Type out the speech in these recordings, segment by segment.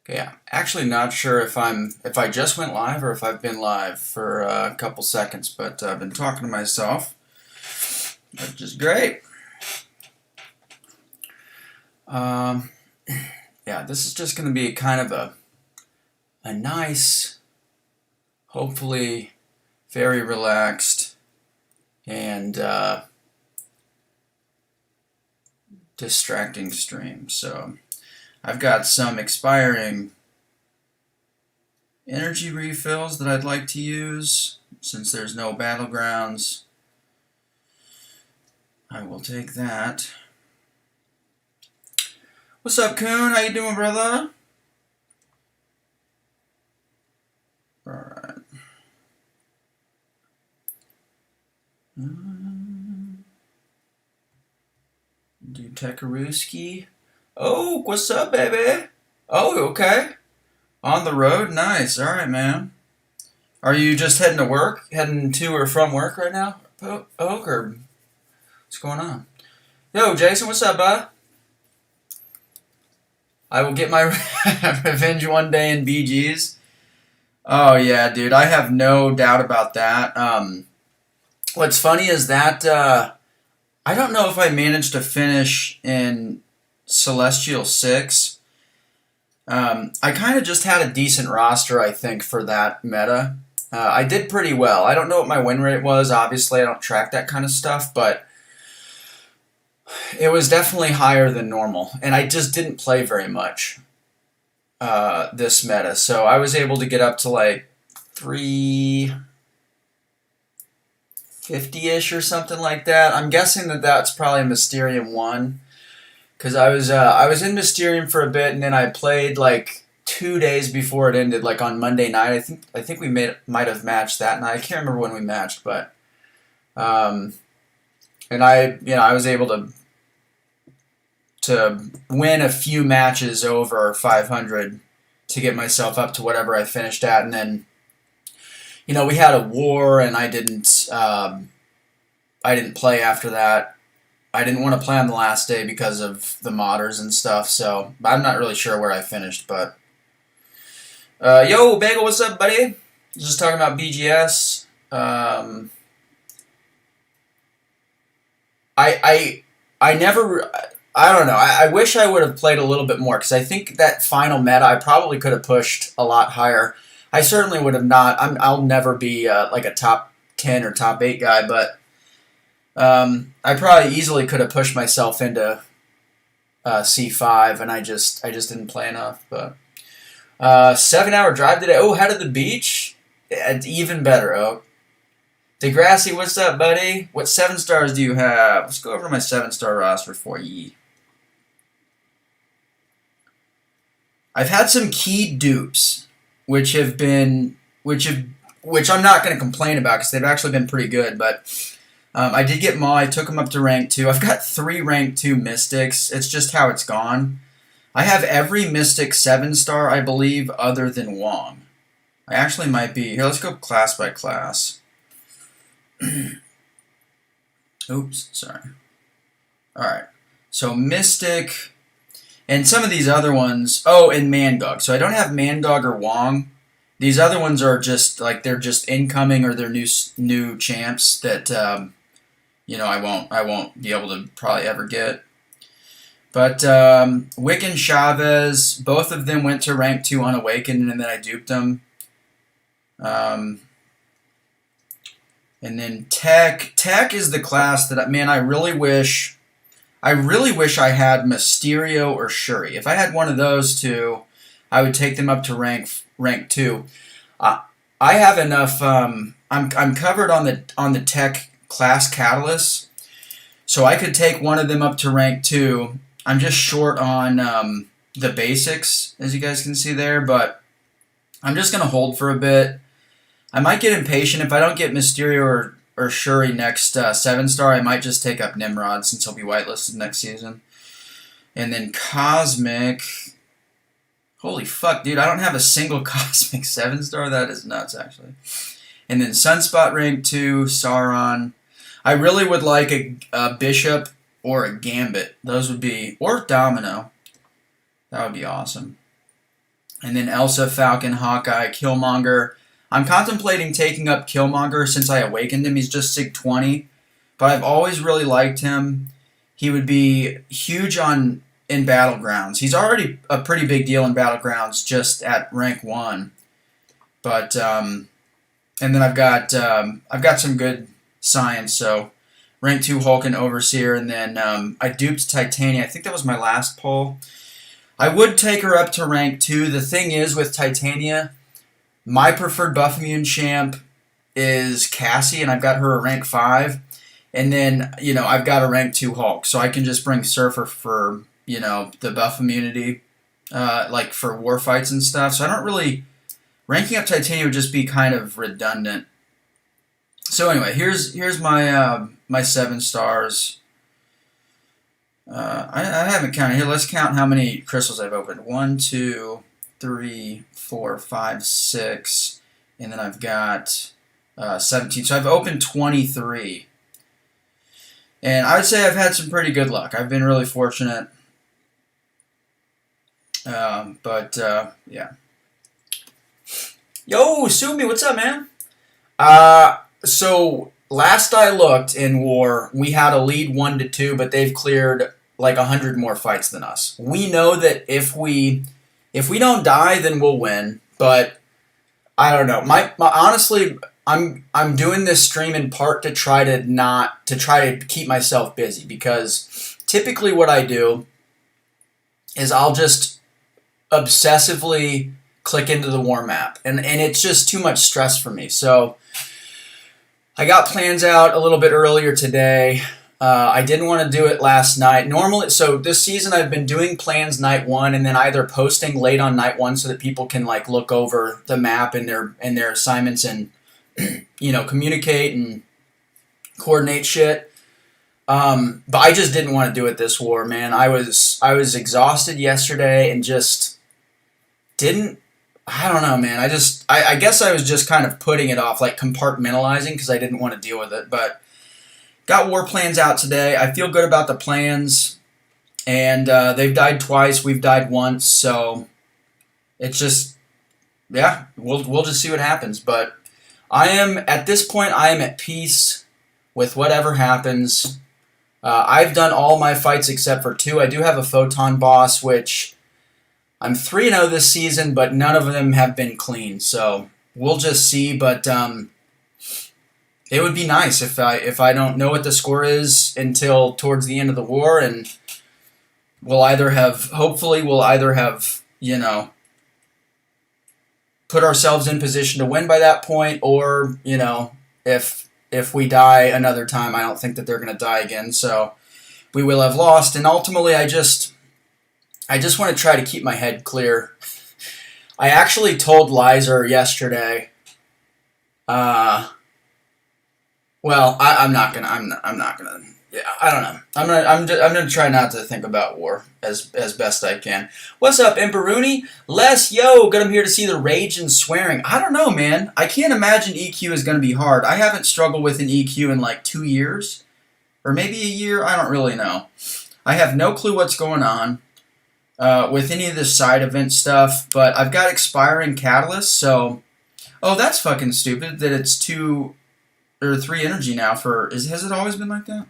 Okay, I'm actually not sure if I just went live or if I've been live for a couple seconds, but I've been talking to myself, which is great. Um, yeah, this is just going to be kind of a nice, hopefully very relaxed and distracting stream. So I've got some expiring energy refills that I'd like to use. Since there's no battlegrounds, I will take that. What's up, Coon? How you doing, brother? Alright. Do Tekaruski. Oh, what's up, baby? Oh, okay. On the road? Nice. Alright, man. Are you just heading to work? Heading to or from work right now? Oak, or what's going on? Yo, Jason, what's up, bud? I will get my revenge one day in BGs. Oh, yeah, dude. I have no doubt about that. What's funny is that I don't know if I managed to finish in Celestial 6. I kind of just had a decent roster, I think, for that meta. I did pretty well. I don't know what my win rate was. Obviously, I don't track that kind of stuff, but it was definitely higher than normal. And I just didn't play very much this meta. So I was able to get up to like 350-ish or something like that. I'm guessing that that's probably Mysterium 1. Because I was in Mysterium for a bit, and then I played like 2 days before it ended, like on Monday night. I think we might have matched that night. I can't remember when we matched, but and I was able to win a few matches over 500 to get myself up to whatever I finished at, and then we had a war, and I didn't play after that. I didn't want to play on the last day because of the modders and stuff, so I'm not really sure where I finished, but yo, Bagel, what's up, buddy? Just talking about BGS. I never, I don't know, I wish I would have played a little bit more, because I think that final meta I probably could have pushed a lot higher. I certainly would have not, I'll never be like a top 10 or top 8 guy, but I probably easily could have pushed myself into C5, and I just didn't play enough. But 7-hour drive today. Oh, headed to the beach. It's even better. Oh, Degrassi, what's up, buddy? What 7 stars do you have? Let's go over to my 7-star roster for ye. I've had some key dupes, which I'm not going to complain about because they've actually been pretty good, but. I did get Maw. I took him up to rank 2. I've got 3 rank 2 Mystics. It's just how it's gone. I have every Mystic 7-star, I believe, other than Wong. I actually might be... Here, let's go class by class. Oops, sorry. Alright. So Mystic... And some of these other ones... Oh, and Mangog. So I don't have Mangog or Wong. These other ones are just, like, they're just incoming or they're new champs that... I won't be able to probably ever get. But Wick and Chavez, both of them went to rank 2 unawakened, and then I duped them. And then Tech. Tech is the class that, man, I really wish I had Mysterio or Shuri. If I had one of those two, I would take them up to rank 2. I have enough. I'm covered on the Tech class catalyst, so I could take one of them up to rank 2. I'm just short on the basics, as you guys can see there, but I'm just going to hold for a bit. I might get impatient. If I don't get Mysterio or Shuri next 7-star, I might just take up Nimrod since he'll be whitelisted next season. And then Cosmic... Holy fuck, dude, I don't have a single Cosmic 7-star? That is nuts, actually. And then Sunspot rank 2, Sauron... I really would like a Bishop or a Gambit. Those would be... Or Domino. That would be awesome. And then Elsa, Falcon, Hawkeye, Killmonger. I'm contemplating taking up Killmonger since I awakened him. He's just Sig 20, but I've always really liked him. He would be huge in Battlegrounds. He's already a pretty big deal in Battlegrounds just at rank 1. But and then I've got some good science, so rank 2 Hulk and Overseer, and then I duped Titania. I think that was my last pull. I would take her up to rank 2. The thing is with Titania, my preferred buff immune champ is Cassie, and I've got her at rank 5. And then, I've got a rank 2 Hulk, so I can just bring Surfer for, the buff immunity, like for war fights and stuff. So I don't really... Ranking up Titania would just be kind of redundant. So anyway, here's my my 7 stars. I haven't counted here. Let's count how many crystals I've opened. 1, 2, 3, 4, 5, 6, and then I've got 17. So I've opened 23. And I would say I've had some pretty good luck. I've been really fortunate. Yeah. Yo, Sumi, what's up, man? So last I looked in War, we had a lead 1-2, but they've cleared like 100 more fights than us. We know that if we don't die, then we'll win. But I don't know. Honestly, I'm doing this stream in part to try to keep myself busy, because typically what I do is I'll just obsessively click into the war map, and it's just too much stress for me. So I got plans out a little bit earlier today. I didn't want to do it last night. Normally, so this season I've been doing plans night 1 and then either posting late on night 1 so that people can like look over the map and their assignments and communicate and coordinate shit. But I just didn't want to do it this war, man. I was exhausted yesterday and just didn't. I don't know, man. I guess I was just kind of putting it off, like compartmentalizing, because I didn't want to deal with it. But got war plans out today. I feel good about the plans, and they've died twice. We've died once, so it's just, yeah, we'll just see what happens. But at this point, I am at peace with whatever happens. I've done all my fights except for 2. I do have a Photon boss, which I'm 3-0 this season, but none of them have been clean. So we'll just see. But it would be nice if I don't know what the score is until towards the end of the war, and hopefully we'll either have put ourselves in position to win by that point, or if we die another time, I don't think that they're going to die again. So we will have lost, and ultimately I just want to try to keep my head clear. I actually told Lizer yesterday. I'm not gonna. Yeah, I don't know. I'm gonna try not to think about war as best I can. What's up, Emperuni? Les, yo, I'm here to see the rage and swearing. I don't know, man. I can't imagine EQ is gonna be hard. I haven't struggled with an EQ in like 2 years, or maybe a year. I don't really know. I have no clue what's going on with any of this side event stuff, but I've got expiring catalysts, so... Oh, that's fucking stupid that it's 2 or 3 energy now for... Has it always been like that?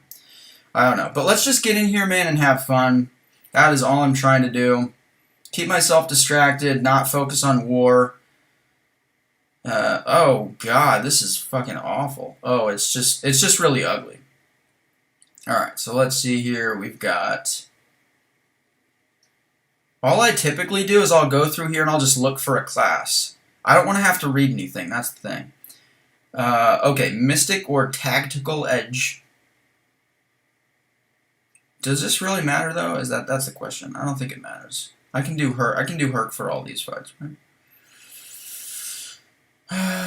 I don't know. But let's just get in here, man, and have fun. That is all I'm trying to do. Keep myself distracted, not focus on war. Oh, God, this is fucking awful. Oh, it's just really ugly. Alright, so let's see here. We've got... All I typically do is I'll go through here and I'll just look for a class. I don't want to have to read anything. That's the thing. Okay, Mystic or Tactical Edge. Does this really matter though? That's the question. I don't think it matters. I can do Herc for all these fights, right?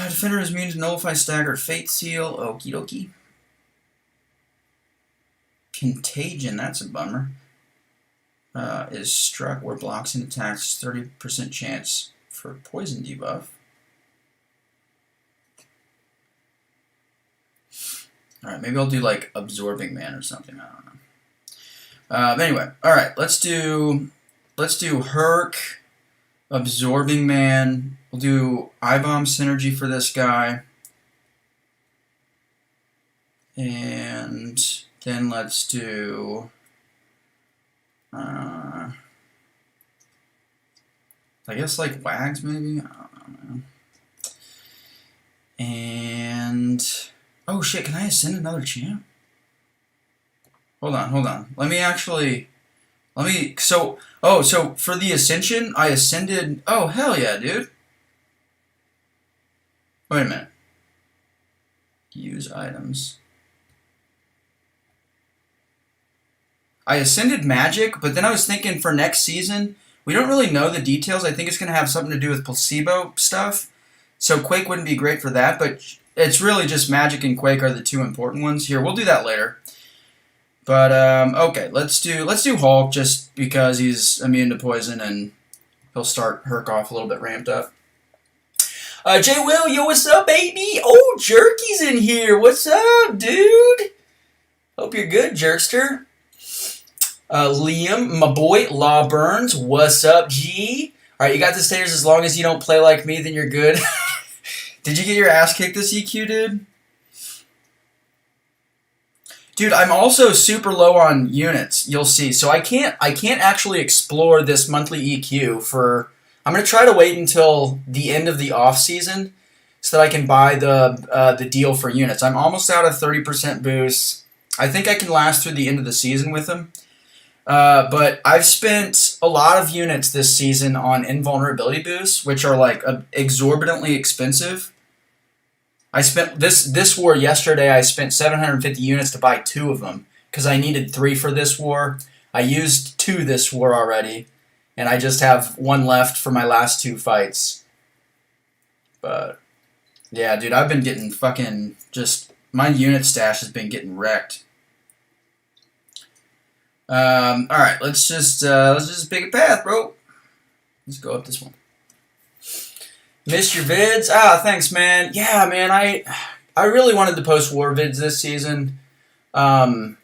Defender is immune to nullify staggered fate seal. Okie dokie. Contagion, that's a bummer. Is struck where blocks and attacks 30% chance for poison debuff. Alright, maybe I'll do like Absorbing Man or something, I don't know. But anyway, alright, let's do Herc. Absorbing Man. We'll do I-Bomb Synergy for this guy. And then let's do... I guess like Wags maybe? I don't know. And... Oh shit, can I ascend another champ? Hold on. So for the ascension, I ascended... Oh, hell yeah, dude. Wait a minute. Use items. I ascended Magic, but then I was thinking for next season, we don't really know the details. I think it's going to have something to do with placebo stuff. So Quake wouldn't be great for that, but it's really just Magic and Quake are the two important ones. Here, we'll do that later. But okay, let's do Hulk just because he's immune to poison and he'll start Herc off a little bit ramped up. Jay Will, yo, what's up, baby? Oh, Jerky's in here. What's up, dude? Hope you're good, Jerkster. Liam, my boy, Law Burns, what's up, G? All right, you got the stairs. As long as you don't play like me, then you're good. Did you get your ass kicked this EQ, dude? Dude, I'm also super low on units. You'll see. So I can't actually explore this monthly EQ for. I'm gonna try to wait until the end of the off season so that I can buy the deal for units. I'm almost out of 30% boosts. I think I can last through the end of the season with them. But I've spent a lot of units this season on invulnerability boosts, which are like exorbitantly expensive. I spent this war yesterday. I spent 750 units to buy 2 of them because I needed 3 for this war. I used 2 this war already, and I just have 1 left for my last 2 fights. But yeah, dude, I've been getting fucking just my unit stash has been getting wrecked. All right, let's just pick a path, bro. Let's go up this one. Missed your vids? Thanks, man. Yeah, man, I really wanted to post war vids this season. I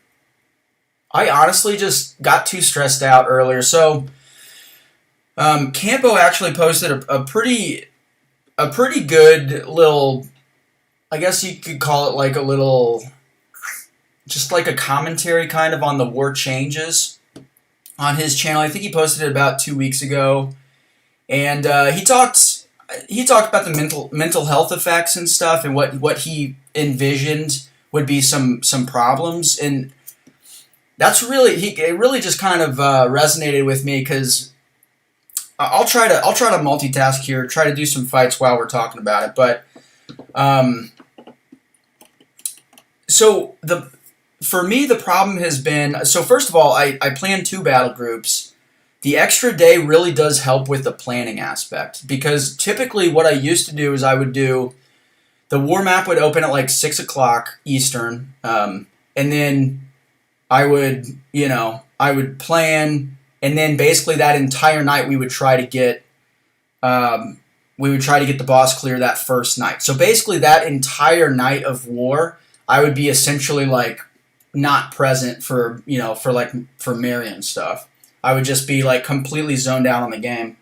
honestly just got too stressed out earlier. So, Campo actually posted a pretty good little, I guess you could call it like a little, just like a commentary kind of on the war changes on his channel. I think he posted it about 2 weeks ago, and he talked about the mental health effects and stuff, and what he envisioned would be some problems, and that's really it really just kind of resonated with me because I'll try to multitask here, try to do some fights while we're talking about it, but for me the problem has been, so first of all I planned 2 battle groups. The extra day really does help with the planning aspect because typically what I used to do is I would do, the war map would open at like 6 o'clock Eastern, and then I would plan, and then basically that entire night we would try to get the boss clear that first night. So basically that entire night of war I would be essentially like not present for Marion stuff. I would just be like completely zoned out on the game.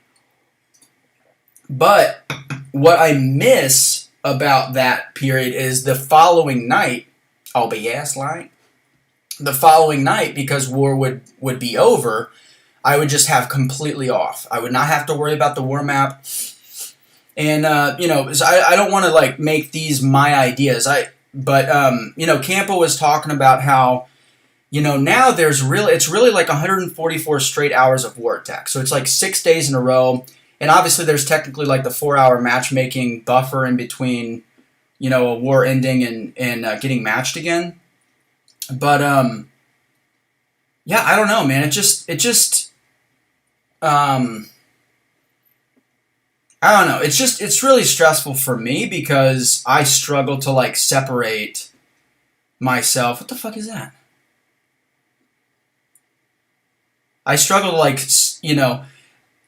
But what I miss about that period is the following night, I'll be gaslight. The following night, because war would be over, I would just have completely off. I would not have to worry about the war map. And I don't want to like make these my ideas. But Campo was talking about how, now it's really like 144 straight hours of war attack. So it's like 6 days in a row. And obviously there's technically like the 4-hour matchmaking buffer in between, a war ending and getting matched again. But, yeah, I don't know, man. I don't know. It's really stressful for me because I struggle to like separate myself. What the fuck is that? I struggle to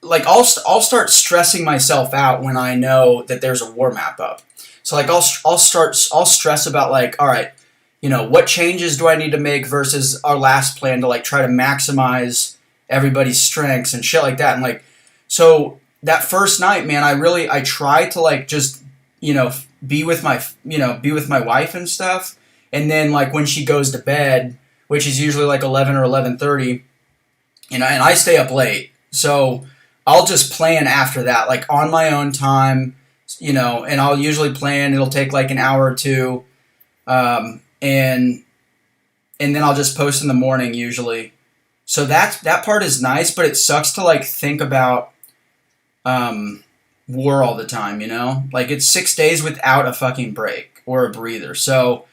I'll start stressing myself out when I know that there's a war map up. So like I'll stress about like, all right, what changes do I need to make versus our last plan to like try to maximize everybody's strengths and shit like that. And like, so that first night, man, I try to like just, be with my wife and stuff. And then like when she goes to bed, which is usually like 11 or 11:30, and I stay up late. So I'll just plan after that, like on my own time, and I'll usually plan. It'll take like an hour or two, and then I'll just post in the morning usually. So that part is nice, but it sucks to like think about war all the time. Like it's 6 days without a fucking break or a breather. So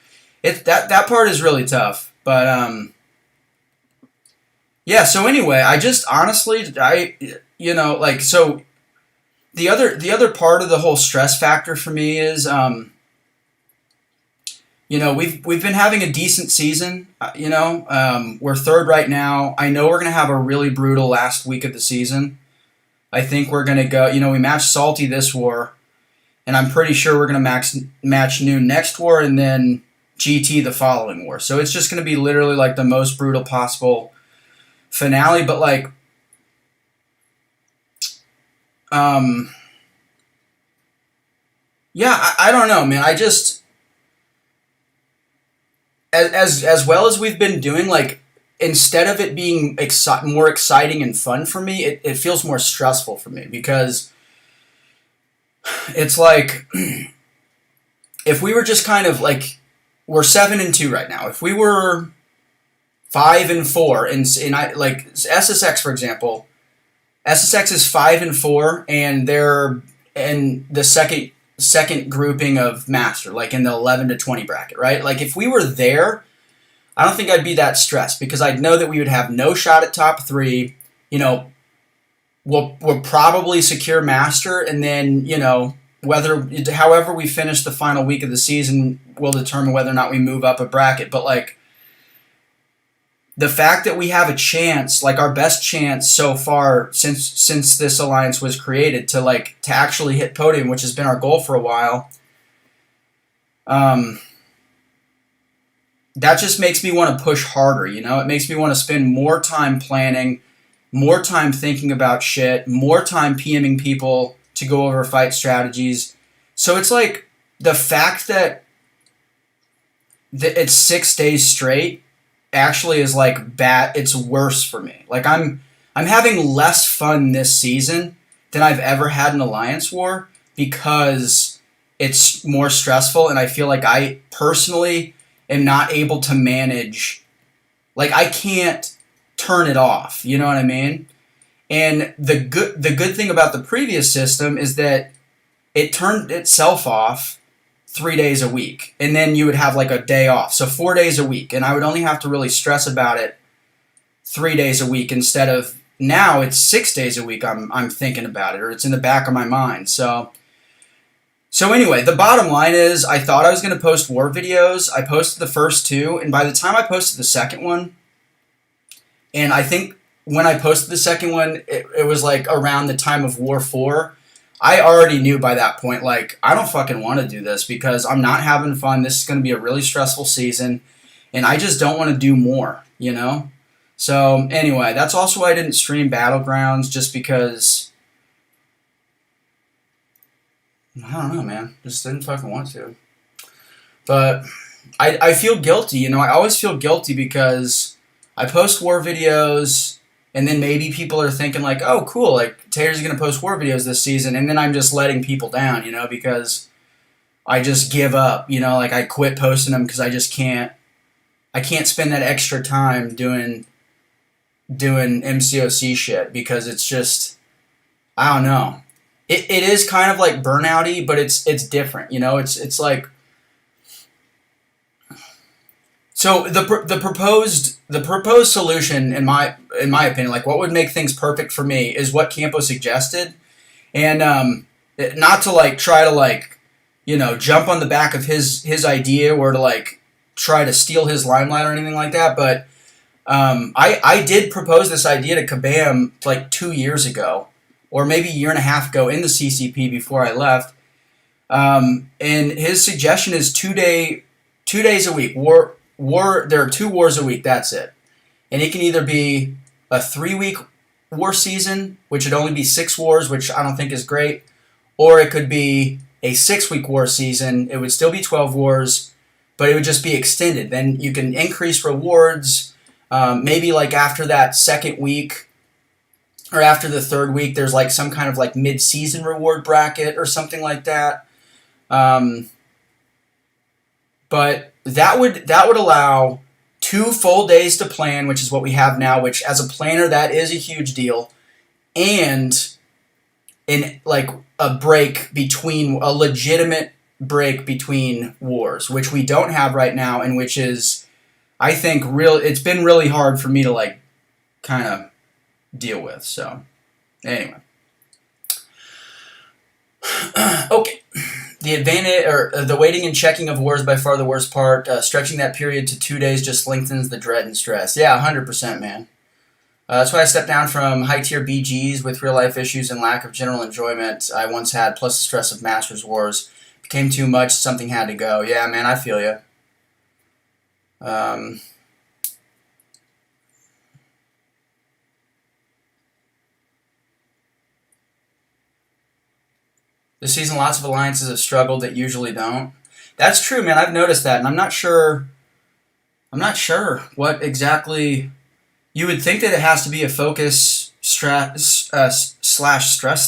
that part is really tough. But yeah. So anyway, I just honestly like so the other part of the whole stress factor for me is we've been having a decent season. We're third right now. I know we're gonna have a really brutal last week of the season. I think we're gonna go. We matched Salty this war, and I'm pretty sure we're gonna match Noon next war, and then GT the following war. So it's just gonna be literally like the most brutal possible finale. But like, yeah, I don't know, man. I just as well as we've been doing, like, instead of it being more exciting and fun for me, it feels more stressful for me, because it's like if we were just kind of like, we're 7-2 right now. If we were 5-4, and I like SSX for example, SSX is 5-4, and they're in the second grouping of Master, like in the 11 to 20 bracket, right? Like if we were there, I don't think I'd be that stressed, because I'd know that we would have no shot at top 3. We'll probably secure Master, and then however we finish the final week of the season will determine whether or not we move up a bracket. But like, the fact that we have a chance, like our best chance so far since this alliance was created, to actually hit podium, which has been our goal for a while, that just makes me want to push harder. It makes me want to spend more time planning, more time thinking about shit, more time PMing people to go over fight strategies. So it's like the fact that it's 6 days straight actually is like bad. It's worse for me. Like I'm having less fun this season than I've ever had in Alliance War, because it's more stressful, and I feel like I personally am not able to manage. Like I can't turn it off. You know what I mean? And the good thing about the previous system is that it turned itself off 3 days a week, and then you would have like a day off. So 4 days a week, and I would only have to really stress about it 3 days a week, instead of now it's 6 days a week I'm thinking about it, or it's in the back of my mind. So anyway, the bottom line is, I thought I was going to post war videos. I posted the first 2, and by the time I posted the second one, and I think when I posted the second one, it was like around the time of War 4, I already knew by that point, like, I don't fucking want to do this, because I'm not having fun. This is going to be a really stressful season, and I just don't want to do more, So anyway, that's also why I didn't stream Battlegrounds, just because, I don't know, man. Just didn't fucking want to. But I feel guilty, I always feel guilty, because I post war videos, and then maybe people are thinking like, oh, cool, like Tater's going to post war videos this season, and then I'm just letting people down, because I just give up, like I quit posting them, because I can't spend that extra time doing MCOC shit, because it's just, I don't know. It is kind of like burnout-y, but it's different, it's like, so the proposed solution, in my opinion, like what would make things perfect for me, is what Campo suggested, and not to like try to like jump on the back of his idea, or to like try to steal his limelight or anything like that, but I did propose this idea to Kabam like 2 years ago, or maybe a year and a half ago in the CCP before I left, and his suggestion is 2 days a week. There are 2 wars a week, that's it. And it can either be a 3-week war season, which would only be 6 wars, which I don't think is great, or it could be a 6-week war season. It would still be 12 wars, but it would just be extended. Then you can increase rewards. Maybe like after that second week or after the third week, there's like some kind of like mid-season reward bracket or something like that. But that would allow 2 full days to plan, which is what we have now, which as a planner, that is a huge deal. And in like a legitimate break between wars, which we don't have right now, and which is, I think, it's been really hard for me to like kind of deal with. So anyway. Okay. The advantage, or the waiting and checking of wars, by far the worst part. Stretching that period to 2 days just lengthens the dread and stress. Yeah, 100%, man. That's why I stepped down from high-tier BGs with real-life issues and lack of general enjoyment I once had, plus the stress of Masters Wars. Became too much, something had to go. Yeah, man, I feel you. This season, lots of alliances have struggled that usually don't. That's true, man. I've noticed that, and I'm not sure what exactly. You would think that it has to be a focus /stress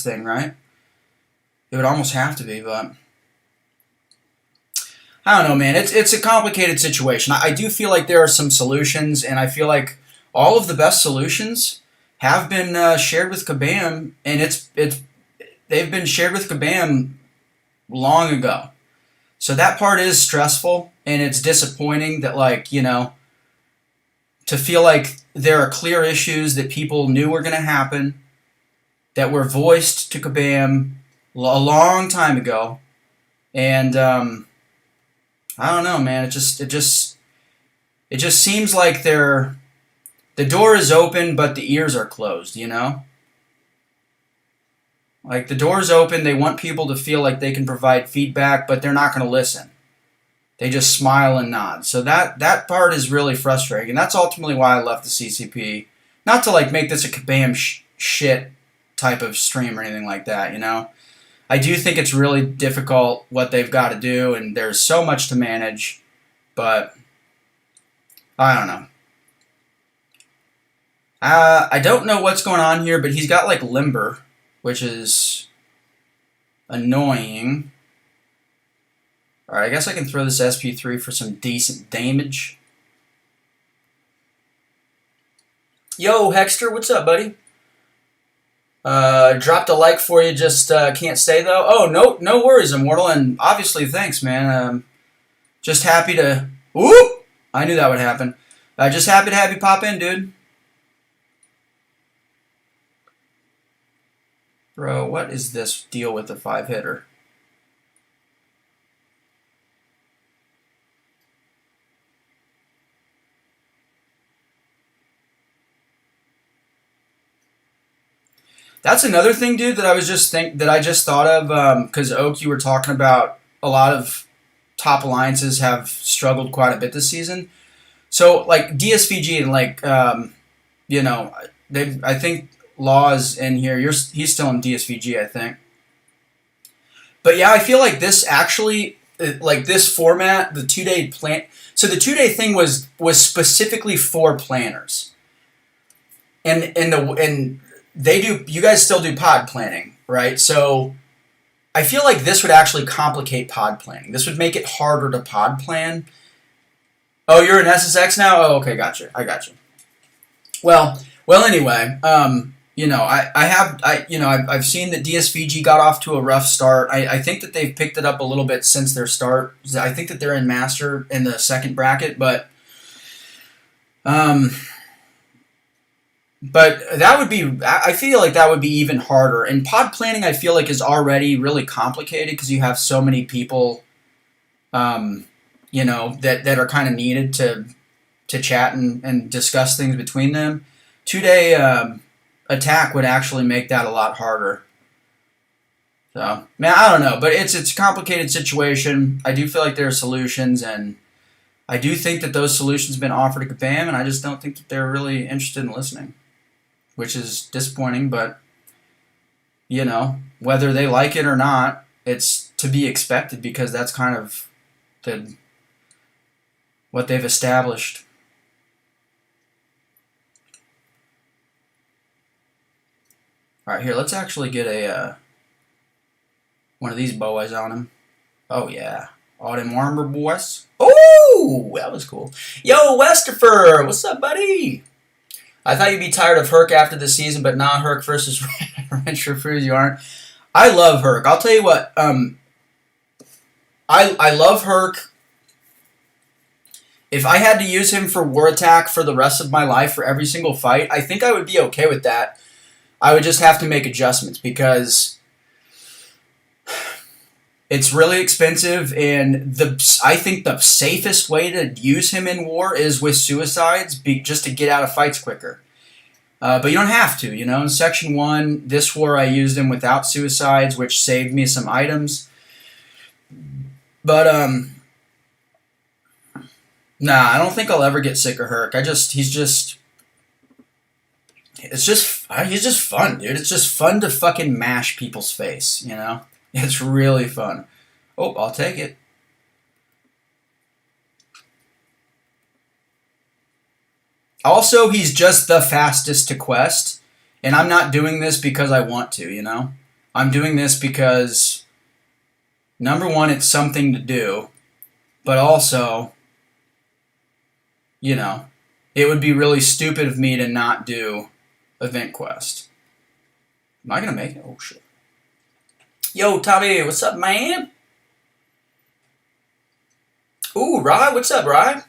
thing, right? It would almost have to be, but I don't know, man. It's a complicated situation. I do feel like there are some solutions, and I feel like all of the best solutions have been shared with Kabam, and they've been shared with Kabam long ago. So that part is stressful, and it's disappointing that, like, you know, to feel like there are clear issues that people knew were going to happen, that were voiced to Kabam a long time ago, and I don't know, man. It just seems like the door is open, but the ears are closed. You know, like the door's open. They want people to feel like they can provide feedback, but they're not going to listen. They just smile and nod. So that part is really frustrating, and that's ultimately why I left the CCP. Not to like make this a Kabam shit type of stream or anything like that, you know. I do think it's really difficult what they've got to do, and there's so much to manage, but I don't know. I don't know what's going on here, but he's got like Limber, which is annoying. Alright, I guess I can throw this SP3 for some decent damage. Yo, Hexter, what's up, buddy? Dropped a like for you, just can't stay, though. Oh, no worries, Immortal, and obviously, thanks, man. Just happy to... Whoop! I knew that would happen. Just happy to have you pop in, dude. Bro, what is this deal with the 5-hitter? That's another thing, dude, that I just thought of, because Oak, you were talking about a lot of top alliances have struggled quite a bit this season. So, like, DSVG and, like, you know, I think Law is in here. He's still in DSVG, I think. But, yeah, I feel like this actually, like, this format, the 2-day plan... So the 2-day thing was specifically for planners. And you guys still do pod planning, right? So I feel like this would actually complicate pod planning. This would make it harder to pod plan. Oh, you're an SSX now? Oh, okay, gotcha. I gotcha. Well, anyway, you know, I've seen that DSVG got off to a rough start. I think that they've picked it up a little bit since their start. I think that they're in Master in the second bracket, but that would be, I feel like that would be even harder. And pod planning, I feel like, is already really complicated because you have so many people, you know, that are kind of needed to chat and discuss things between them. 2-day attack would actually make that a lot harder. So, man, I don't know. But it's a complicated situation. I do feel like there are solutions, and I do think that those solutions have been offered to Kabam, and I just don't think that they're really interested in listening. which is disappointing, but, you know, whether they like it or not, it's to be expected because that's kind of what they've established. All right, here, let's actually get a one of these boys on him. Oh, yeah. All them armor boys. Oh, that was cool. Yo, Westerfer, what's up, buddy? I thought you'd be tired of Herc after the season, but not Herc versus Rancher Freeze, you aren't. I love Herc. I'll tell you what, I love Herc. If I had to use him for War Attack for the rest of my life for every single fight, I think I would be okay with that. I would just have to make adjustments because it's really expensive, and I think the safest way to use him in war is with suicides, just to get out of fights quicker. But you don't have to, you know. In Section 1, this war I used him without suicides, which saved me some items. But, nah, I don't think I'll ever get sick of Herc. He's just fun, dude. It's just fun to fucking mash people's face, you know? It's really fun. Oh, I'll take it. Also, he's just the fastest to quest, and I'm not doing this because I want to, you know? I'm doing this because, number one, it's something to do, but also, you know, it would be really stupid of me to not do event quest. Am I going to make it? Oh, shit. Yo, Tommy, what's up, man? Ooh, Rye, what's up, Rye?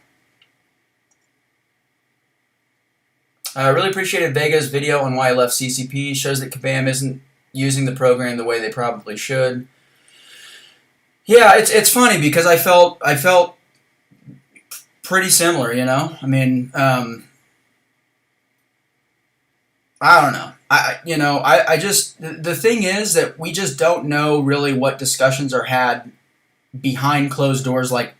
I really appreciated Vega's video on why I left CCP. Shows that Kabam isn't using the program the way they probably should. Yeah, it's funny because I felt pretty similar, you know? I mean, I don't know. I just, the thing is that we just don't know really what discussions are had behind closed doors, like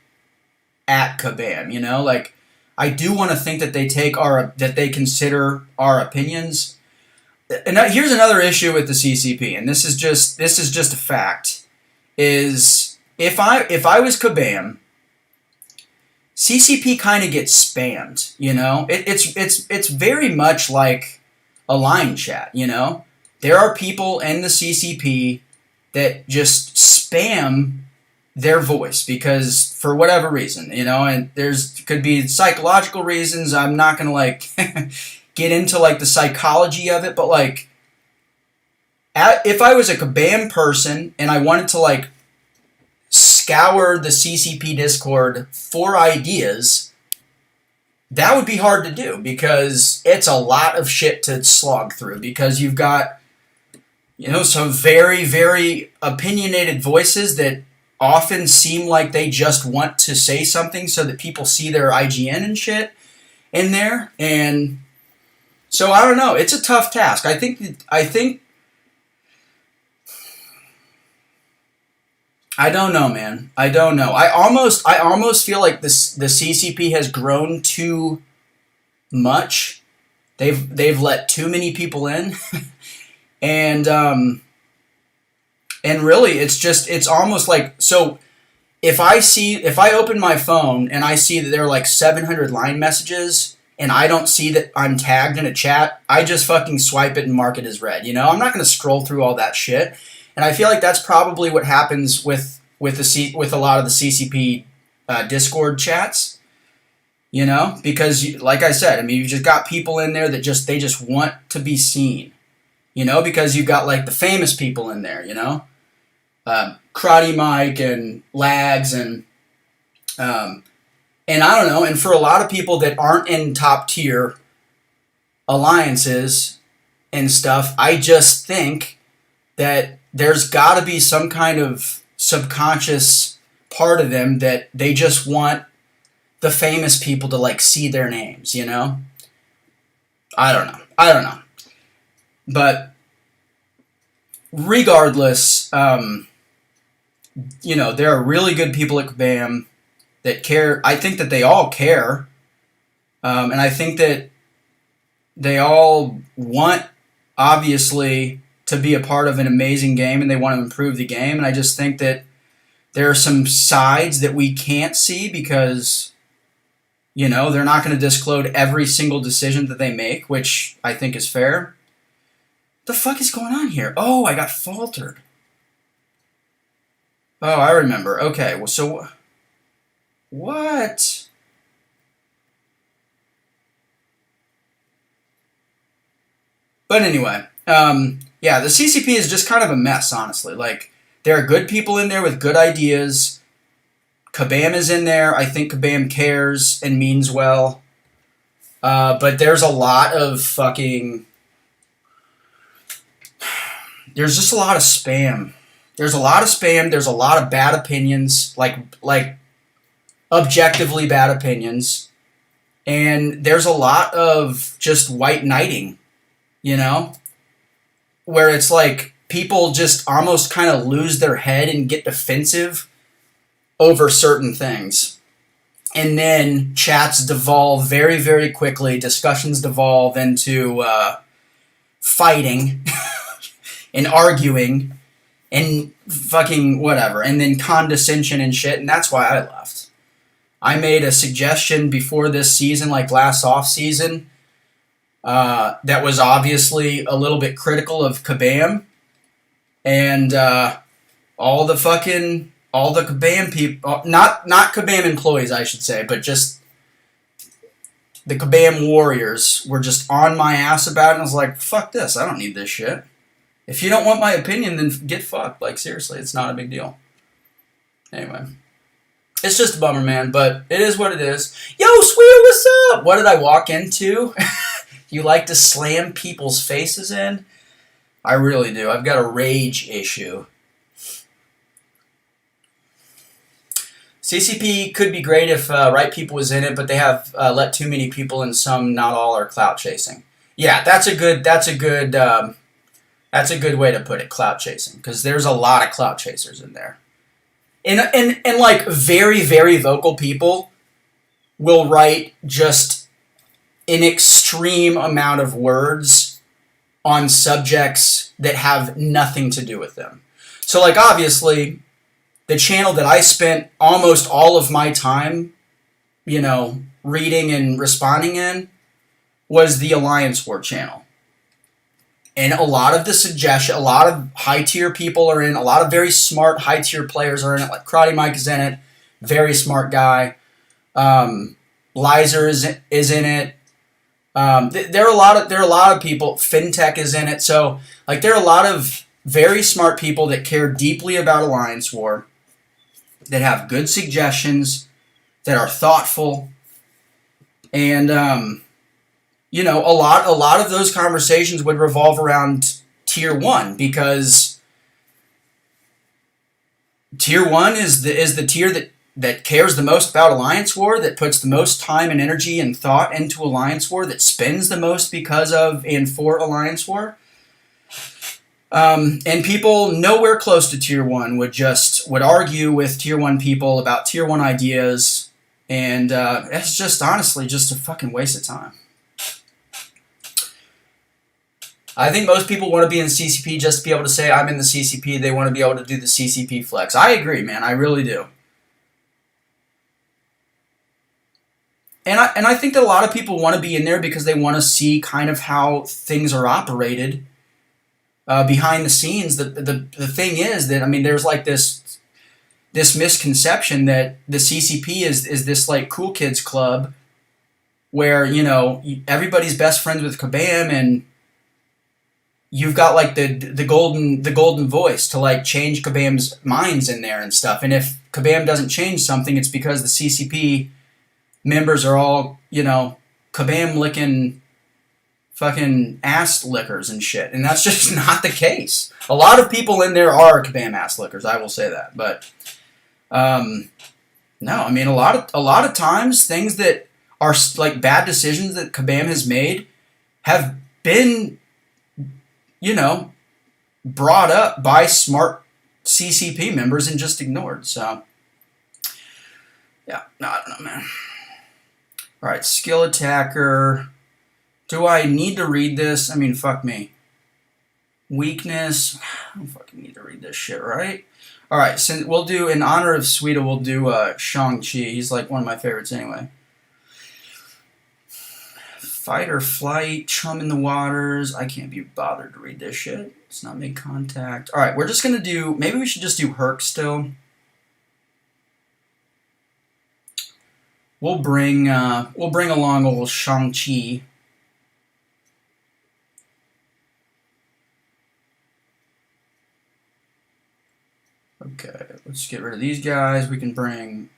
at Kabam, you know? Like, I do want to think that they consider our opinions. And here's another issue with the CCP, and this is just a fact, is if I was Kabam, CCP kind of gets spammed, you know? It's very much like a line chat, you know? There are people in the CCP that just spam their voice because for whatever reason, you know, and could be psychological reasons. I'm not going to like get into like the psychology of it, but like if I was a Kabam person and I wanted to like scour the CCP Discord for ideas, that would be hard to do because it's a lot of shit to slog through because you've got, you know, some very, very opinionated voices that often seem like they just want to say something so that people see their IGN and shit in there. And so I don't know. It's a tough task. I think I don't know, man. I don't know. I almost feel like the CCP has grown too much. They've let too many people in. And really, it's almost like, so if I open my phone and I see that there are like 700 line messages and I don't see that I'm tagged in a chat, I just fucking swipe it and mark it as read. You know, I'm not going to scroll through all that shit. And I feel like that's probably what happens with a lot of the CCP Discord chats. You know, because like I said, I mean, you've just got people in there that they just want to be seen. You know, because you've got like the famous people in there, you know, Karate Mike and Lags and I don't know. And for a lot of people that aren't in top tier alliances and stuff, I just think that there's got to be some kind of subconscious part of them that they just want the famous people to like see their names, you know? I don't know. But regardless, you know, there are really good people at Kabam that care. I think that they all care. And I think that, they all want, obviously, to be a part of an amazing game, and they want to improve the game. And I just think that there are some sides that we can't see because, they're not going to disclose every single decision that they make, which I think is fair. The fuck is going on here? Oh, I got faltered. Oh, I remember. Okay, well, so what? But anyway, yeah, the CCP is just kind of a mess, honestly. Like, there are good people in there with good ideas. Kabam is in there. I think Kabam cares and means well. But there's a lot of fucking... There's just a lot of spam. There's a lot of spam. There's a lot of bad opinions, like objectively bad opinions. And there's a lot of just white knighting, where it's like people just almost kind of lose their head and get defensive over certain things. And then chats devolve very, very quickly. Discussions devolve into fighting and arguing and fucking whatever. And then condescension and shit. And that's why I left. I made a suggestion before this season, like last off season, that was obviously a little bit critical of Kabam. And all the Kabam people, not Kabam employees, I should say, but just the Kabam warriors were just on my ass about it. And I was like, fuck this, I don't need this shit. If you don't want my opinion, then get fucked. Like, seriously, it's not a big deal. Anyway. It's just a bummer, man, but it is what it is. Yo, Sweeter, what's up? What did I walk into? You like to slam people's faces in? I really do. I've got a rage issue. CCP could be great if right people was in it, but they have let too many people in. Some, not all, are clout chasing. Yeah, that's a good way to put it. Clout chasing, because there's a lot of clout chasers in there, and like very, very vocal people will write just an extreme amount of words on subjects that have nothing to do with them. So, like, obviously, the channel that I spent almost all of my time, reading and responding in was the Alliance War channel. And a lot of a lot of high-tier people are in, a lot of very smart high-tier players are in it, like Karate Mike is in it, very smart guy. Lizer is in it. There are a lot of people. FinTech is in it. So, like, there are a lot of very smart people that care deeply about Alliance War, that have good suggestions, that are thoughtful, and a lot of those conversations would revolve around Tier 1, because Tier 1 is the tier that cares the most about Alliance War, that puts the most time and energy and thought into Alliance War, that spends the most because of and for Alliance War. And people nowhere close to Tier 1 would argue with Tier 1 people about Tier 1 ideas, and it's just honestly just a fucking waste of time. I think most people want to be in CCP just to be able to say, I'm in the CCP. They want to be able to do the CCP flex. I agree, man. I really do. And I think that a lot of people want to be in there because they want to see kind of how things are operated behind the scenes. The thing is that, there's like this misconception that the CCP is this like cool kids club where, everybody's best friends with Kabam, and you've got like the golden voice to like change Kabam's minds in there and stuff. And if Kabam doesn't change something, it's because the CCP members are all, Kabam licking fucking ass lickers and shit. And that's just not the case. A lot of people in there are Kabam ass lickers, I will say that. But no, a lot of times things that are like bad decisions that Kabam has made have been, brought up by smart CCP members and just ignored. So, yeah, no, I don't know, man. All right, skill attacker. Do I need to read this? I mean, fuck me. Weakness. I don't fucking need to read this shit, right? All right, so we'll do, in honor of Suida, we'll do Shang-Chi. He's like one of my favorites anyway. Fight or flight, chum in the waters. I can't be bothered to read this shit. Let's not make contact. All right, we're just gonna do. Maybe we should just do Herc still. We'll bring along old Shang-Chi. Okay, let's get rid of these guys. We can bring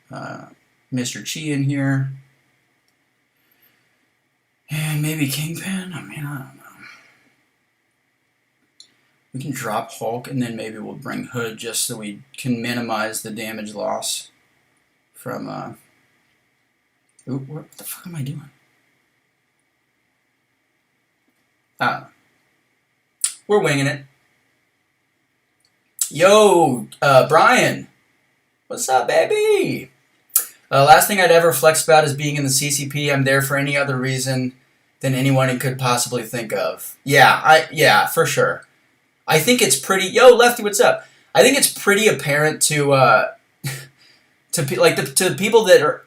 Mr. Chi in here. And maybe Kingpin? I mean, I don't know. We can drop Hulk, and then maybe we'll bring Hood just so we can minimize the damage loss from... Ooh, what the fuck am I doing? I don't know. We're winging it. Yo, Brian. What's up, baby? Last thing I'd ever flex about is being in the CCP. I'm there for any other reason than anyone could possibly think of. Yeah, for sure. I think it's pretty... Yo, Lefty, what's up? I think it's pretty apparent to people that are...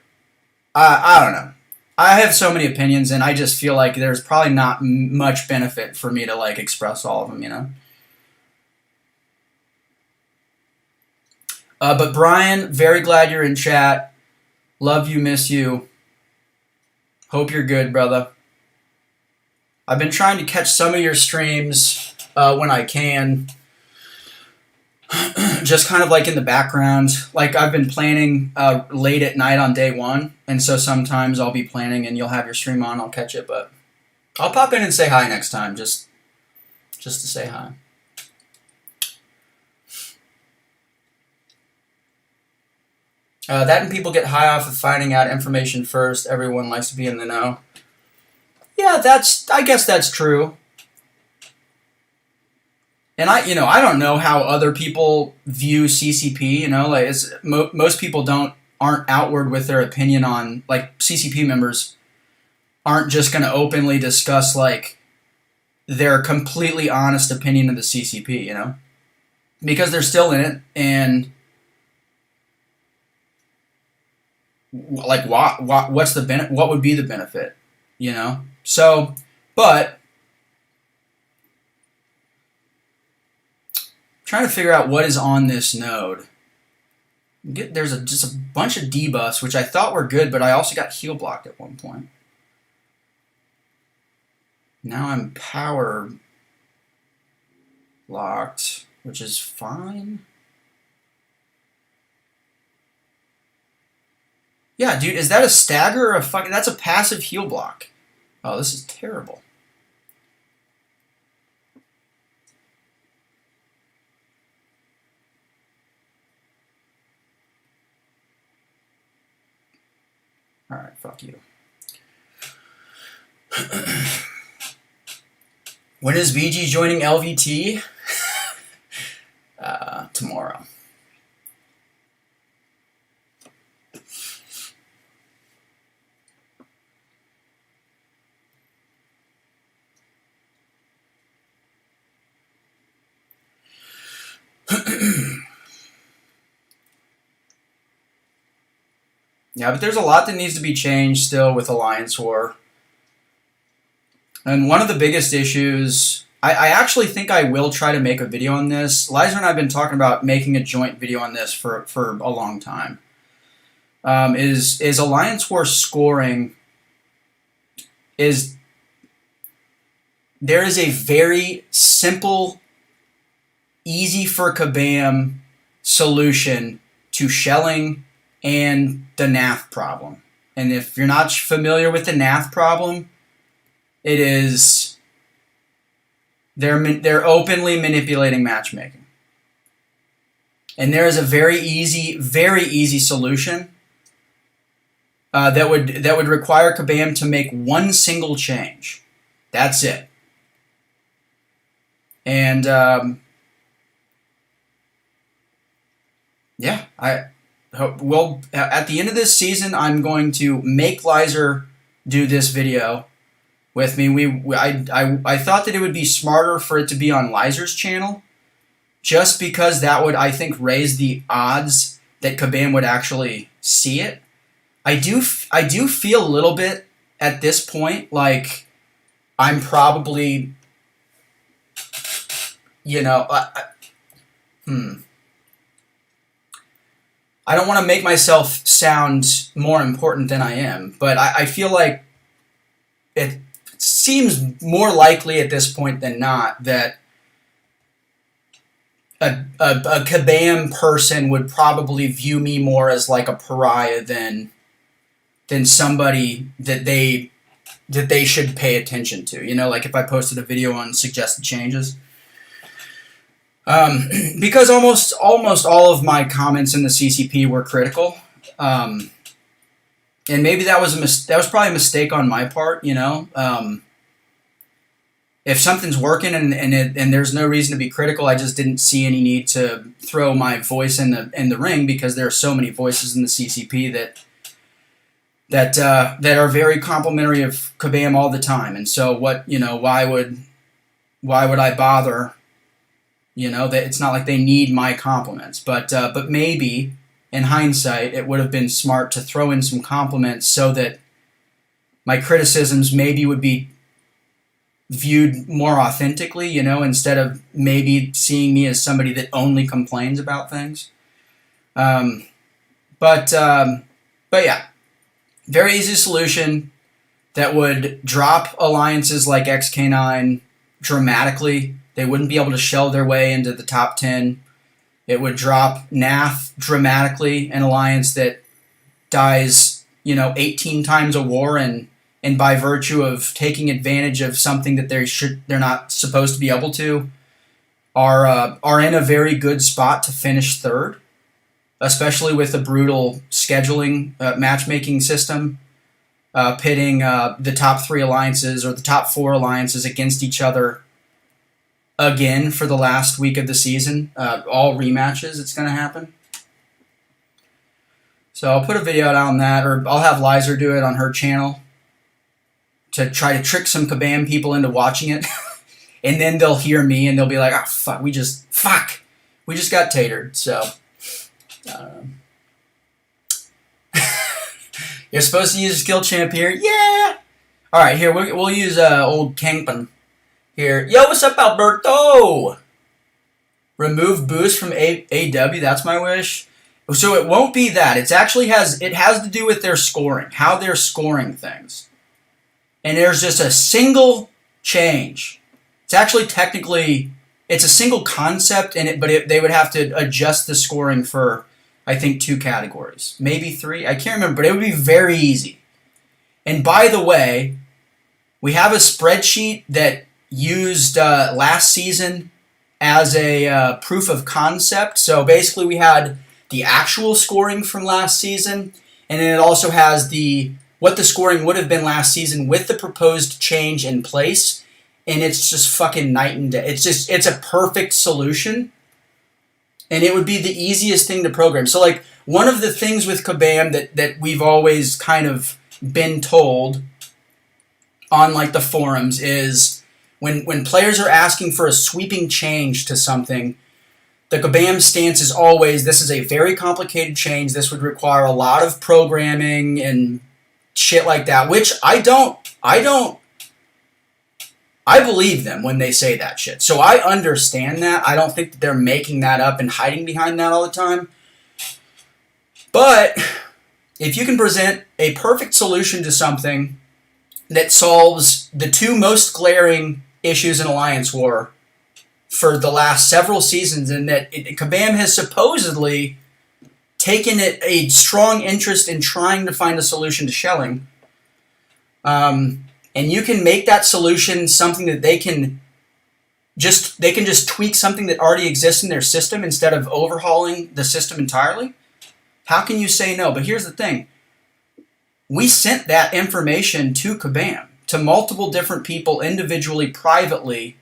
I don't know. I have so many opinions, and I just feel like there's probably not much benefit for me to, like, express all of them, you know? But Brian, very glad you're in chat. Love you, miss you. Hope you're good, brother. I've been trying to catch some of your streams when I can. Just kind of like in the background. Like I've been planning late at night on day one. And so sometimes I'll be planning and you'll have your stream on. I'll catch it. But I'll pop in and say hi next time. Just to say hi. That and people get high off of finding out information first. Everyone likes to be in the know. Yeah, I guess that's true. And I don't know how other people view CCP. You know, like most people aren't outward with their opinion on, like, CCP members aren't just going to openly discuss like their completely honest opinion of the CCP. You know, because they're still in it and. Like, what's the what would be the benefit, you know? So, but trying to figure out what is on this node. There's just a bunch of debuffs, which I thought were good, but I also got heal blocked at one point. Now I'm power locked, which is fine. Yeah, dude, is that a stagger or a fucking... That's a passive heal block. Oh, this is terrible. Alright, fuck you. When is VG joining LVT? Tomorrow. Yeah, but there's a lot that needs to be changed still with Alliance War. And one of the biggest issues... I actually think I will try to make a video on this. Liza and I have been talking about making a joint video on this for a long time. Is Alliance War scoring... There is a very simple, easy for Kabam solution to shelling and the NAF problem. And if you're not familiar with the NAF problem, it is they're openly manipulating matchmaking. And there is a very easy solution that would require Kabam to make one single change. That's it. And yeah, well, at the end of this season, I'm going to make Lizer do this video with me. I thought that it would be smarter for it to be on Liser's channel, just because that would, I think, raise the odds that Kabam would actually see it. I do feel a little bit at this point like I'm probably, you know, I don't want to make myself sound more important than I am, but I feel like it seems more likely at this point than not that a Kabam person would probably view me more as like a pariah than somebody that they should pay attention to. You know, like if I posted a video on suggested changes. Because almost all of my comments in the CCP were critical, and maybe that was probably a mistake on my part. You know, if something's working and there's no reason to be critical, I just didn't see any need to throw my voice in the ring, because there are so many voices in the CCP that are very complimentary of Kabam all the time. And so why would I bother? You know, that it's not like they need my compliments, but maybe in hindsight it would have been smart to throw in some compliments so that my criticisms maybe would be viewed more authentically, you know, instead of maybe seeing me as somebody that only complains about things. But yeah, very easy solution that would drop alliances like XK9 dramatically. They wouldn't be able to shell their way into the top 10. It would drop NAF dramatically, an alliance that dies, 18 times a war, and by virtue of taking advantage of something that they're not supposed to be able to, are in a very good spot to finish third, especially with a brutal scheduling matchmaking system, pitting the top 3 alliances or the top 4 alliances against each other again for the last week of the season. All rematches, it's going to happen. So I'll put a video out on that, or I'll have Lizer do it on her channel to try to trick some Kabam people into watching it. And then they'll hear me and they'll be like, oh, fuck, we just got tatered. So, you're supposed to use a skill champ here? Yeah! Alright, here, we'll use old Kangpin. Here, yo, what's up, Alberto? Remove boost from AW, that's my wish. So it won't be that. It has to do with their scoring, how they're scoring things. And there's just a single change. It's actually technically, it's a single concept, they would have to adjust the scoring for, I think, 2 categories. Maybe 3, I can't remember, but it would be very easy. And by the way, we have a spreadsheet that used last season as a proof of concept. So basically we had the actual scoring from last season, and then it also has what the scoring would have been last season with the proposed change in place, and it's just fucking night and day. It's a perfect solution, and it would be the easiest thing to program. So like one of the things with Kabam that we've always kind of been told on like the forums is when players are asking for a sweeping change to something, the Kabam stance is always, this is a very complicated change, this would require a lot of programming and shit like that, which I believe them when they say that shit. So I understand that. I don't think that they're making that up and hiding behind that all the time. But if you can present a perfect solution to something that solves the 2 most glaring issues in Alliance War for the last several seasons, and that Kabam has supposedly taken a strong interest in trying to find a solution to shelling, and you can make that solution something that they can just tweak something that already exists in their system instead of overhauling the system entirely, how can you say no? But here's the thing. We sent that information to Kabam, to multiple different people individually, privately,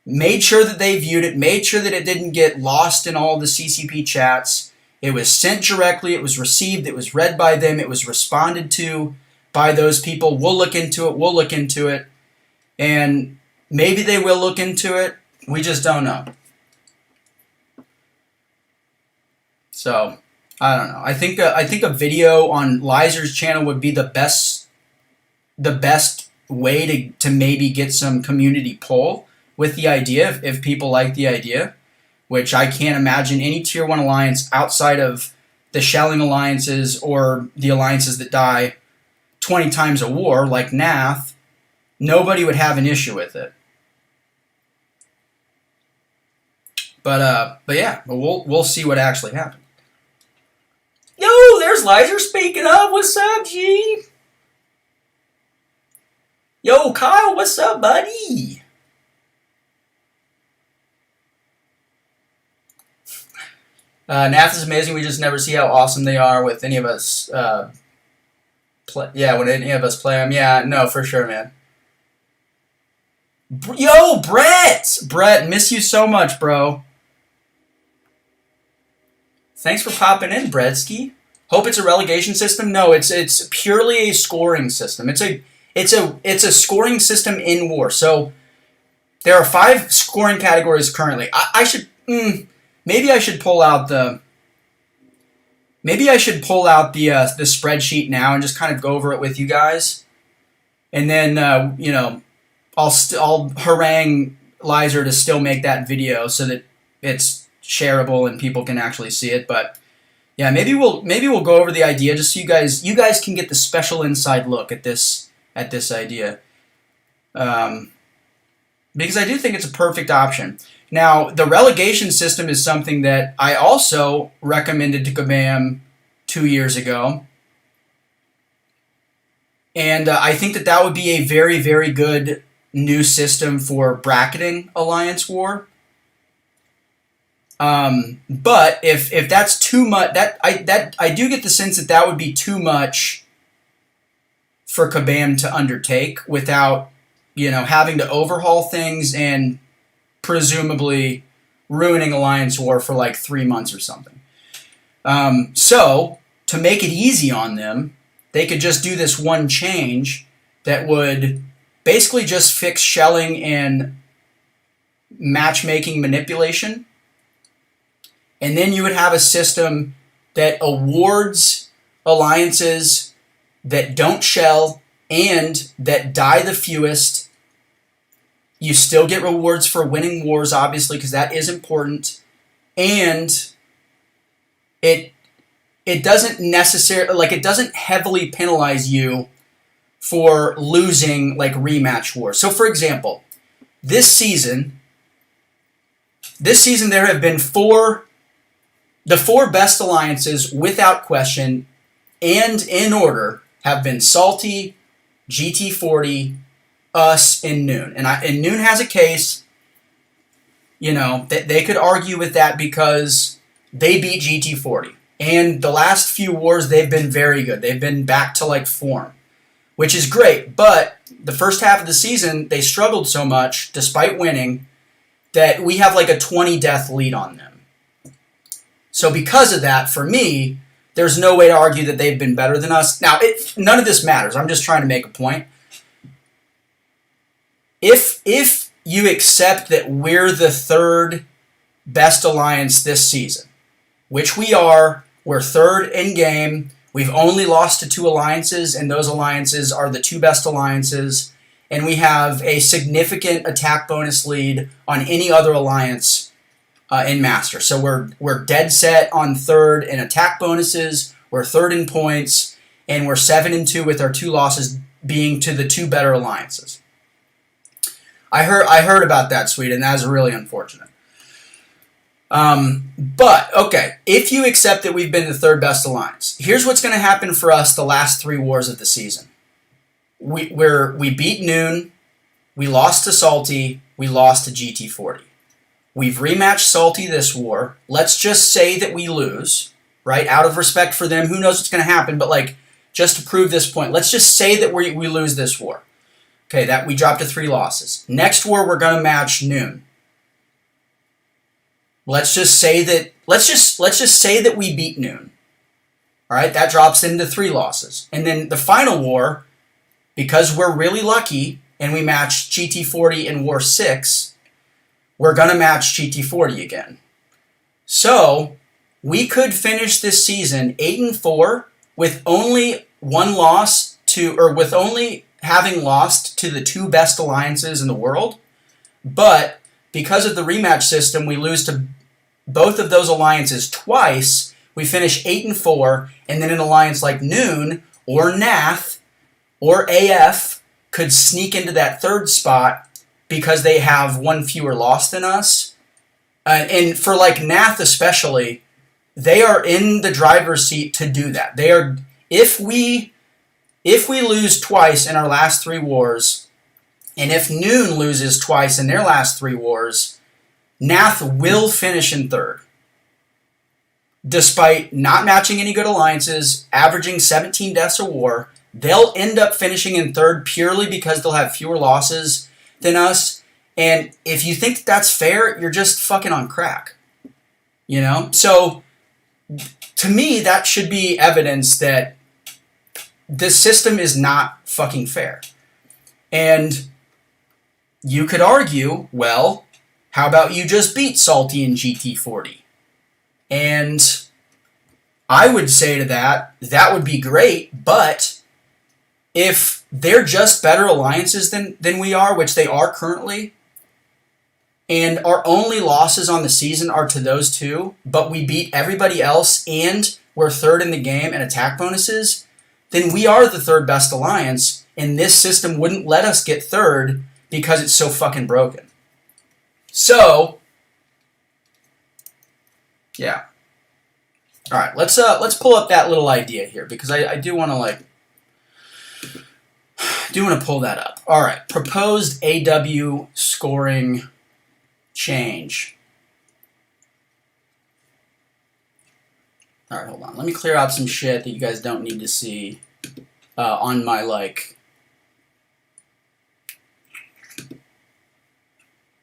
made sure that they viewed it, made sure that it didn't get lost in all the CCP chats. It was sent directly, it was received, it was read by them, it was responded to by those people. We'll look into it. We'll look into it. And maybe they will look into it. We just don't know. So, I don't know. I think a video on Lizer's channel would be the best way to maybe get some community pull with the idea, if people like the idea, which I can't imagine any Tier 1 alliance outside of the shelling alliances or the alliances that die 20 times a war, like Nath, nobody would have an issue with it. But yeah, we'll see what actually happens. Yo, there's Lizer speaking of. What's up, G? Yo, Kyle, what's up, buddy? Nath is amazing. We just never see how awesome they are with any of us. When any of us play them. Yeah, no, for sure, man. Yo, Brett, miss you so much, bro. Thanks for popping in, Bredsky. Hope it's a relegation system. No, it's purely a scoring system. It's a scoring system in war. So there are 5 scoring categories currently. Maybe I should pull out the spreadsheet now and just kind of go over it with you guys, and then I'll harangue Lizer to still make that video so that it's shareable and people can actually see it. But yeah, maybe we'll go over the idea just so you guys can get the special inside look at this idea, because I do think it's a perfect option. Now, the relegation system is something that I also recommended to Kabam 2 years ago, and I think that would be a very, very good new system for bracketing Alliance War. But if that's too much, I do get the sense that would be too much for Kabam to undertake without, having to overhaul things and presumably ruining Alliance War for like 3 months or something. So to make it easy on them, they could just do this one change that would basically just fix shelling and matchmaking manipulation. And then you would have a system that awards alliances that don't shell and that die the fewest. You still get rewards for winning wars, obviously, because that is important. And it doesn't necessarily, it doesn't heavily penalize you for losing, rematch wars. So, for example, this season there have been the 4 best alliances, without question, and in order, have been Salty, GT40, us, and Noon. And Noon has a case, that they could argue with that because they beat GT40. And the last few wars, they've been very good. They've been back to, form, which is great. But the first half of the season, they struggled so much, despite winning, that we have, a 20-death lead on them. So because of that, for me, there's no way to argue that they've been better than us. Now, none of this matters. I'm just trying to make a point. If you accept that we're the 3rd best alliance this season, which we are, we're 3rd in game. We've only lost to 2 alliances, and those alliances are the 2 best alliances, and we have a significant attack bonus lead on any other alliance in Master. So we're dead set on 3rd in attack bonuses, we're 3rd in points, and we're 7-2 with our 2 losses being to the 2 better alliances. I heard about that, Sweden. That is really unfortunate. But, okay, if you accept that we've been the 3rd best alliance, here's what's going to happen for us the last 3 wars of the season. We beat Noon, we lost to Salty, we lost to GT40. We've rematched Salty this war. Let's just say that we lose, right? Out of respect for them, who knows what's going to happen, but just to prove this point, let's just say that we lose this war. Okay, that we dropped to 3 losses. Next war, we're going to match Noon. Let's just say that we beat Noon. All right, that drops into 3 losses. And then the final war, because we're really lucky and we matched GT40 in War 6, we're going to match GT40 again. So we could finish this season 8-4 with only one loss with only having lost to the two best alliances in the world. But because of the rematch system, we lose to both of those alliances twice. We finish 8-4, and then an alliance like Noon or Nath or AF could sneak into that third spot because they have one fewer loss than us. And for like Nath especially, they are in the driver's seat to do that. They are, if we lose twice in our last 3 wars, and if Noon loses twice in their last 3 wars, Nath will finish in third. Despite not matching any good alliances, averaging 17 deaths a war, they'll end up finishing in third purely because they'll have fewer losses than us. And if you think that's fair, you're just fucking on crack. You know? So, to me, that should be evidence that this system is not fucking fair. And you could argue, well, how about you just beat Salty in GT40? And I would say to that would be great, but if they're just better alliances than we are, which they are currently, and our only losses on the season are to those two, but we beat everybody else and we're third in the game and attack bonuses, then we are the third best alliance, and this system wouldn't let us get third because it's so fucking broken. So, yeah. All right, let's pull up that little idea here because I do want to pull that up. All right, proposed AW scoring change. All right, hold on. Let me clear out some shit that you guys don't need to see on my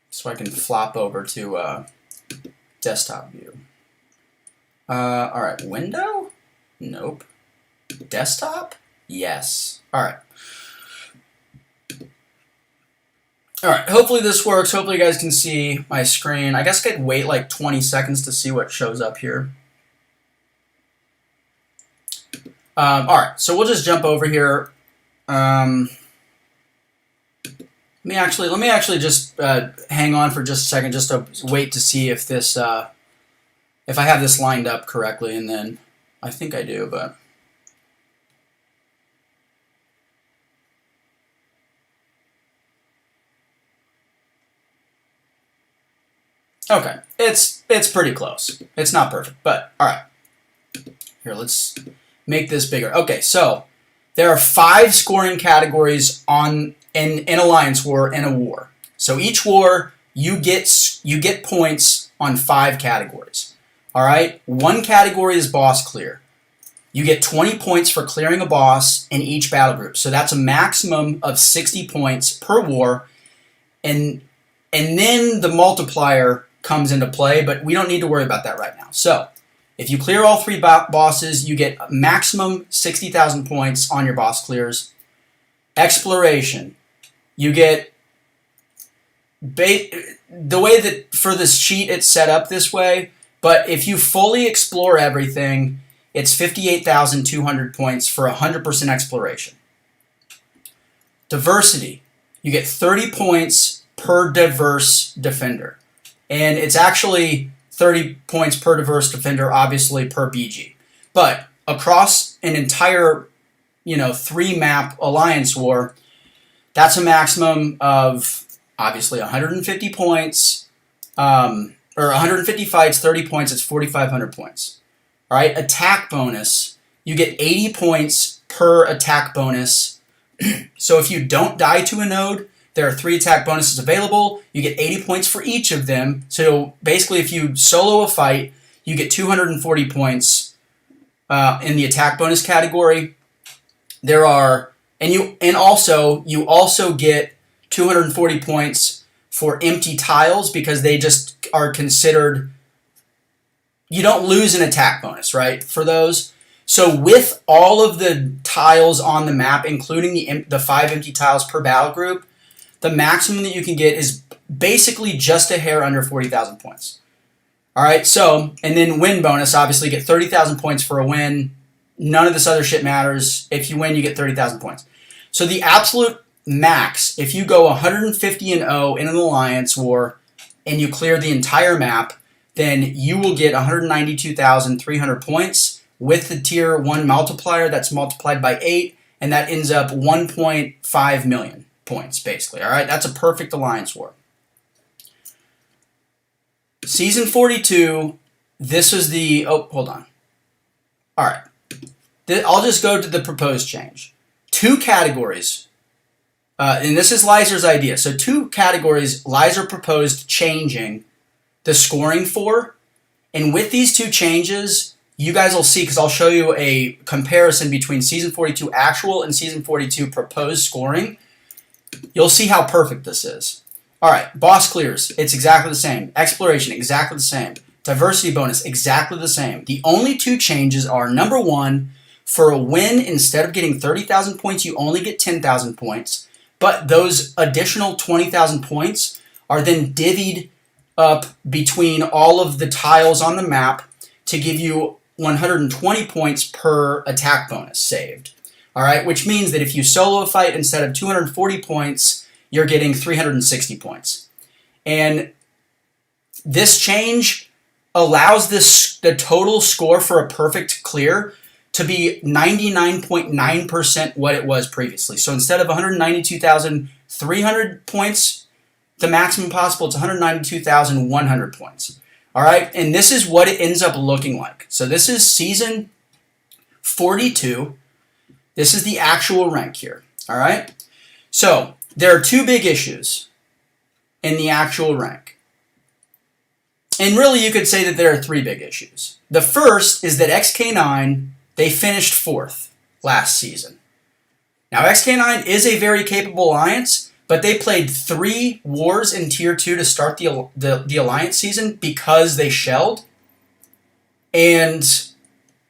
so I can flop over to desktop view. All right, window? Nope. Desktop? Yes. All right. All right, hopefully this works. Hopefully you guys can see my screen. I guess I could wait like 20 seconds to see what shows up here. All right, so we'll just jump over here. Let me actually just hang on for just a second, just to wait to see if this, if I have this lined up correctly, and then I think I do, but. Okay, it's pretty close. It's not perfect, but all right. Here, let's make this bigger. Okay, so there are 5 scoring categories in Alliance War and a war. So each war you get points on 5 categories. All right, 1 category is boss clear. You get 20 points for clearing a boss in each battle group. So that's a maximum of 60 points per war, and then the multiplier comes into play, but we don't need to worry about that right now. So if you clear all 3 bosses, you get maximum 60,000 points on your boss clears. Exploration, you get, the way that for this cheat it's set up this way, but if you fully explore everything, it's 58,200 points for 100% exploration. Diversity, you get 30 points per diverse defender. And it's actually 30 points per diverse defender, obviously, per BG. But across an entire, 3-map Alliance War, that's a maximum of, obviously, 150 points, or 150 fights, 30 points, it's 4,500 points. All right, attack bonus, you get 80 points per attack bonus. So if you don't die to a node, there are 3 attack bonuses available. You get 80 points for each of them. So basically, if you solo a fight, you get 240 points in the attack bonus category. There are, you also get 240 points for empty tiles because they just are considered. You don't lose an attack bonus, right? For those, So with all of the tiles on the map, including the 5 empty tiles per battle group, the maximum that you can get is basically just a hair under 40,000 points. All right, so, and then win bonus, obviously get 30,000 points for a win. None of this other shit matters. If you win, you get 30,000 points. So the absolute max, if you go 150-0 in an alliance war and you clear the entire map, then you will get 192,300 points with the tier 1 multiplier that's multiplied by 8, and that ends up 1.5 million points, basically. All right, that's a perfect alliance war. Season 42, this was the... Oh, hold on. All right. I'll just go to the proposed change. 2 categories. And this is Liser's idea. So 2 categories Liser proposed changing the scoring for. And with these 2 changes, you guys will see, because I'll show you a comparison between Season 42 actual and Season 42 proposed scoring. You'll see how perfect this is. All right, boss clears, it's exactly the same. Exploration, exactly the same. Diversity bonus, exactly the same. The only 2 changes are, number 1, for a win, instead of getting 30,000 points, you only get 10,000 points. But those additional 20,000 points are then divvied up between all of the tiles on the map to give you 120 points per attack bonus saved. All right, which means that if you solo a fight, instead of 240 points, you're getting 360 points. And this change allows the total score for a perfect clear to be 99.9% what it was previously. So instead of 192,300 points, the maximum possible, it's 192,100 points. All right, and this is what it ends up looking like. So this is Season 42. This is the actual rank here. All right, so there are 2 big issues in the actual rank. And really, you could say that there are 3 big issues. The first is that XK9, they finished 4th last season. Now, XK9 is a very capable alliance, but they played 3 wars in Tier 2 to start the alliance season because they shelled. And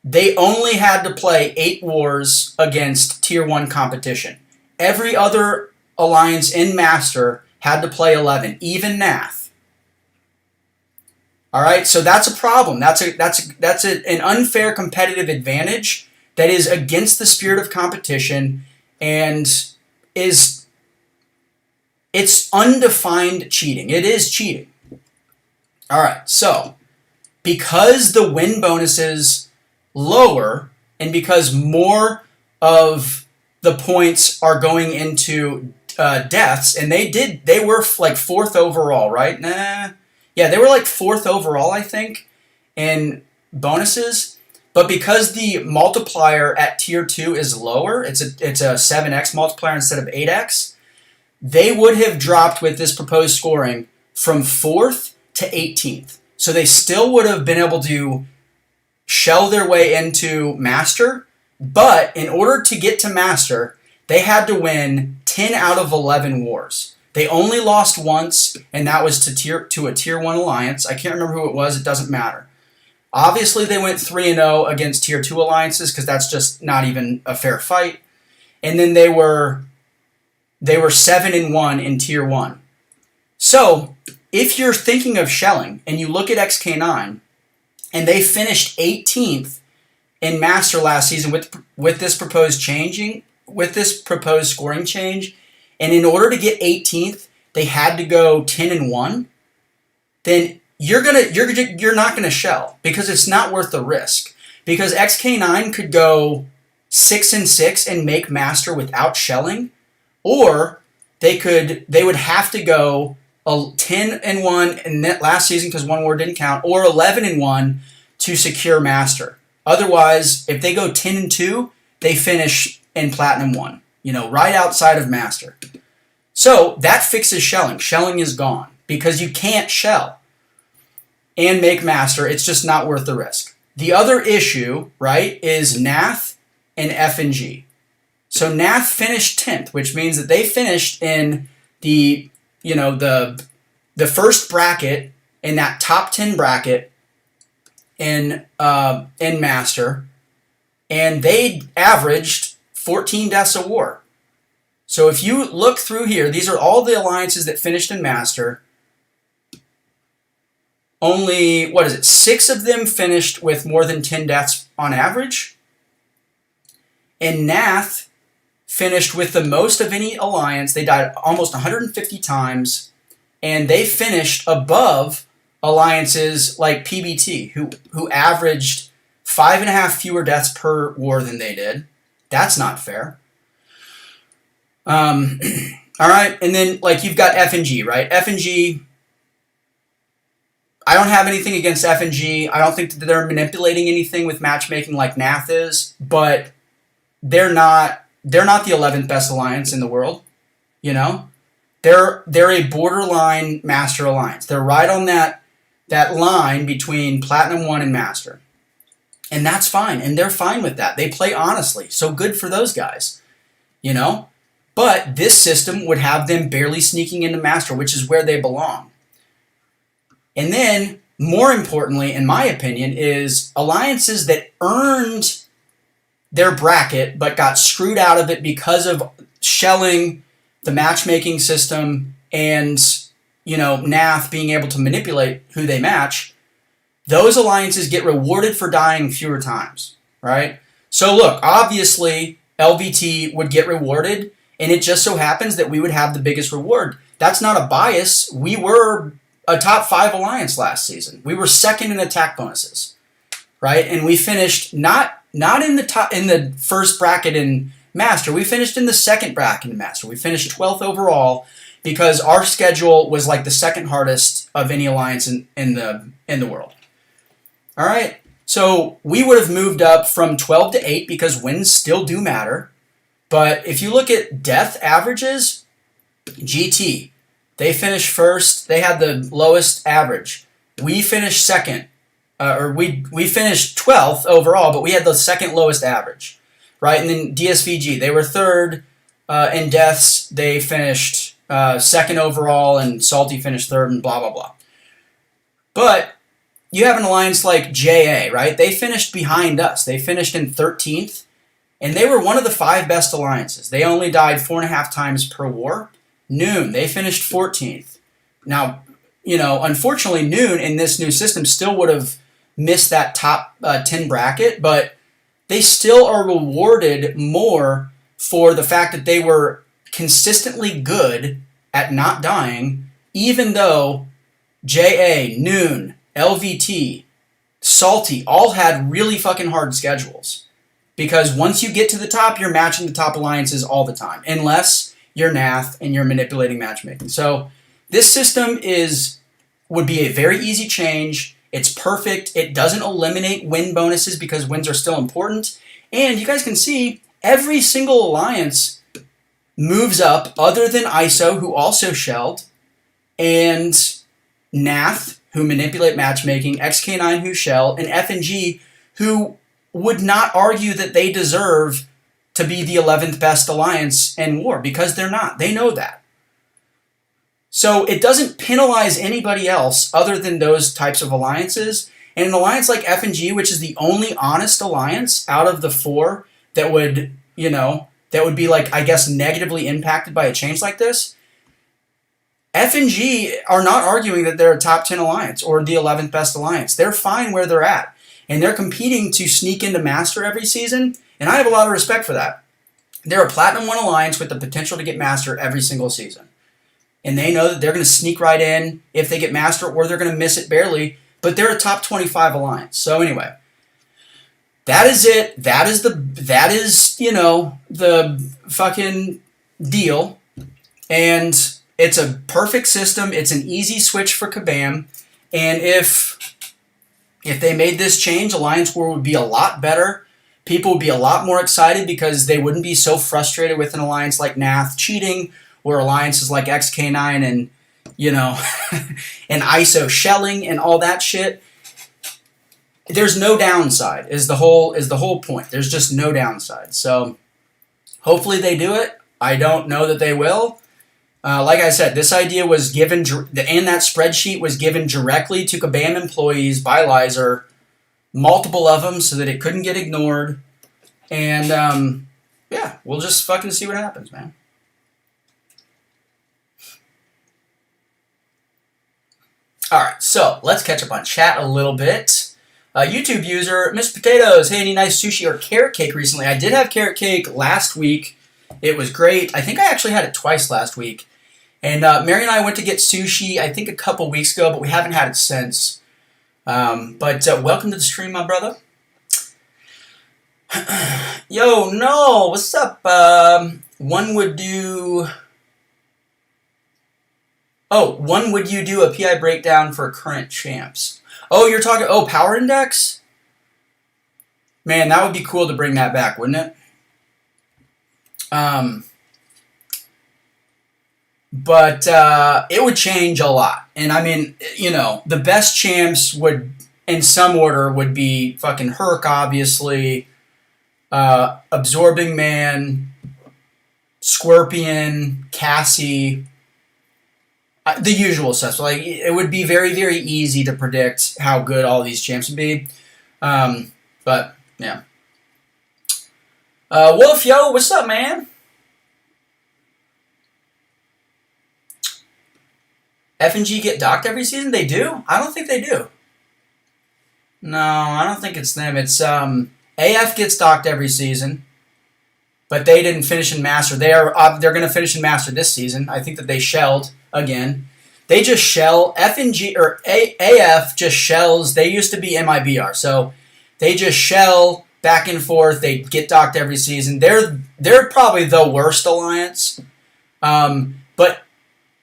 they only had to play 8 wars against Tier 1 competition. Every other alliance in Master had to play 11, even Nath. All right, so that's a problem. That's an unfair competitive advantage that is against the spirit of competition and it's undefined cheating. It is cheating. All right, so because the win bonus is lower and because more of the points are going into deaths, and they were like 4th overall, right? Yeah, they were like 4th overall, I think, in bonuses. But because the multiplier at Tier 2 is lower, it's a 7x multiplier instead of 8x, they would have dropped with this proposed scoring from 4th to 18th. So they still would have been able to shell their way into Master, but in order to get to Master, they had to win 10 out of 11 wars. They only lost once, and that was to a Tier 1 alliance. I can't remember who it was. It doesn't matter. Obviously, they went 3-0 against Tier 2 alliances because that's just not even a fair fight. And then they were 7-1 in Tier 1. So, if you're thinking of shelling, and you look at XK9, and they finished 18th in Master last season with this proposed scoring change, and in order to get 18th, they had to go 10-1, then you're not gonna shell because it's not worth the risk. Because XK9 could go 6-6 and make Master without shelling, or they would have to go 10-1 in that last season because one war didn't count, or 11-1 to secure Master. Otherwise, if they go 10-2, they finish in Platinum 1, right outside of Master. So that fixes shelling. Shelling is gone because you can't shell and make Master. It's just not worth the risk. The other issue, right, is Nath and F and G. So Nath finished 10th, which means that they finished in the first bracket, in that top 10 bracket in Master. and they averaged 14 deaths a war. So if you look through here, these are all the alliances that finished in Master. Only, 6 of them finished with more than 10 deaths on average. And Nath finished with the most of any alliance. They died almost 150 times, and they finished above alliances like PBT, who averaged 5.5 fewer deaths per war than they did. That's not fair. All right, and then like you've got F&G, right? F&G, I don't have anything against F&G. I don't think that they're manipulating anything with matchmaking like Nath is, but they're not the 11th best alliance in the world, you know? They're a borderline Master alliance. They're right on that line between Platinum 1 and Master. And that's fine, and they're fine with that. They play honestly, so good for those guys, you know? But this system would have them barely sneaking into Master, which is where they belong. And then, more importantly, in my opinion, is alliances that earned their bracket but got screwed out of it because of shelling the matchmaking system and, you know, Nath being able to manipulate who they match. Those alliances get rewarded for dying fewer times, right? So look, obviously LVT would get rewarded, and it just so happens that we would have the biggest reward. That's not a bias. We were a top 5 alliance last season. We were second in attack bonuses, right? And we finished not in the first bracket in Master. We finished in the second bracket in Master. We finished 12th overall because our schedule was like the second hardest of any alliance in the world. All right, so we would have moved up from 12 to 8 because wins still do matter. But if you look at death averages, GT, they finished first. They had the lowest average. We finished second, we finished 12th overall, but we had the second lowest average, right? And then DSVG, they were third in deaths. They finished second overall, and Salty finished third, and blah, blah, blah. But you have an alliance like JA, right? They finished behind us. They finished in 13th, and they were one of the 5 best alliances. They only died 4.5 times per war. Noon, they finished 14th. Now, you know, unfortunately, Noon in this new system still would have missed that top 10 bracket, but they still are rewarded more for the fact that they were consistently good at not dying, even though JA, Noon, LVT, Salty all had really fucking hard schedules. Because once you get to the top, you're matching the top alliances all the time, unless you're Nath and you're manipulating matchmaking. So this system would be a very easy change. It's perfect. It doesn't eliminate win bonuses because wins are still important. And you guys can see every single alliance moves up other than ISO, who also shelled, and Nath, who manipulate matchmaking, XK9, who shell, and F&G, who would not argue that they deserve to be the 11th best alliance in war, because they're not. They know that. So it doesn't penalize anybody else other than those types of alliances. And an alliance like F&G, which is the only honest alliance out of the 4 that would, you know, that would be like, I guess, negatively impacted by a change like this, F&G are not arguing that they're a top 10 alliance or the 11th best alliance. They're fine where they're at. And they're competing to sneak into Master every season, and I have a lot of respect for that. They're a Platinum 1 alliance with the potential to get Master every single season. And they know that they're going to sneak right in if they get Master, or they're going to miss it barely, but they're a top 25 alliance. So anyway, that is it. That is, you know, the fucking deal. And it's a perfect system. It's an easy switch for Kabam. And if they made this change, Alliance War would be a lot better. People would be a lot more excited because they wouldn't be so frustrated with an alliance like Nath cheating, or alliances like XK9 and, you know, and ISO shelling and all that shit. There's no downside is the whole point. There's just no downside. So hopefully they do it. I don't know that they will. Like I said, this idea was given, and that spreadsheet was given directly to Kabam employees by Lizer, multiple of them, so that it couldn't get ignored. And yeah, we'll just fucking see what happens, man. All right, so let's catch up on chat a little bit. YouTube user, Mr. Potatoes, hey, any nice sushi or carrot cake recently? I did have carrot cake last week. It was great. I think I actually had it twice last week. And Mary and I went to get sushi, I think a couple weeks ago, but we haven't had it since. But welcome to the stream, my brother. Yo, no, what's up? One would you do a PI breakdown for current champs? Oh, you're talking, Power Index? Man, that would be cool to bring that back, wouldn't it? But it would change a lot. And I mean, you know, the best champs would, in some order, would be fucking Herc, obviously, Absorbing Man, Scorpion, Cassie, the usual stuff. So, like, it would be very, very easy to predict how good all these champs would be. But, yeah. Wolf, yo, what's up, man? F&G get docked every season? They do? I don't think they do. No, I don't think it's them. It's AF gets docked every season, but they didn't finish in Master. They're going to finish in Master this season. I think that they shelled again. They just shell. F&G or AF just shells. They used to be MIBR, so they just shell back and forth. They get docked every season. They're probably the worst alliance. But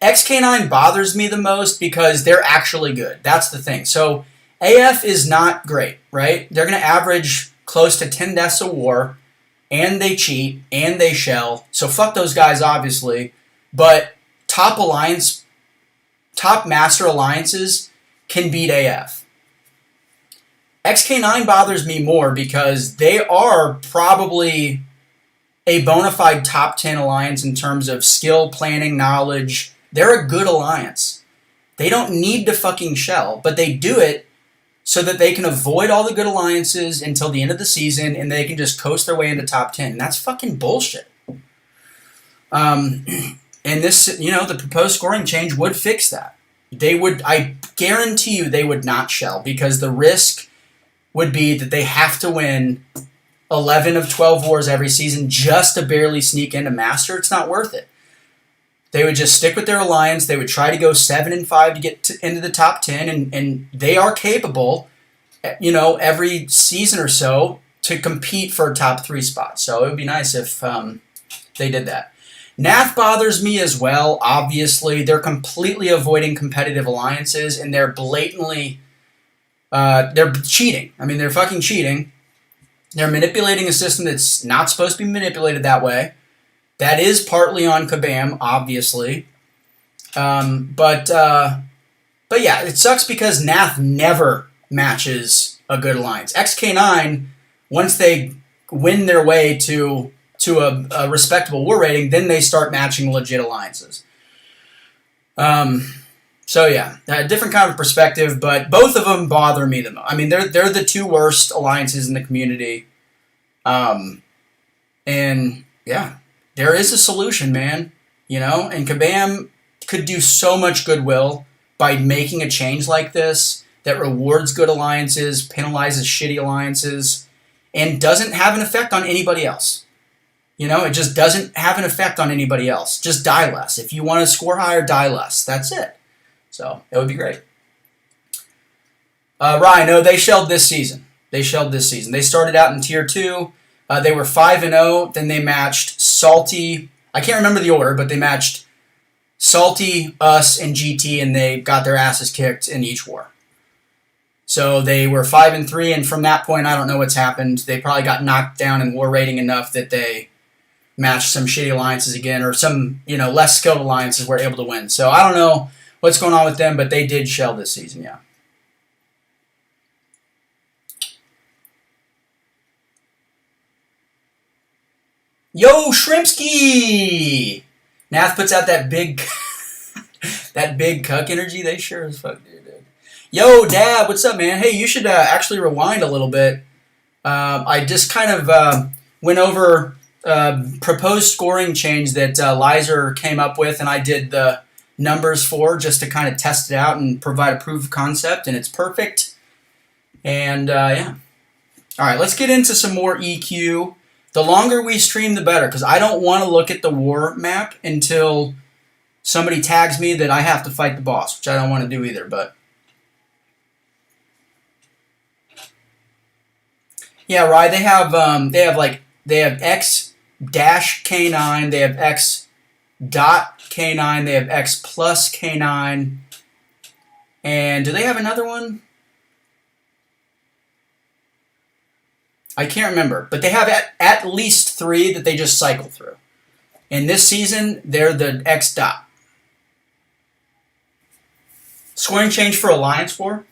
XK9 bothers me the most because they're actually good. That's the thing. So AF is not great, right? They're going to average close to 10 deaths a war, and they cheat, and they shell. So fuck those guys, obviously. But top master alliances can beat AF. XK9 bothers me more because they are probably a bona fide top 10 alliance in terms of skill, planning, knowledge. They're a good alliance. They don't need to fucking shell, but they do it so that they can avoid all the good alliances until the end of the season, and they can just coast their way into top 10. And that's fucking bullshit. And this, you know, the proposed scoring change would fix that. I guarantee you they would not shell, because the risk would be that they have to win 11 of 12 wars every season just to barely sneak into Master. It's not worth it. They would just stick with their alliance. They would try to go 7-5 to get into the top 10, and they are capable, you know, every season or so to compete for a top 3 spot. So it would be nice if they did that. Nath bothers me as well, obviously. They're completely avoiding competitive alliances, and they're blatantly, they're cheating. I mean, they're fucking cheating. They're manipulating a system that's not supposed to be manipulated that way. That is partly on Kabam, obviously. But yeah, it sucks because Nath never matches a good alliance. XK9, once they win their way to a respectable war rating, then they start matching legit alliances. So yeah, a different kind of perspective, but both of them bother me the most. I mean, they're the two worst alliances in the community. And yeah, there is a solution, man. You know, and Kabam could do so much goodwill by making a change like this that rewards good alliances, penalizes shitty alliances, and doesn't have an effect on anybody else. You know, it just doesn't have an effect on anybody else. Just die less. If you want to score higher, die less. That's it. So, it would be great. Ryan, no, they shelled this season. They started out in Tier 2. They were 5-0. Then they matched Salty. I can't remember the order, but they matched Salty, us, and GT, and they got their asses kicked in each war. So they were 5-3, and from that point, I don't know what's happened. They probably got knocked down in war rating enough that they matched some shitty alliances again, or some, you know, less skilled alliances were able to win. So I don't know what's going on with them, but they did shell this season, yeah. Yo, Shrimpski! Nath puts out that big that big cuck energy. They sure as fuck do, dude. Yo, Dab, what's up, man? Hey, you should actually rewind a little bit. I just kind of went over proposed scoring change that Lizer came up with, and I did the numbers for just to kind of test it out and provide a proof of concept, and it's perfect. And yeah. All right, let's get into some more EQ. The longer we stream, the better, because I don't want to look at the war map until somebody tags me that I have to fight the boss, which I don't want to do either, but... Yeah, right, they have X dash K9, they have X dot K9, they have X plus K9, and do they have another one? I can't remember, but they have at least 3 that they just cycle through. And this season, they're the X dot. Scoring change for Alliance War.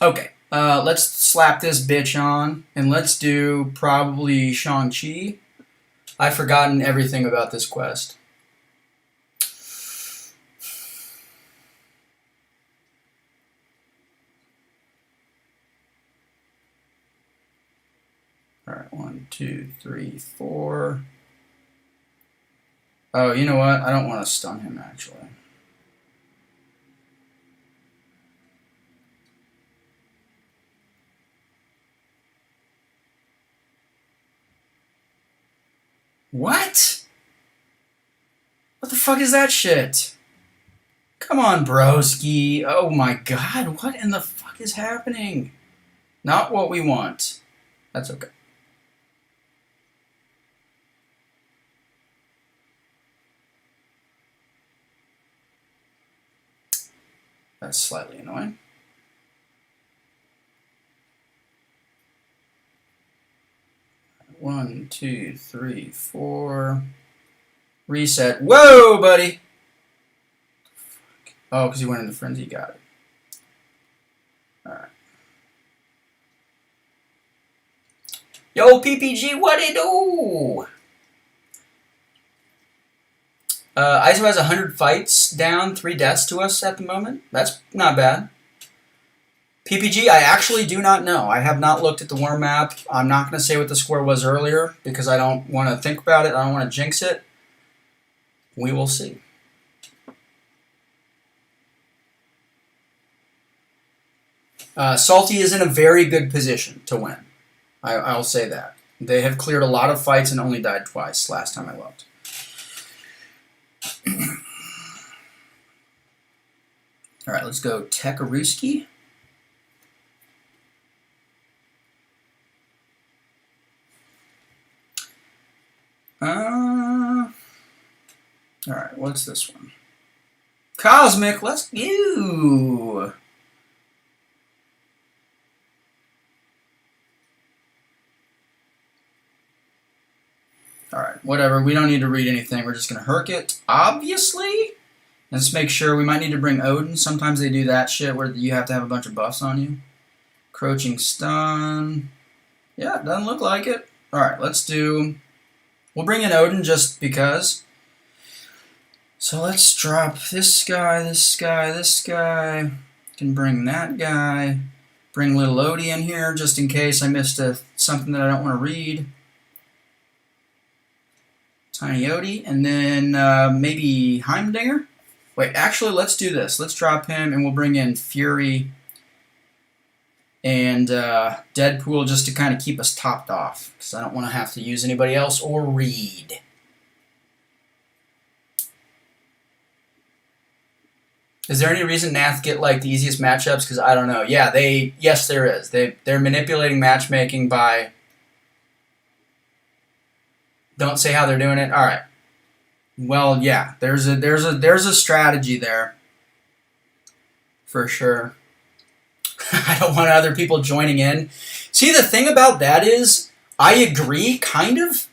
Okay, let's slap this bitch on, and let's do probably Shang-Chi. I've forgotten everything about this quest. Alright, 1, 2, 3, 4. Oh, you know what? I don't want to stun him, actually. What? What the fuck is that shit? Come on, broski. Oh my god, what in the fuck is happening? Not what we want. That's okay. That's slightly annoying. One, 2, 3, 4. Reset. Whoa, buddy! Oh, because he went into frenzy. Got it. Alright. Yo, PPG, what it do? ISO has 100 fights down, 3 deaths to us at the moment. That's not bad. PPG, I actually do not know. I have not looked at the war map. I'm not going to say what the score was earlier because I don't want to think about it. I don't want to jinx it. We will see. Salty is in a very good position to win. I'll say that. They have cleared a lot of fights and only died twice last time I looked. Alright, let's go Tekaruski. Alright, what's this one? Cosmic, let's go! Alright, whatever. We don't need to read anything. We're just going to herk it, obviously. Let's make sure. We might need to bring Odin. Sometimes they do that shit where you have to have a bunch of buffs on you. Crouching stun. Yeah, it doesn't look like it. Alright, let's do... We'll bring in Odin just because. So let's drop this guy, this guy, this guy. Can bring that guy. Bring little Odie in here just in case I missed something that I don't want to read. Tiny Odie, and then maybe Heimdinger? Wait, actually, let's do this. Let's drop him, and we'll bring in Fury and Deadpool just to kind of keep us topped off, because I don't want to have to use anybody else or read. Is there any reason Nath get like the easiest matchups? Because I don't know. Yeah, yes, there is. They're manipulating matchmaking by... Don't say how they're doing it. All right. Well, yeah. There's a strategy there, for sure. I don't want other people joining in. See, the thing about that is, I agree, kind of,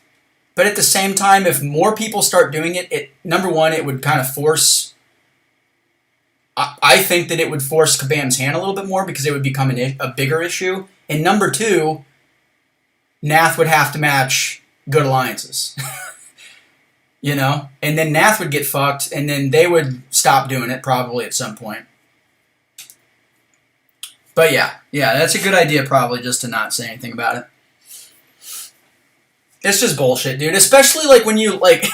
but at the same time, if more people start doing it, number one, it would kind of force. I think that it would force Kabam's hand a little bit more because it would become a bigger issue. And number two, Nath would have to match good alliances. You know? And then Nath would get fucked, and then they would stop doing it probably at some point. But yeah, that's a good idea probably just to not say anything about it. It's just bullshit, dude. Especially like when you like,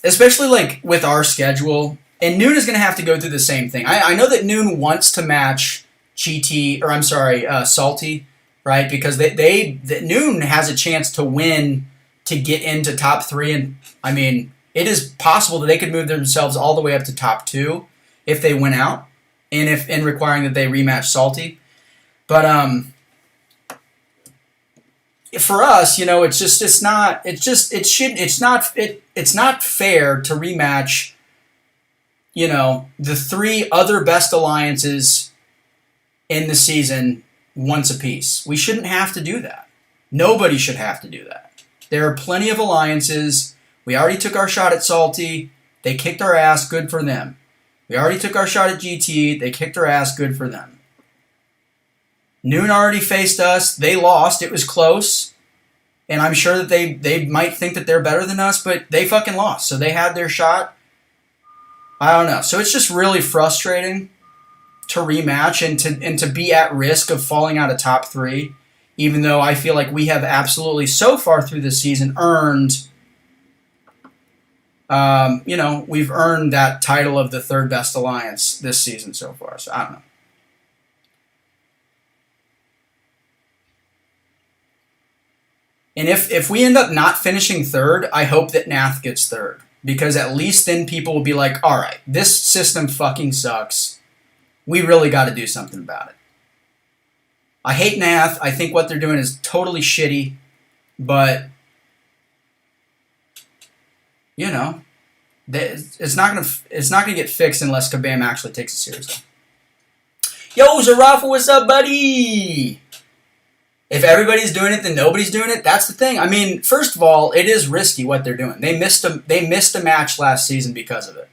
especially like with our schedule. And Noon is going to have to go through the same thing. I know that Noon wants to match GT, or I'm sorry, Salty, right? Because Noon has a chance to win to get into top 3. And I mean, it is possible that they could move themselves all the way up to top 2 if they win out, and if in requiring that they rematch Salty. But for us, you know, it's not fair to rematch, you know, the 3 other best alliances in the season once apiece. We shouldn't have to do that. Nobody should have to do that. There are plenty of alliances. We already took our shot at Salty. They kicked our ass. Good for them. We already took our shot at GT. They kicked our ass. Good for them. Noon already faced us. They lost. It was close. And I'm sure that they might think that they're better than us, but they fucking lost. So they had their shot. I don't know. So it's just really frustrating to rematch and to be at risk of falling out of top 3, even though I feel like we have absolutely so far through the season earned, you know, we've earned that title of the 3rd best alliance this season so far. So I don't know. And if we end up not finishing 3rd, I hope that Nath gets 3rd. Because at least then people will be like, all right, this system fucking sucks. We really got to do something about it. I hate Nath. I think what they're doing is totally shitty. But, you know, it's not gonna get fixed unless Kabam actually takes it seriously. Yo, Zarafa, what's up, buddy? If everybody's doing it, then nobody's doing it. That's the thing. I mean, first of all, it is risky what they're doing. They missed a match last season because of it,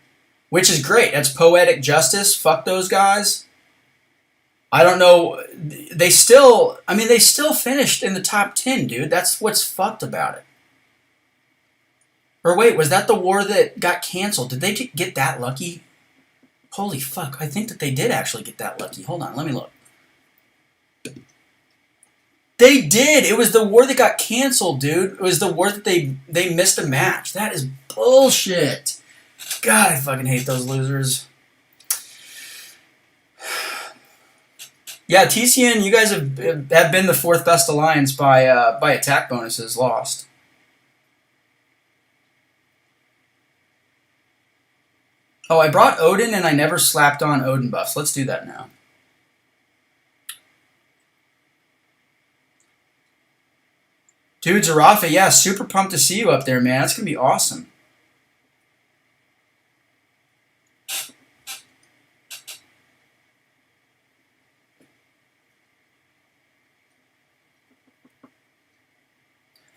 which is great. That's poetic justice. Fuck those guys. I don't know. They still finished in the top 10, dude. That's what's fucked about it. Or wait, was that the war that got canceled? Did they get that lucky? Holy fuck! I think that they did actually get that lucky. Hold on, let me look. They did. It was the war that got canceled, dude. It was the war that they missed a match. That is bullshit. God, I fucking hate those losers. Yeah, TCN, you guys have been the 4th best alliance by attack bonuses lost. Oh, I brought Odin and I never slapped on Odin buffs. Let's do that now. Dude, Zarafa, yeah, super pumped to see you up there, man. That's going to be awesome.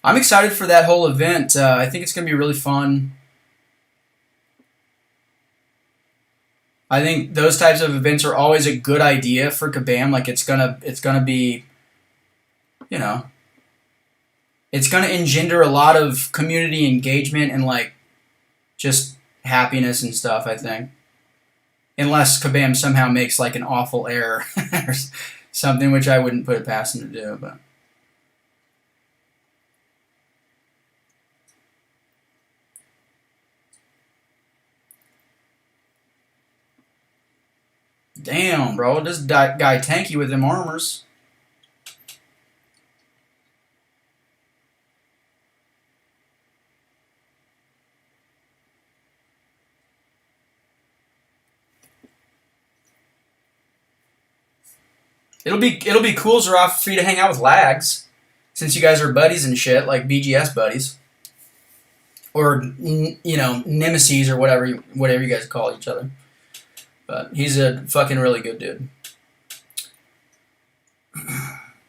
I'm excited for that whole event. I think it's going to be really fun. I think those types of events are always a good idea for Kabam. Like it's gonna be, you know, it's gonna engender a lot of community engagement and like just happiness and stuff. I think, unless Kabam somehow makes like an awful error or something, which I wouldn't put it past him to do, but. Damn, bro, this guy tanky with them armors. It'll be cool, Zarafa, for you to hang out with lags, since you guys are buddies and shit, like BGS buddies, or you know, nemesis or whatever you guys call each other. But he's a fucking really good dude.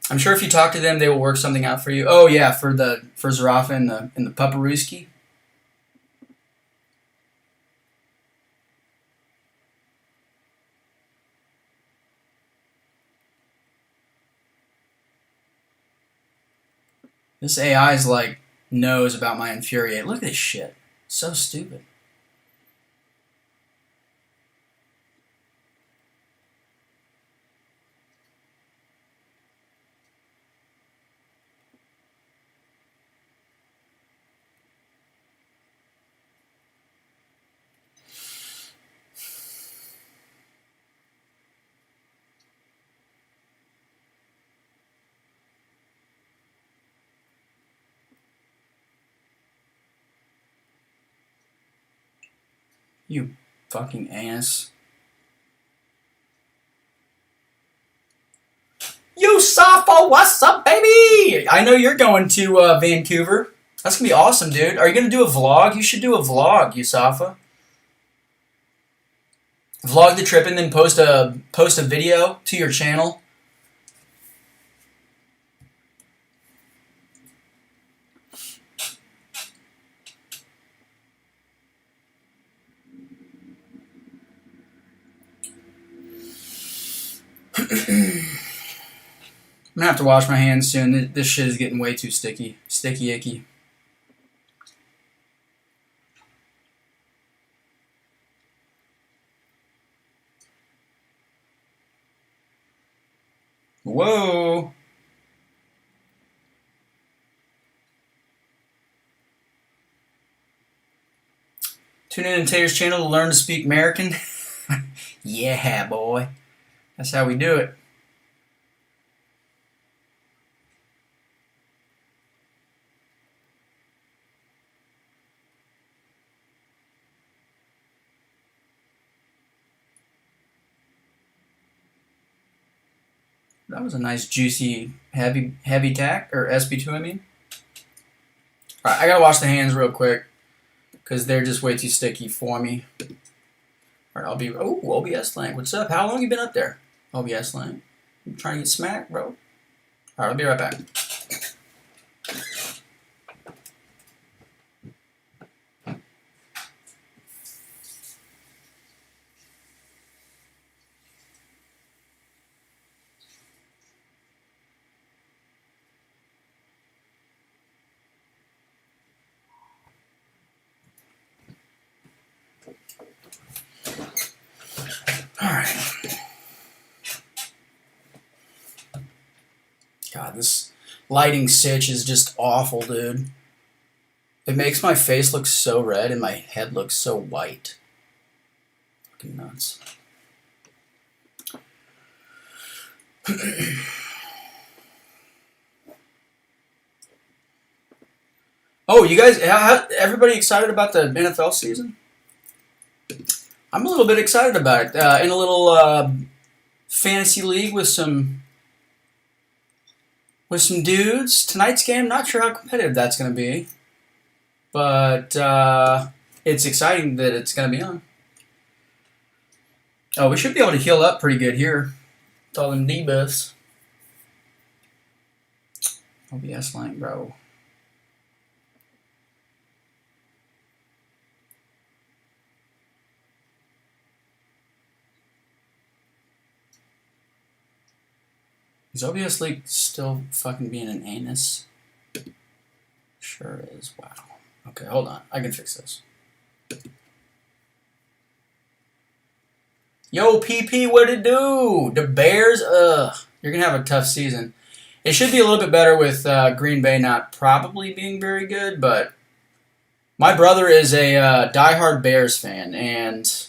I'm sure if you talk to them, they will work something out for you. Oh yeah, for Zarafa in the Paparuski. This AI is like knows about my infuriate. Look at this shit. So stupid. You fucking ass. You Safa, what's up, baby? I know you're going to Vancouver. That's gonna be awesome, dude. Are you gonna do a vlog? You should do a vlog, you Safa. Vlog the trip and then post a video to your channel. I'm gonna have to wash my hands soon. This shit is getting way too sticky. Sticky icky. Whoa. Tune in to Tater's channel to learn to speak American. Yeah, boy. That's how we do it. That was a nice, juicy, heavy tack, or SB2, I mean. Alright, I gotta wash the hands real quick, because they're just way too sticky for me. Alright, I'll be, oh, OBS Lang, what's up? How long you been up there? OBS Lang. You trying to get smacked, bro? Alright, I'll be right back. Alright. God, this lighting sitch is just awful, dude. It makes my face look so red and my head look so white. Fucking nuts. Oh, you guys, everybody excited about the NFL season? I'm a little bit excited about it. In a little fantasy league with some dudes. Tonight's game, not sure how competitive that's going to be. But it's exciting that it's going to be on. Oh, we should be able to heal up pretty good here. With all them debuffs. OBS line, bro. Is OBS League still fucking being an anus? Sure is. Wow. Okay, hold on. I can fix this. Yo, PP, what it do? The Bears? You're going to have a tough season. It should be a little bit better with Green Bay not probably being very good, but my brother is a diehard Bears fan, and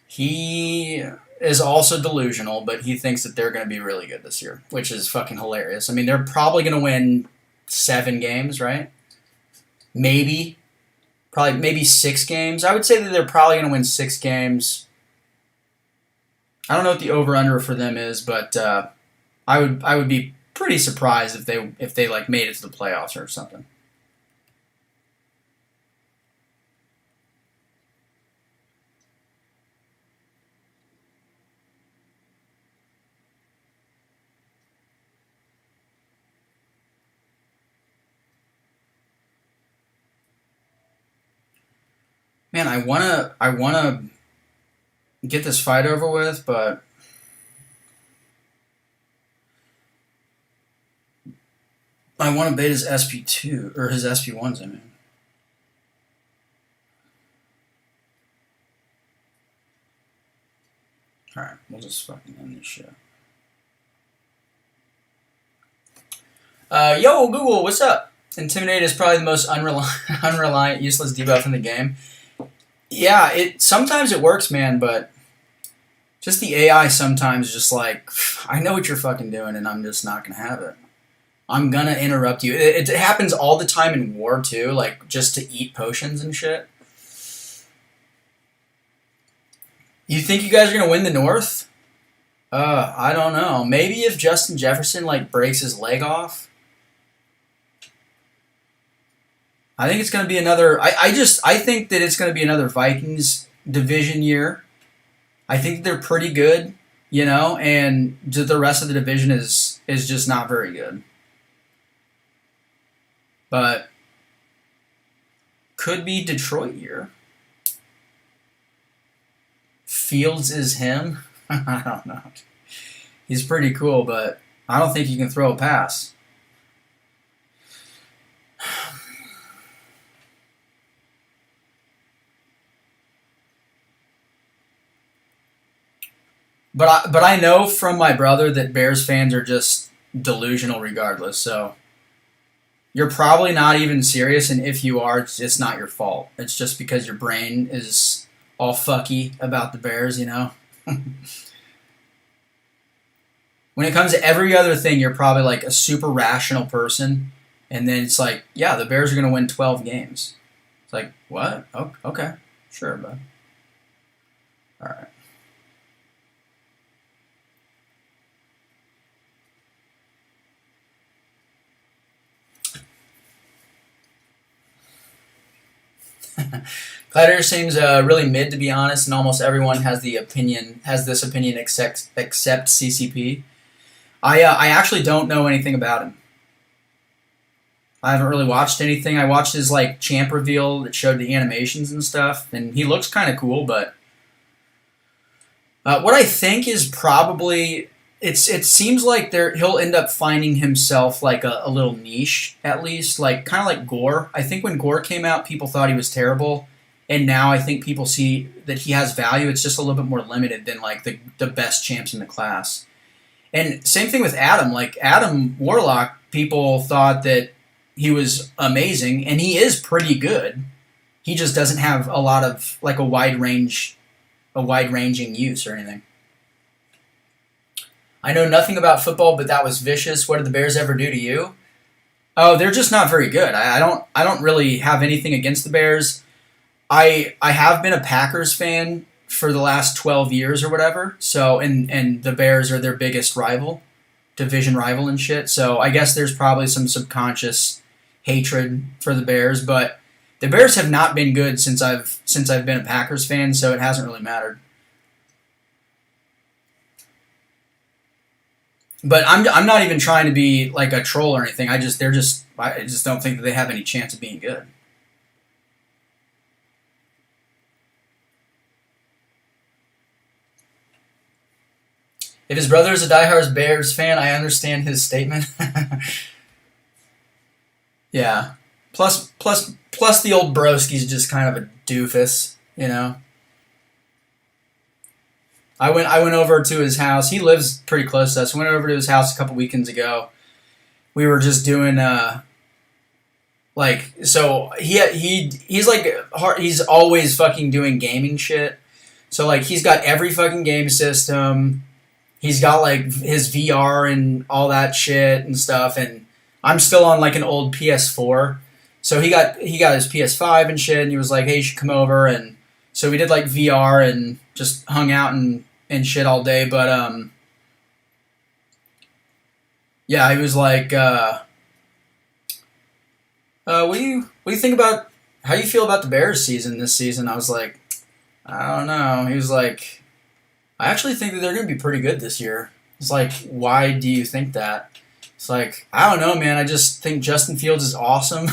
he is also delusional, but he thinks that they're going to be really good this year, which is fucking hilarious. I mean, they're probably going to win 7 games, right? Maybe. Probably maybe 6 games. I would say that they're probably going to win 6 games. I don't know what the over-under for them is, but I would be pretty surprised if they like made it to the playoffs or something. Man, I wanna get this fight over with, but I want to bait his SP2 or his SP1s. I mean, all right, we'll just fucking end this shit. Yo, Google, what's up? Intimidate is probably the most unreliant, useless debuff in the game. Yeah, sometimes it works, man, but just the AI sometimes just like, I know what you're fucking doing, and I'm just not gonna have it. I'm gonna interrupt you. It happens all the time in war too, like just to eat potions and shit. You think you guys are gonna win the North? I don't know. Maybe if Justin Jefferson like breaks his leg off. I think it's gonna be another. I think that it's gonna be another Vikings division year. I think they're pretty good, you know, and the rest of the division is just not very good. But could be Detroit year. Fields is him. I don't know. He's pretty cool, but I don't think he can throw a pass. But I know from my brother that Bears fans are just delusional regardless. So you're probably not even serious, and if you are, it's not your fault. It's just because your brain is all fucky about the Bears, you know? When it comes to every other thing, you're probably like a super rational person, and then it's like, yeah, the Bears are going to win 12 games. It's like, what? Oh, okay. Sure, bud. All right. Glider seems really mid, to be honest, and almost everyone has this opinion except CCP. I actually don't know anything about him. I haven't really watched anything. I watched his like champ reveal that showed the animations and stuff, and he looks kind of cool. But what I think is probably it seems like he'll end up finding himself like a little niche, at least, like kind of like Gore. I think when Gore came out, people thought he was terrible, and now I think people see that he has value. It's just a little bit more limited than like the best champs in the class. And same thing with Adam. Like Adam Warlock, people thought that he was amazing, and he is pretty good. He just doesn't have a lot of like a wide-ranging use or anything. I know nothing about football, but that was vicious. What did the Bears ever do to you? Oh, they're just not very good. I don't really have anything against the Bears. I have been a Packers fan for the last 12 years or whatever. So and the Bears are their biggest rival, division rival and shit. So I guess there's probably some subconscious hatred for the Bears, but the Bears have not been good since I've been a Packers fan, so it hasn't really mattered. But I'm not even trying to be like a troll or anything. I just don't think that they have any chance of being good. If his brother is a diehard Bears fan, I understand his statement. Yeah. Plus the old broski's just kind of a doofus, you know. I went over to his house. He lives pretty close to us. I went over to his house a couple weekends ago. We were just doing he's like he's always fucking doing gaming shit. So like he's got every fucking game system. He's got like his VR and all that shit and stuff, and I'm still on like an old PS4. So he got his PS5 and shit, and he was like, "Hey, you should come over." And so we did like VR and just hung out and shit all day. But yeah, he was like, what do you think about how you feel about the Bears season this season? I was like, I don't know. He was like, I actually think that they're going to be pretty good this year. It's like, why do you think that? It's like, I don't know, man. I just think Justin Fields is awesome.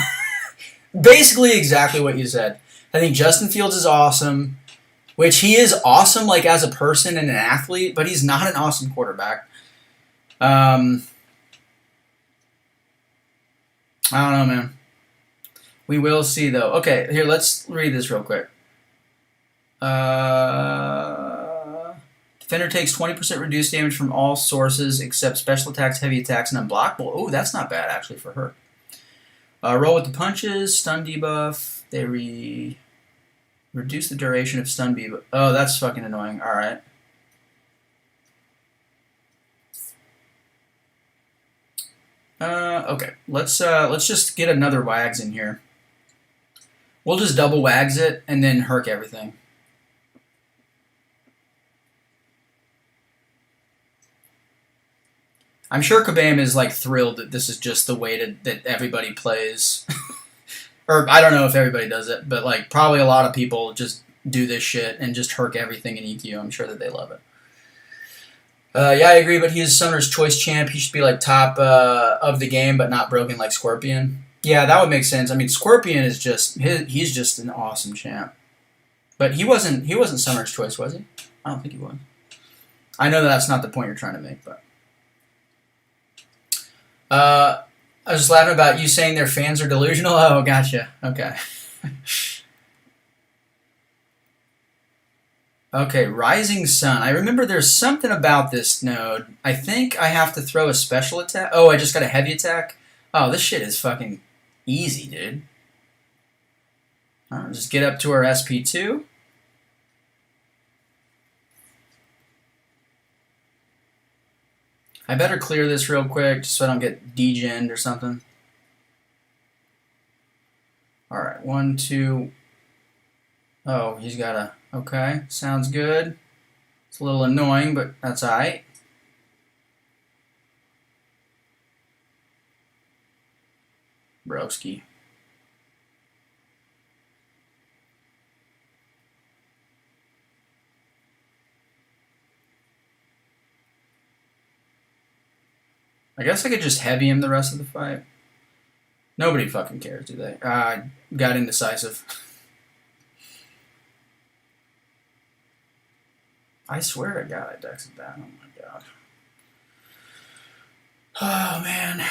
Basically exactly what you said. I think Justin Fields is awesome, which he is awesome like as a person and an athlete, but he's not an awesome quarterback. I don't know, man. We will see, though. Okay, here, let's read this real quick. Defender takes 20% reduced damage from all sources except special attacks, heavy attacks, and unblockable. Oh, that's not bad, actually, for her. Roll with the punches, stun debuff. They reduce the duration of stun debuff. Oh, that's fucking annoying. All right. Okay, let's just get another Wags in here. We'll just double Wags it and then Herc everything. I'm sure Kabam is like thrilled that this is just the way that everybody plays. Or I don't know if everybody does it, but like probably a lot of people just do this shit and just herk everything in EQ. I'm sure that they love it. Yeah, I agree, but he is Summoner's Choice champ. He should be like top of the game, but not broken like Scorpion. Yeah, that would make sense. I mean, Scorpion is he's just an awesome champ. But he wasn't Summoner's Choice, was he? I don't think he was. I know that's not the point you're trying to make, but I was just laughing about you saying their fans are delusional. Oh, gotcha. Okay. Okay, Rising Sun. I remember there's something about this node. I think I have to throw a special attack. Oh, I just got a heavy attack? Oh, this shit is fucking easy, dude. Alright, just get up to our SP2. I better clear this real quick just so I don't get degened or something. Alright, 1, 2. Oh, he's got a... Okay, sounds good. It's a little annoying, but that's alright. Broski. I guess I could just heavy him the rest of the fight. Nobody fucking cares, do they? Got indecisive. I swear to God I dexed that. Oh my God. Oh man.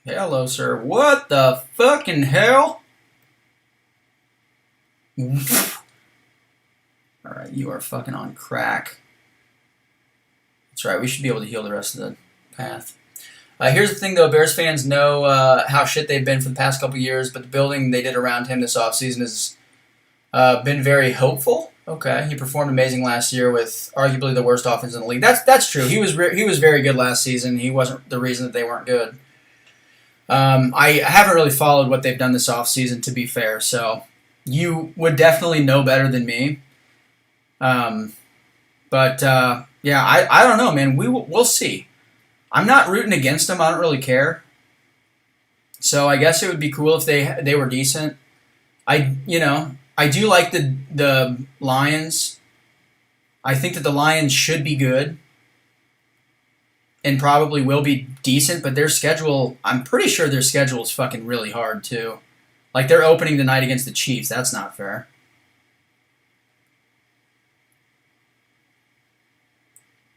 Hello, sir. What the fucking hell? Alright, you are fucking on crack. That's right, we should be able to heal the rest of the path. Here's the thing, though. Bears fans know how shit they've been for the past couple years, but the building they did around him this offseason has been very hopeful. Okay, he performed amazing last year with arguably the worst offense in the league. That's true. He was very good last season. He wasn't the reason that they weren't good. I haven't really followed what they've done this offseason, to be fair, so you would definitely know better than me. Yeah, I don't know, man. We'll see. I'm not rooting against them. I don't really care. So I guess it would be cool if they were decent. I do like the Lions. I think that the Lions should be good and probably will be decent, but their schedule, I'm pretty sure their schedule is fucking really hard too. Like they're opening tonight against the Chiefs. That's not fair.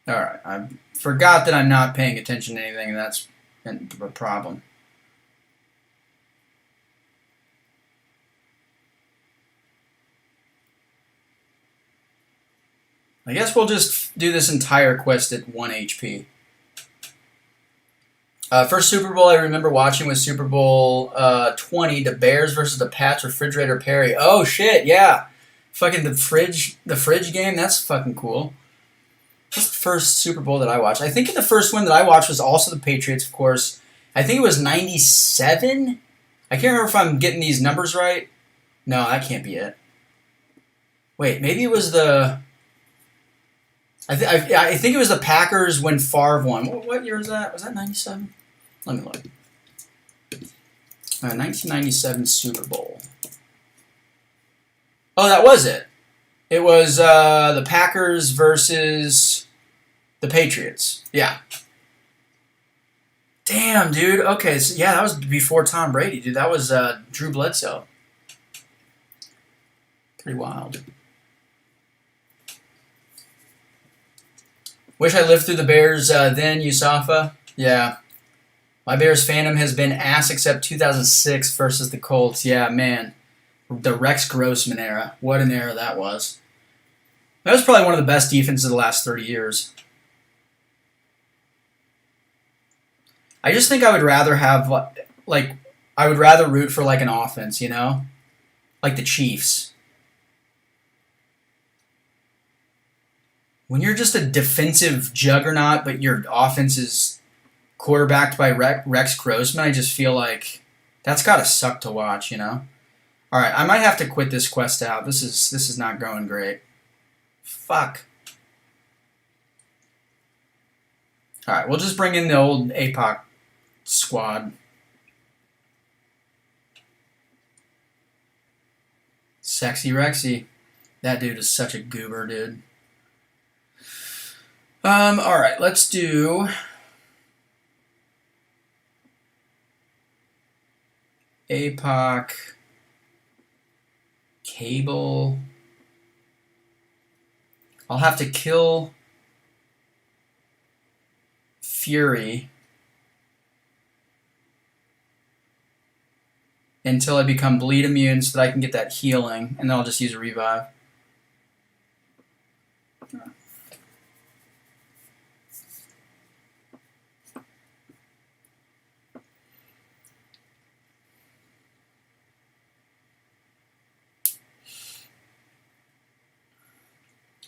Alright, I forgot that I'm not paying attention to anything, and that's a problem. I guess we'll just do this entire quest at 1 HP. First Super Bowl I remember watching was Super Bowl 20, the Bears versus the Pats, Refrigerator Perry. Oh shit, yeah. Fucking the fridge game, that's fucking cool. What's the first Super Bowl that I watched? I think the first one that I watched was also the Patriots, of course. I think it was 97? I can't remember if I'm getting these numbers right. No, that can't be it. Wait, maybe it was the... I think it was the Packers when Favre won. What year was that? Was that 97? Let me look. 1997 Super Bowl. Oh, that was it. It was the Packers versus the Patriots. Yeah. Damn, dude. Okay, so yeah, that was before Tom Brady, dude. That was Drew Bledsoe. Pretty wild. Wish I lived through the Bears then, Yusafa. Yeah. My Bears fandom has been ass except 2006 versus the Colts. Yeah, man. The Rex Grossman era. What an era that was. That was probably one of the best defenses of the last 30 years. I just think I would rather have, like, I would rather root for, like, an offense, you know? Like the Chiefs. When you're just a defensive juggernaut, but your offense is quarterbacked by Rex Grossman, I just feel like that's got to suck to watch, you know? All right, I might have to quit this quest out. This is not going great. Fuck. All right, we'll just bring in the old APOC squad. Sexy Rexy. That dude is such a goober, dude. All right, let's do APOC, Cable. I'll have to kill Fury until I become bleed immune so that I can get that healing, and then I'll just use a revive.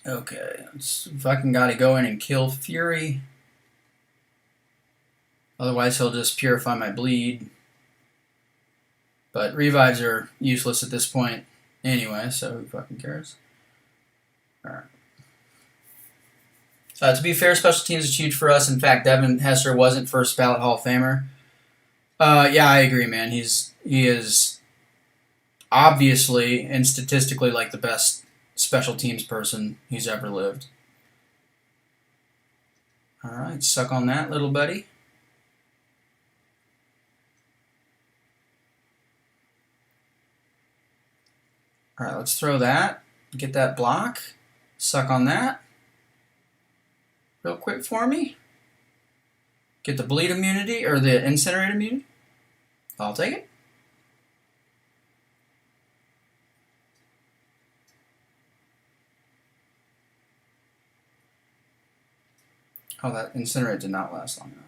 Okay, let's fucking gotta go in and kill Fury. Otherwise he'll just purify my bleed. But revives are useless at this point anyway, so who fucking cares? Alright. To be fair, special teams is huge for us. In fact, Devin Hester wasn't first ballot Hall of Famer. Yeah, I agree, man. He is obviously and statistically like the best special teams person who's ever lived. Alright, suck on that, little buddy. Alright, let's throw that. Get that block. Suck on that. Real quick for me. Get the bleed immunity, or the incinerate immunity. I'll take it. Oh, that incinerate did not last long enough.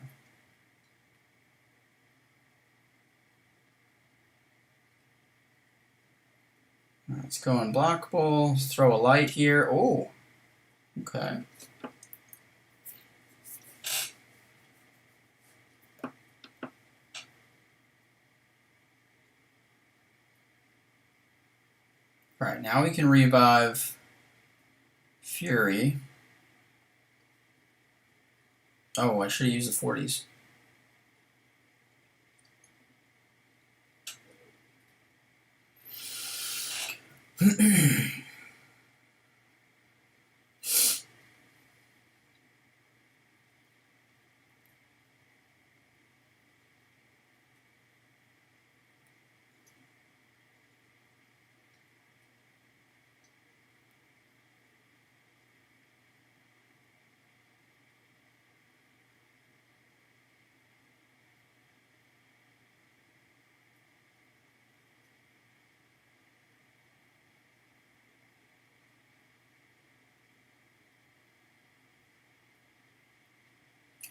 Let's go unblockable. Let's throw a light here. Oh, okay. Alright, now we can revive Fury. Oh, I should have used the 40s.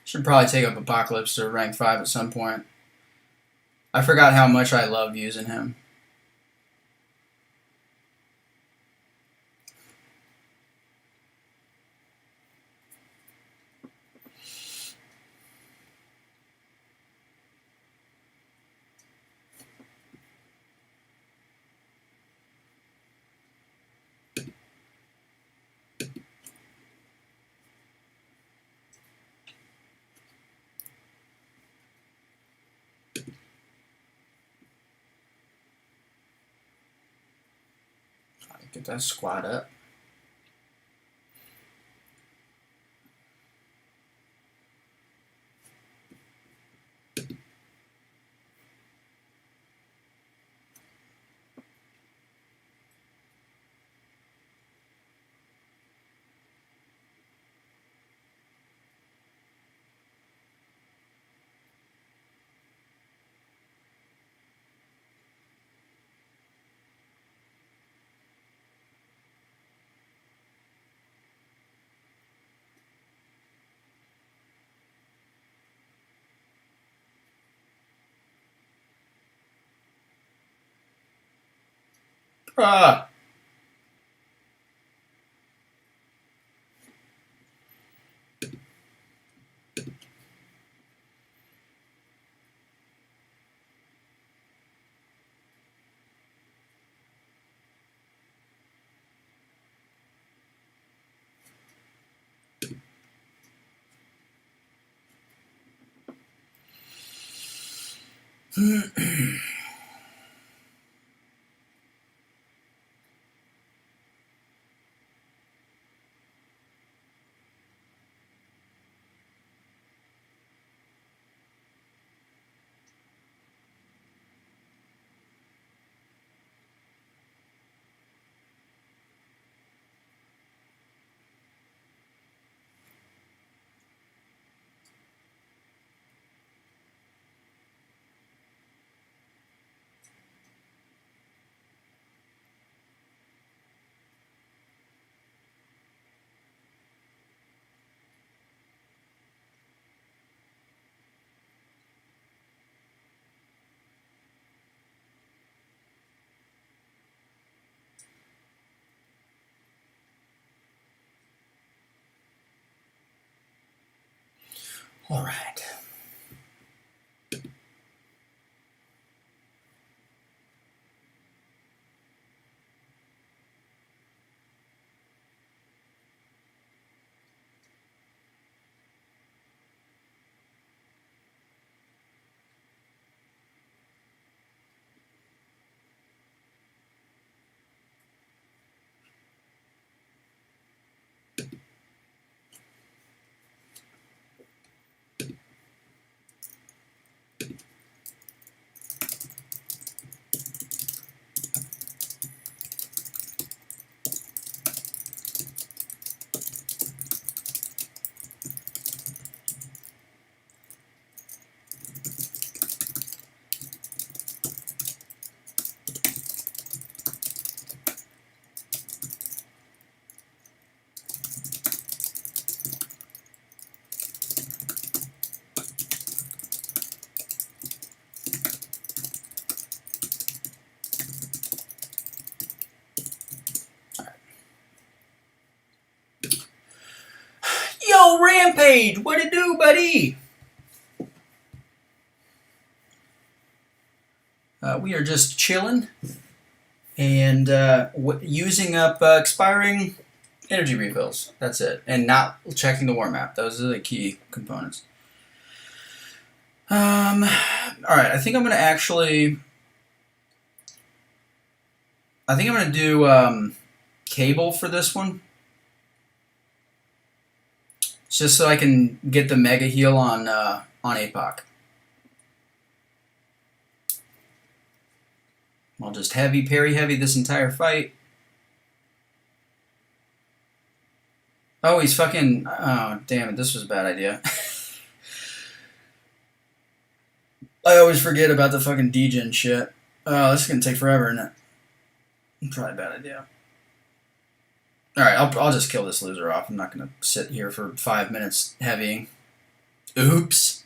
Should probably take up Apocalypse to rank 5 at some point. I forgot how much I love using him. Get that squad up. Ah! All right. Yo, Rampage, what it do, buddy? We are just chilling and using up expiring energy refills. That's it. And not checking the war map. Those are the key components. Alright, I think I'm going to actually... I think I'm going to do cable for this one. Just so I can get the mega heal on APOC. I'll just heavy, parry heavy this entire fight. Oh, he's fucking... Oh, damn it, this was a bad idea. I always forget about the fucking degen shit. Oh, this is gonna take forever, isn't it? Probably a bad idea. Alright, I'll just kill this loser off. I'm not gonna sit here for 5 minutes heavying. Oops.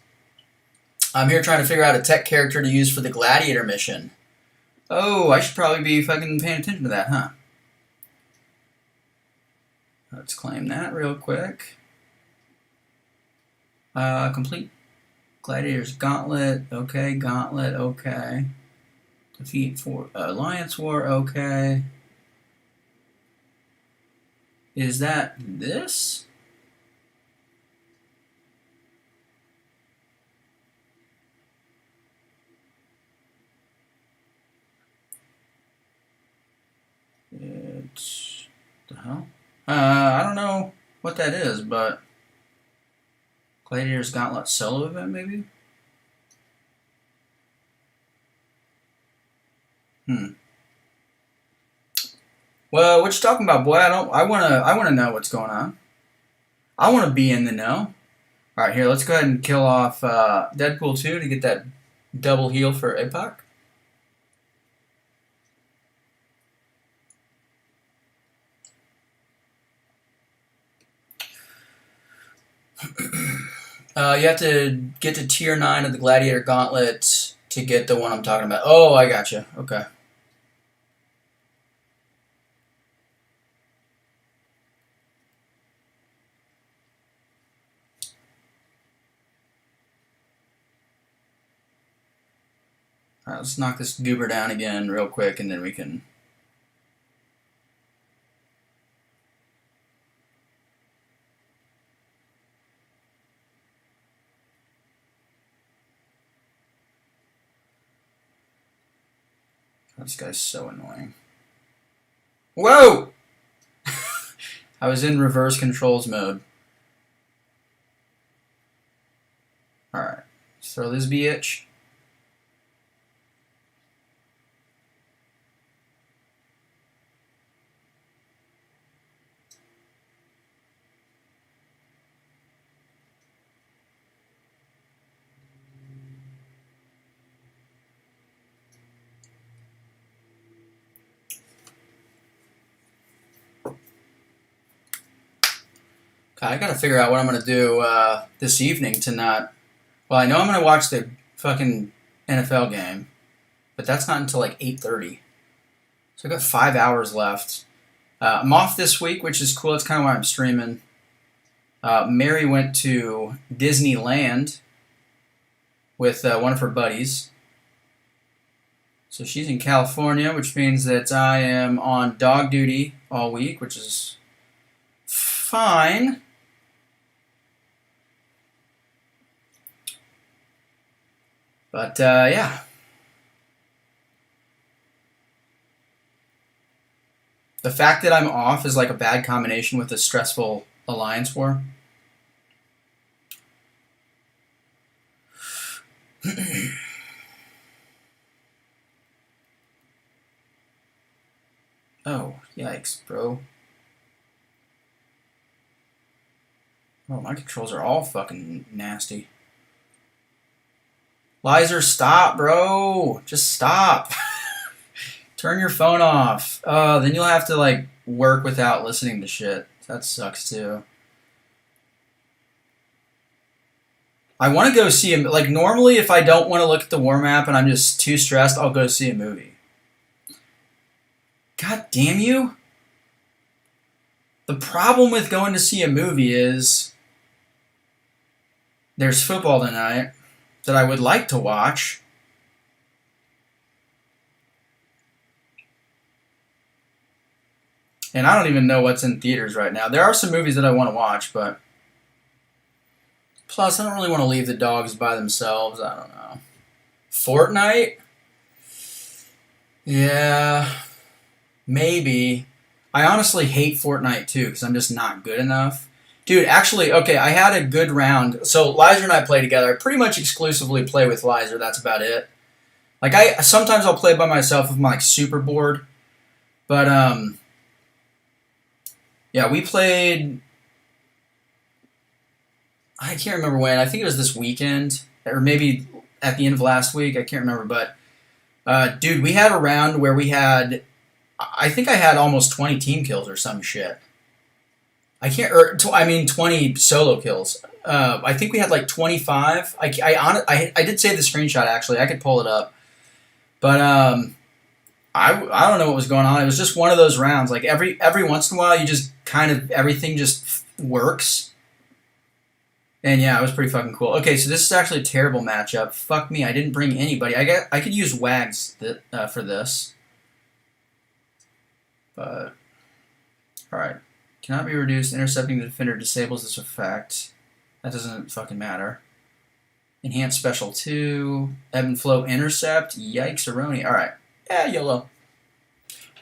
I'm here trying to figure out a tech character to use for the gladiator mission. Oh, I should probably be fucking paying attention to that, huh? Let's claim that real quick. Complete Gladiator's Gauntlet. Okay, Gauntlet. Okay. Defeat for Alliance War. Okay. Is that this? It's the hell? I don't know what that is, but Gladiator's Gauntlet solo event, maybe? Well, what you talking about, boy? I wanna know what's going on. I wanna be in the know. Alright, here, let's go ahead and kill off Deadpool 2 to get that double heal for APOC. You have to get to tier 9 of the Gladiator Gauntlet to get the one I'm talking about. Oh, I gotcha. Okay. Alright, let's knock this goober down again real quick, and then we can... This guy's so annoying. Whoa! I was in reverse controls mode. Alright. Let's throw this bitch. I gotta figure out what I'm gonna do this evening to not. Well, I know I'm gonna watch the fucking NFL game, but that's not until like 8:30. So I got 5 hours left. I'm off this week, which is cool. That's kind of why I'm streaming. Mary went to Disneyland with one of her buddies. So she's in California, which means that I am on dog duty all week, which is fine. But, yeah. The fact that I'm off is like a bad combination with a stressful alliance war. Oh, yikes, bro. Oh, my controls are all fucking nasty. Lizer, stop, bro. Just stop. Turn your phone off. Then you'll have to, like, work without listening to shit. That sucks, too. I want to go see him. Like, normally, if I don't want to look at the war map and I'm just too stressed, I'll go see a movie. God damn you. The problem with going to see a movie is there's football tonight that I would like to watch. And I don't even know what's in theaters right now. There are some movies that I want to watch, but plus I don't really want to leave the dogs by themselves. I don't know. Fortnite? Yeah, maybe. I honestly hate Fortnite too because I'm just not good enough. Dude, actually, okay, I had a good round. So Lizer and I play together. I pretty much exclusively play with Lizer. That's about it. Like sometimes I'll play by myself if I'm like super bored. But yeah, we played. I can't remember when. I think it was this weekend or maybe at the end of last week. I can't remember, but dude, we had a round where we had. I think I had almost 20 team kills or some shit. I can't. I mean, 20 solo kills. I think we had like 25. I did save the screenshot actually. I could pull it up, but I don't know what was going on. It was just one of those rounds. Like every once in a while, you just kind of everything just works. And yeah, it was pretty fucking cool. Okay, so this is actually a terrible matchup. Fuck me, I didn't bring anybody. I could use Wags for this, but all right. Cannot be reduced. Intercepting the defender disables this effect. That doesn't fucking matter. Enhanced special 2. Ebb and flow intercept. Yikes-a-roni. Alright. Yeah, YOLO.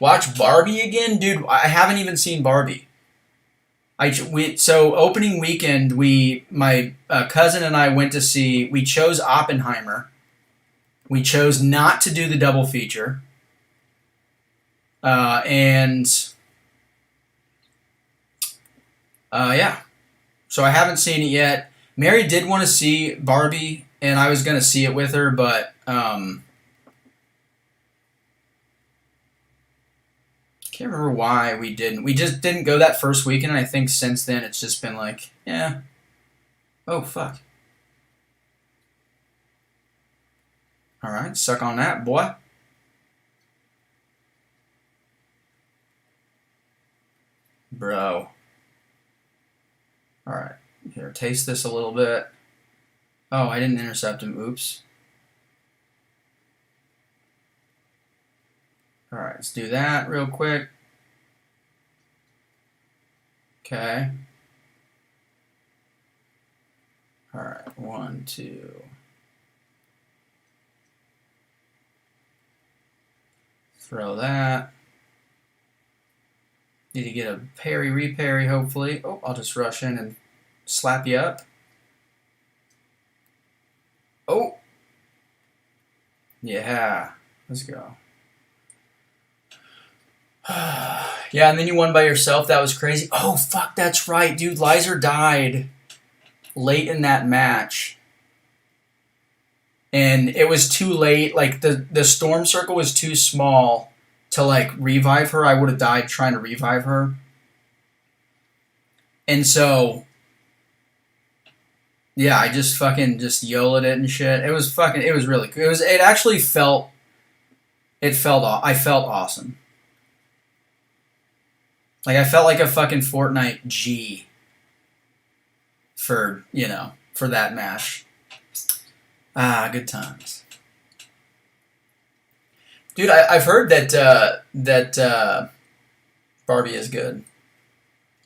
Watch Barbie again? Dude, I haven't even seen Barbie. So opening weekend, my cousin and I went to see, we chose Oppenheimer. We chose not to do the double feature. Yeah. So I haven't seen it yet. Mary did want to see Barbie, and I was going to see it with her, but can't remember why we didn't. We just didn't go that first weekend, and I think since then it's just been like, yeah. Oh, fuck. All right, suck on that, boy. Bro. All right, here, taste this a little bit. Oh, I didn't intercept him. Oops. All right, let's do that real quick. Okay. All right, 1, 2, Throw that. Need to get a parry, reparry, hopefully. Oh, I'll just rush in and slap you up. Oh! Yeah. Let's go. Yeah, and then you won by yourself. That was crazy. Oh, fuck, that's right, dude. Lizer died late in that match. And it was too late. Like, the storm circle was too small to, like, revive her. I would have died trying to revive her. And so, yeah, I just fucking just YOLO'd it and shit. It was really cool. It actually felt, I felt awesome. Like, I felt like a fucking Fortnite G for, you know, for that match. Ah, good times. Dude, I've heard that Barbie is good.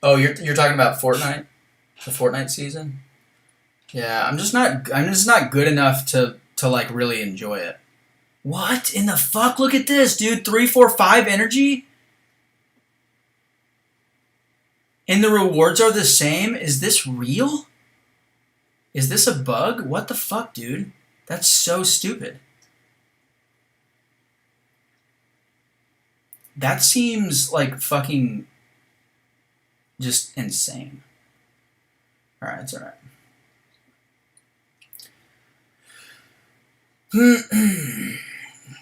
Oh, you're talking about Fortnite? The Fortnite season? Yeah, I'm just not good enough to like really enjoy it. What in the fuck? Look at this, dude. 3, 4, 5 energy? And the rewards are the same? Is this real? Is this a bug? What the fuck, dude? That's so stupid. That seems like fucking just insane. Alright, it's alright.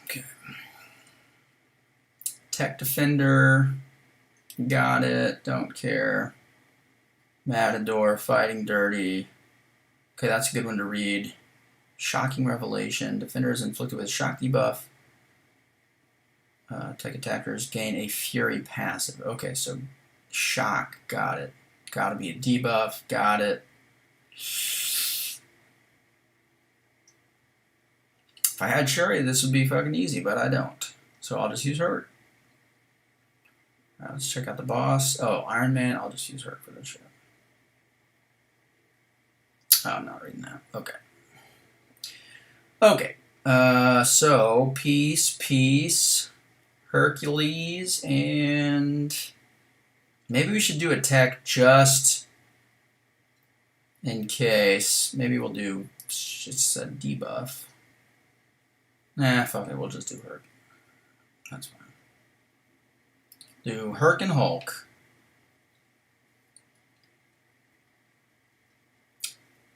Okay. Tech Defender. Got it. Don't care. Matador. Fighting Dirty. Okay, that's a good one to read. Shocking Revelation. Defender is inflicted with shock debuff. Tech attackers gain a Fury passive. Okay, so shock. Got it. Gotta be a debuff. Got it. If I had Shuri, this would be fucking easy, but I don't. So I'll just use her. Let's check out the boss. Oh, Iron Man. I'll just use her for this shit. Oh, I'm not reading that. Okay. Okay. So, Peace, Hercules, and maybe we should do attack just in case. Maybe we'll do just a debuff. Nah, fuck it. We'll just do Herc. That's fine. Do Herc and Hulk.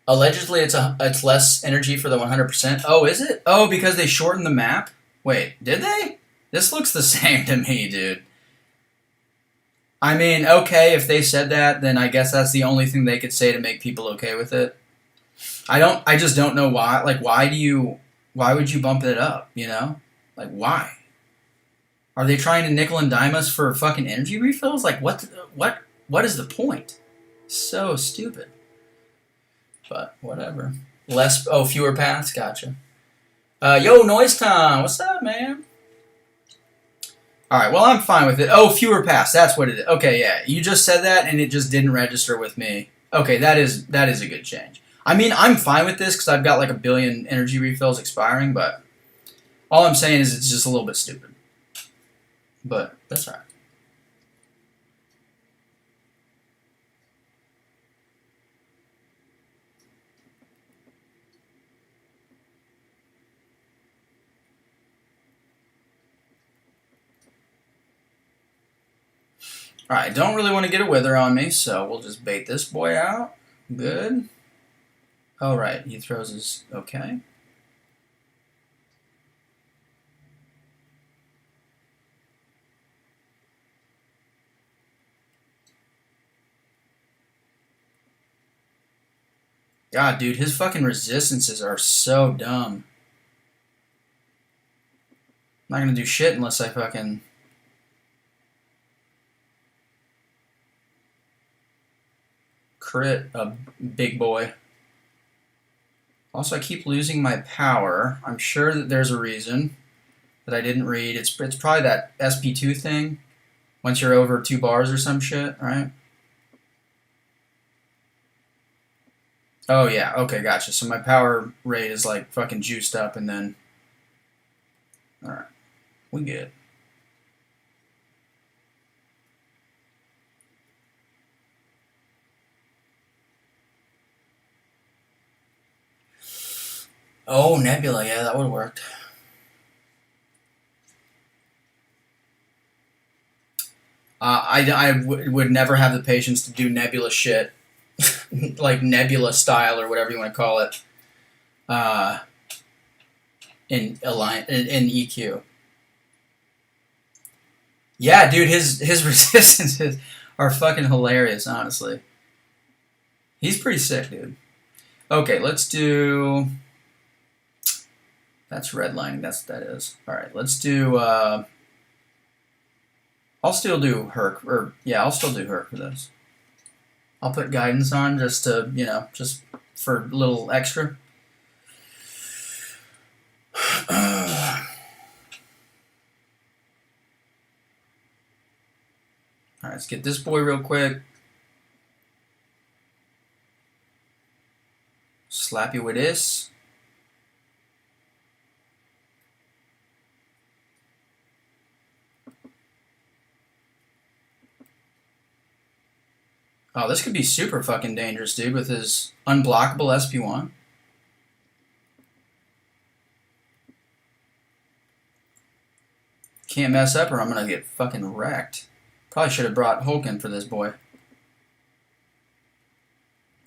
Allegedly, it's less energy for the 100%. Oh, is it? Oh, because they shortened the map? Wait, did they? This looks the same to me, dude. I mean, okay, if they said that, then I guess that's the only thing they could say to make people okay with it. I just don't know why. Like, why would you bump it up, you know? Like, why? Are they trying to nickel and dime us for fucking energy refills? Like, what is the point? So stupid. But, whatever. Fewer paths? Gotcha. Yo, Noise Time! What's up, man? Alright, well, I'm fine with it. Oh, fewer paths. That's what it is. Okay, yeah. You just said that, and it just didn't register with me. Okay, that is a good change. I mean, I'm fine with this, because I've got like 1 billion energy refills expiring, but all I'm saying is it's just a little bit stupid. But that's all right. All right, don't really want to get a wither on me, so we'll just bait this boy out. Good. All right, he throws his... Okay. God, dude, his fucking resistances are so dumb. I'm not gonna do shit unless I fucking... crit a big boy. Also, I keep losing my power. I'm sure that there's a reason that I didn't read. It's probably that SP2 thing. Once you're over 2 bars or some shit, right? Oh, yeah. Okay, gotcha. So my power rate is like fucking juiced up and then... Alright. We good. Oh, Nebula. Yeah, that would have worked. I would never have the patience to do Nebula shit. Like Nebula style or whatever you want to call it. In EQ. Yeah, dude, his resistances are fucking hilarious, honestly. He's pretty sick, dude. Okay, let's do... That's redlining, that's what that is. Alright, let's do... I'll still do Herc, or... Yeah, I'll still do Herc for this. I'll put guidance on just to, you know, just for a little extra. Alright, let's get this boy real quick. Slap you with this. Oh, this could be super fucking dangerous, dude, with his unblockable SP1. Can't mess up or I'm gonna get fucking wrecked. Probably should have brought Hulkin for this boy.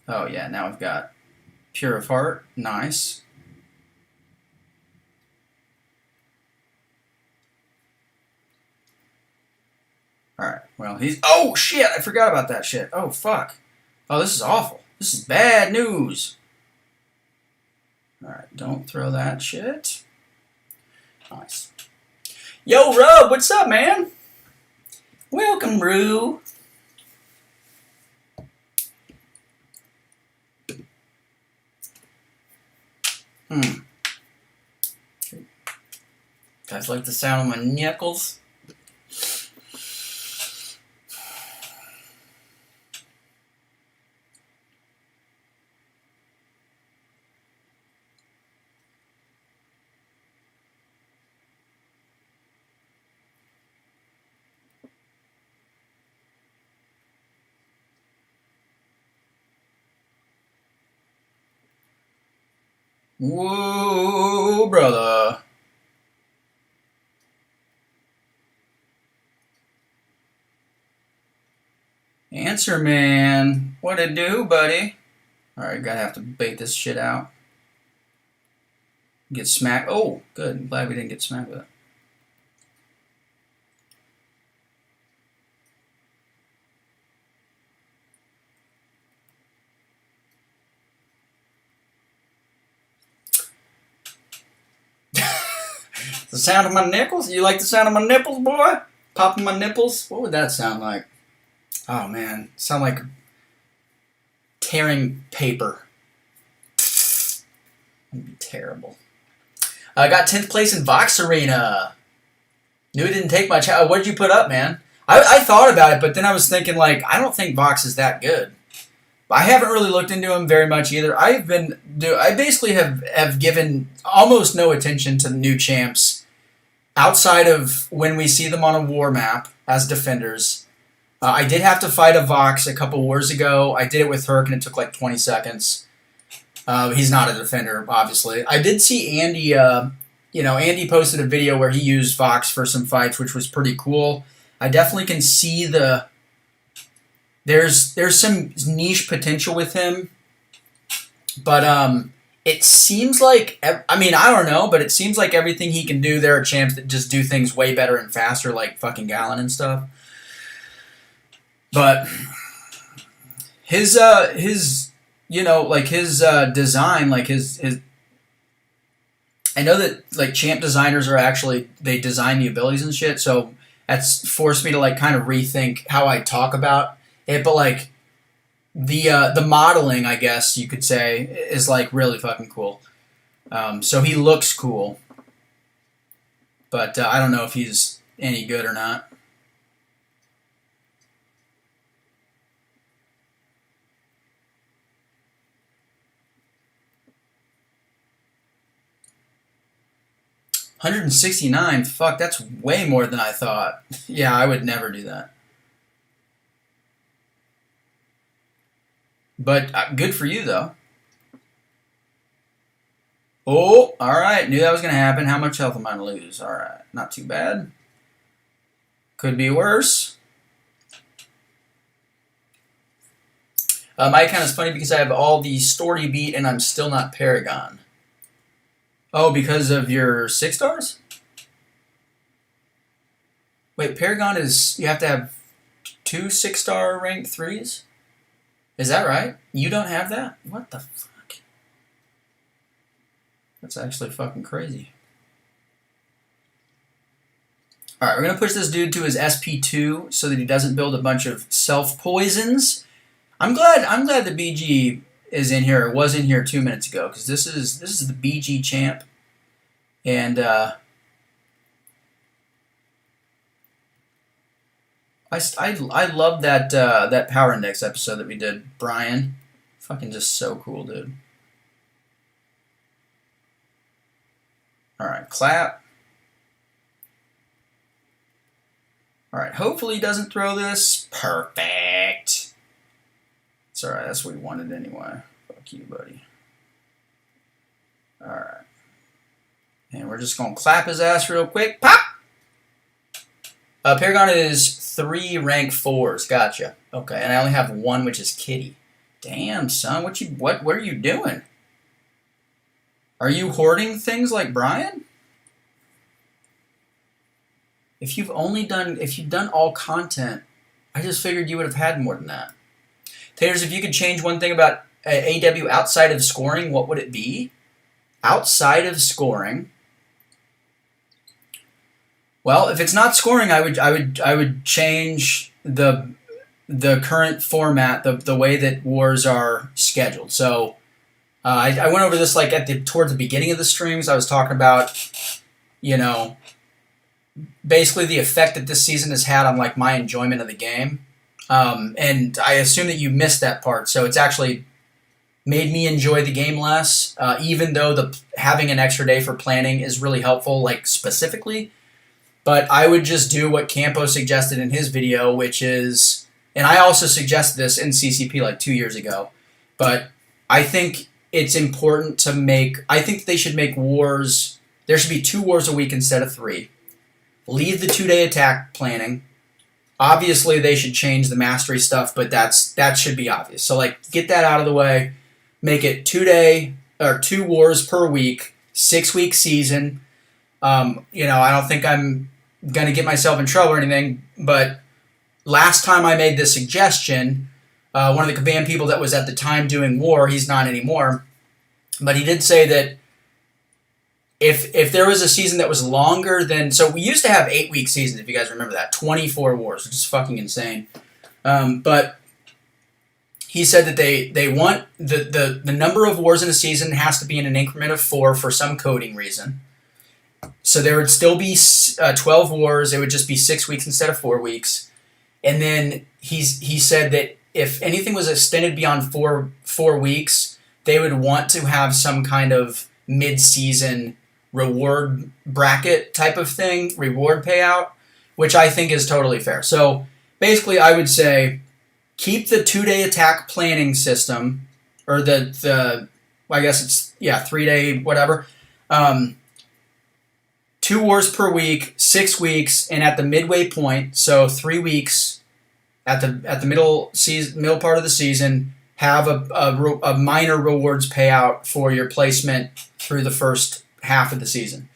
Oh yeah, now we've got Pure of Heart. Nice. Alright, well, he's... Oh, shit! I forgot about that shit. Oh, fuck. Oh, this is awful. This is bad news. Alright, don't throw that shit. Nice. Yo, Rub, what's up, man? Welcome, Rue. Guys like the sound of my knuckles? Whoa, brother. Answer, man. What it do, buddy? Alright, gotta have to bait this shit out. Get smacked. Oh, good. I'm glad we didn't get smacked with it. The sound of my nipples? You like the sound of my nipples, boy? Popping my nipples? What would that sound like? Oh, man. Sound like tearing paper. That'd be terrible. I got 10th place in Vox Arena. Knew it didn't take much. What did you put up, man? I thought about it, but then I was thinking, like, I don't think Vox is that good. I haven't really looked into him very much either. I basically have given almost no attention to the new champs outside of when we see them on a war map as defenders. I did have to fight a Vox a couple wars ago. I did it with Herc and it took like 20 seconds. He's not a defender, obviously. I did see Andy, Andy posted a video where he used Vox for some fights, which was pretty cool. I definitely can see there's some niche potential with him, but it seems like, I mean, I don't know, but it seems like everything he can do, there are champs that just do things way better and faster, like fucking Gallon and stuff. But his design, like his I know that like champ designers are actually, they design the abilities and shit, so that's forced me to like kind of rethink how I talk about it, but like the modeling, I guess you could say, is like really fucking cool. So he looks cool, but I don't know if he's any good or not. $169, fuck, that's way more than I thought. Yeah, I would never do that. But good for you, though. Oh, all right. Knew that was going to happen. How much health am I going to lose? All right. Not too bad. Could be worse. My account is funny because I have all the story beat and I'm still not Paragon. Oh, because of your 6 stars? Wait, Paragon is... You have to have 2 6-star rank 3s? Is that right? You don't have that? What the fuck? That's actually fucking crazy. Alright, we're going to push this dude to his SP2 so that he doesn't build a bunch of self-poisons. I'm glad the BG is in here, or was in here 2 minutes ago, because this is the BG champ. And I love that that Power Index episode that we did, Brian. Fucking just so cool, dude. Alright, clap. Alright, hopefully he doesn't throw this. Perfect. It's alright, that's what we wanted anyway. Fuck you, buddy. Alright. And we're just going to clap his ass real quick. Pop! Paragon is 3 rank 4s. Gotcha. Okay, and I only have 1, which is Kitty. Damn, son. What are you doing? Are you hoarding things like Brian? If you've done all content, I just figured you would have had more than that. Taters, if you could change one thing about AW outside of scoring, what would it be? Outside of scoring, well, if it's not scoring, I would change the current format, the way that wars are scheduled. So I went over this like towards the beginning of the streams. I was talking about, you know, basically the effect that this season has had on like my enjoyment of the game. And I assume that you missed that part. So it's actually made me enjoy the game less, even though having an extra day for planning is really helpful, like specifically. But I would just do what Campo suggested in his video, which is, and I also suggested this in CCP like 2 years ago, but I think it's important to I think they should make wars, there should be 2 wars a week instead of 3. Leave the 2-day attack planning. Obviously, they should change the mastery stuff, but that should be obvious. So, like, get that out of the way. Make it 2 wars per week, 6-week season. You know, I don't think I'm going to get myself in trouble or anything, but last time I made this suggestion, one of the command people that was at the time doing war, he's not anymore, but he did say that if there was a season that was longer than... So we used to have 8-week seasons, if you guys remember that. 24 wars, which is fucking insane. But he said that they want... The number of wars in a season has to be in an increment of 4 for some coding reason. So there would still be 12 wars. It would just be 6 weeks instead of 4 weeks. And then he said that if anything was extended beyond four weeks, they would want to have some kind of mid-season reward bracket type of thing, reward payout, which I think is totally fair. So basically I would say keep the 2-day attack planning system, or the I guess it's, 3-day whatever, 2 wars per week, 6 weeks, and at the midway point, so 3 weeks at the middle part of the season, have a minor rewards payout for your placement through the first half of the season.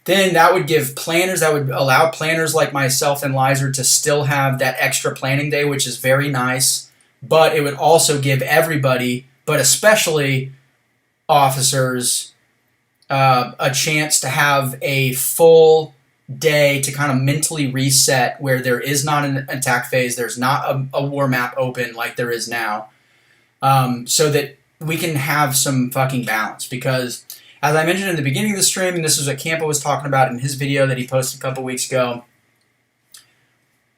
Then that would give planners, that would allow planners like myself and Lizer to still have that extra planning day, which is very nice, but it would also give everybody, but especially officers, a chance to have a full day to kind of mentally reset, where there is not an attack phase, there's not a war map open like there is now, so that we can have some fucking balance. Because as I mentioned in the beginning of the stream, and this is what Campo was talking about in his video that he posted a couple weeks ago,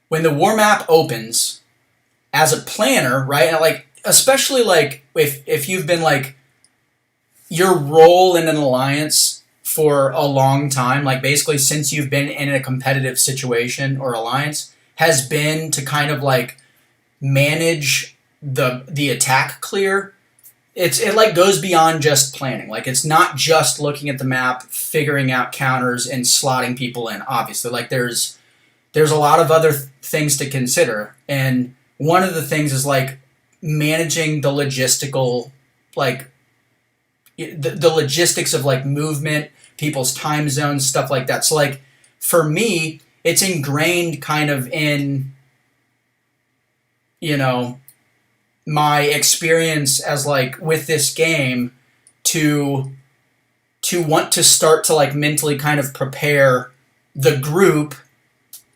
when the war map opens, as a planner, right, like especially like if you've been like your role in an alliance for a long time, like basically since you've been in a competitive situation or alliance, has been to kind of like manage the attack clear. it like goes beyond just planning. Like it's not just looking at the map, figuring out counters, and slotting people in. Obviously, like there's a lot of other things to consider, and one of the things is like managing the logistical, like the logistics of like movement, people's time zones, stuff like that. So like for me, it's ingrained kind of in, you know, my experience as like with this game to want to start to like mentally kind of prepare the group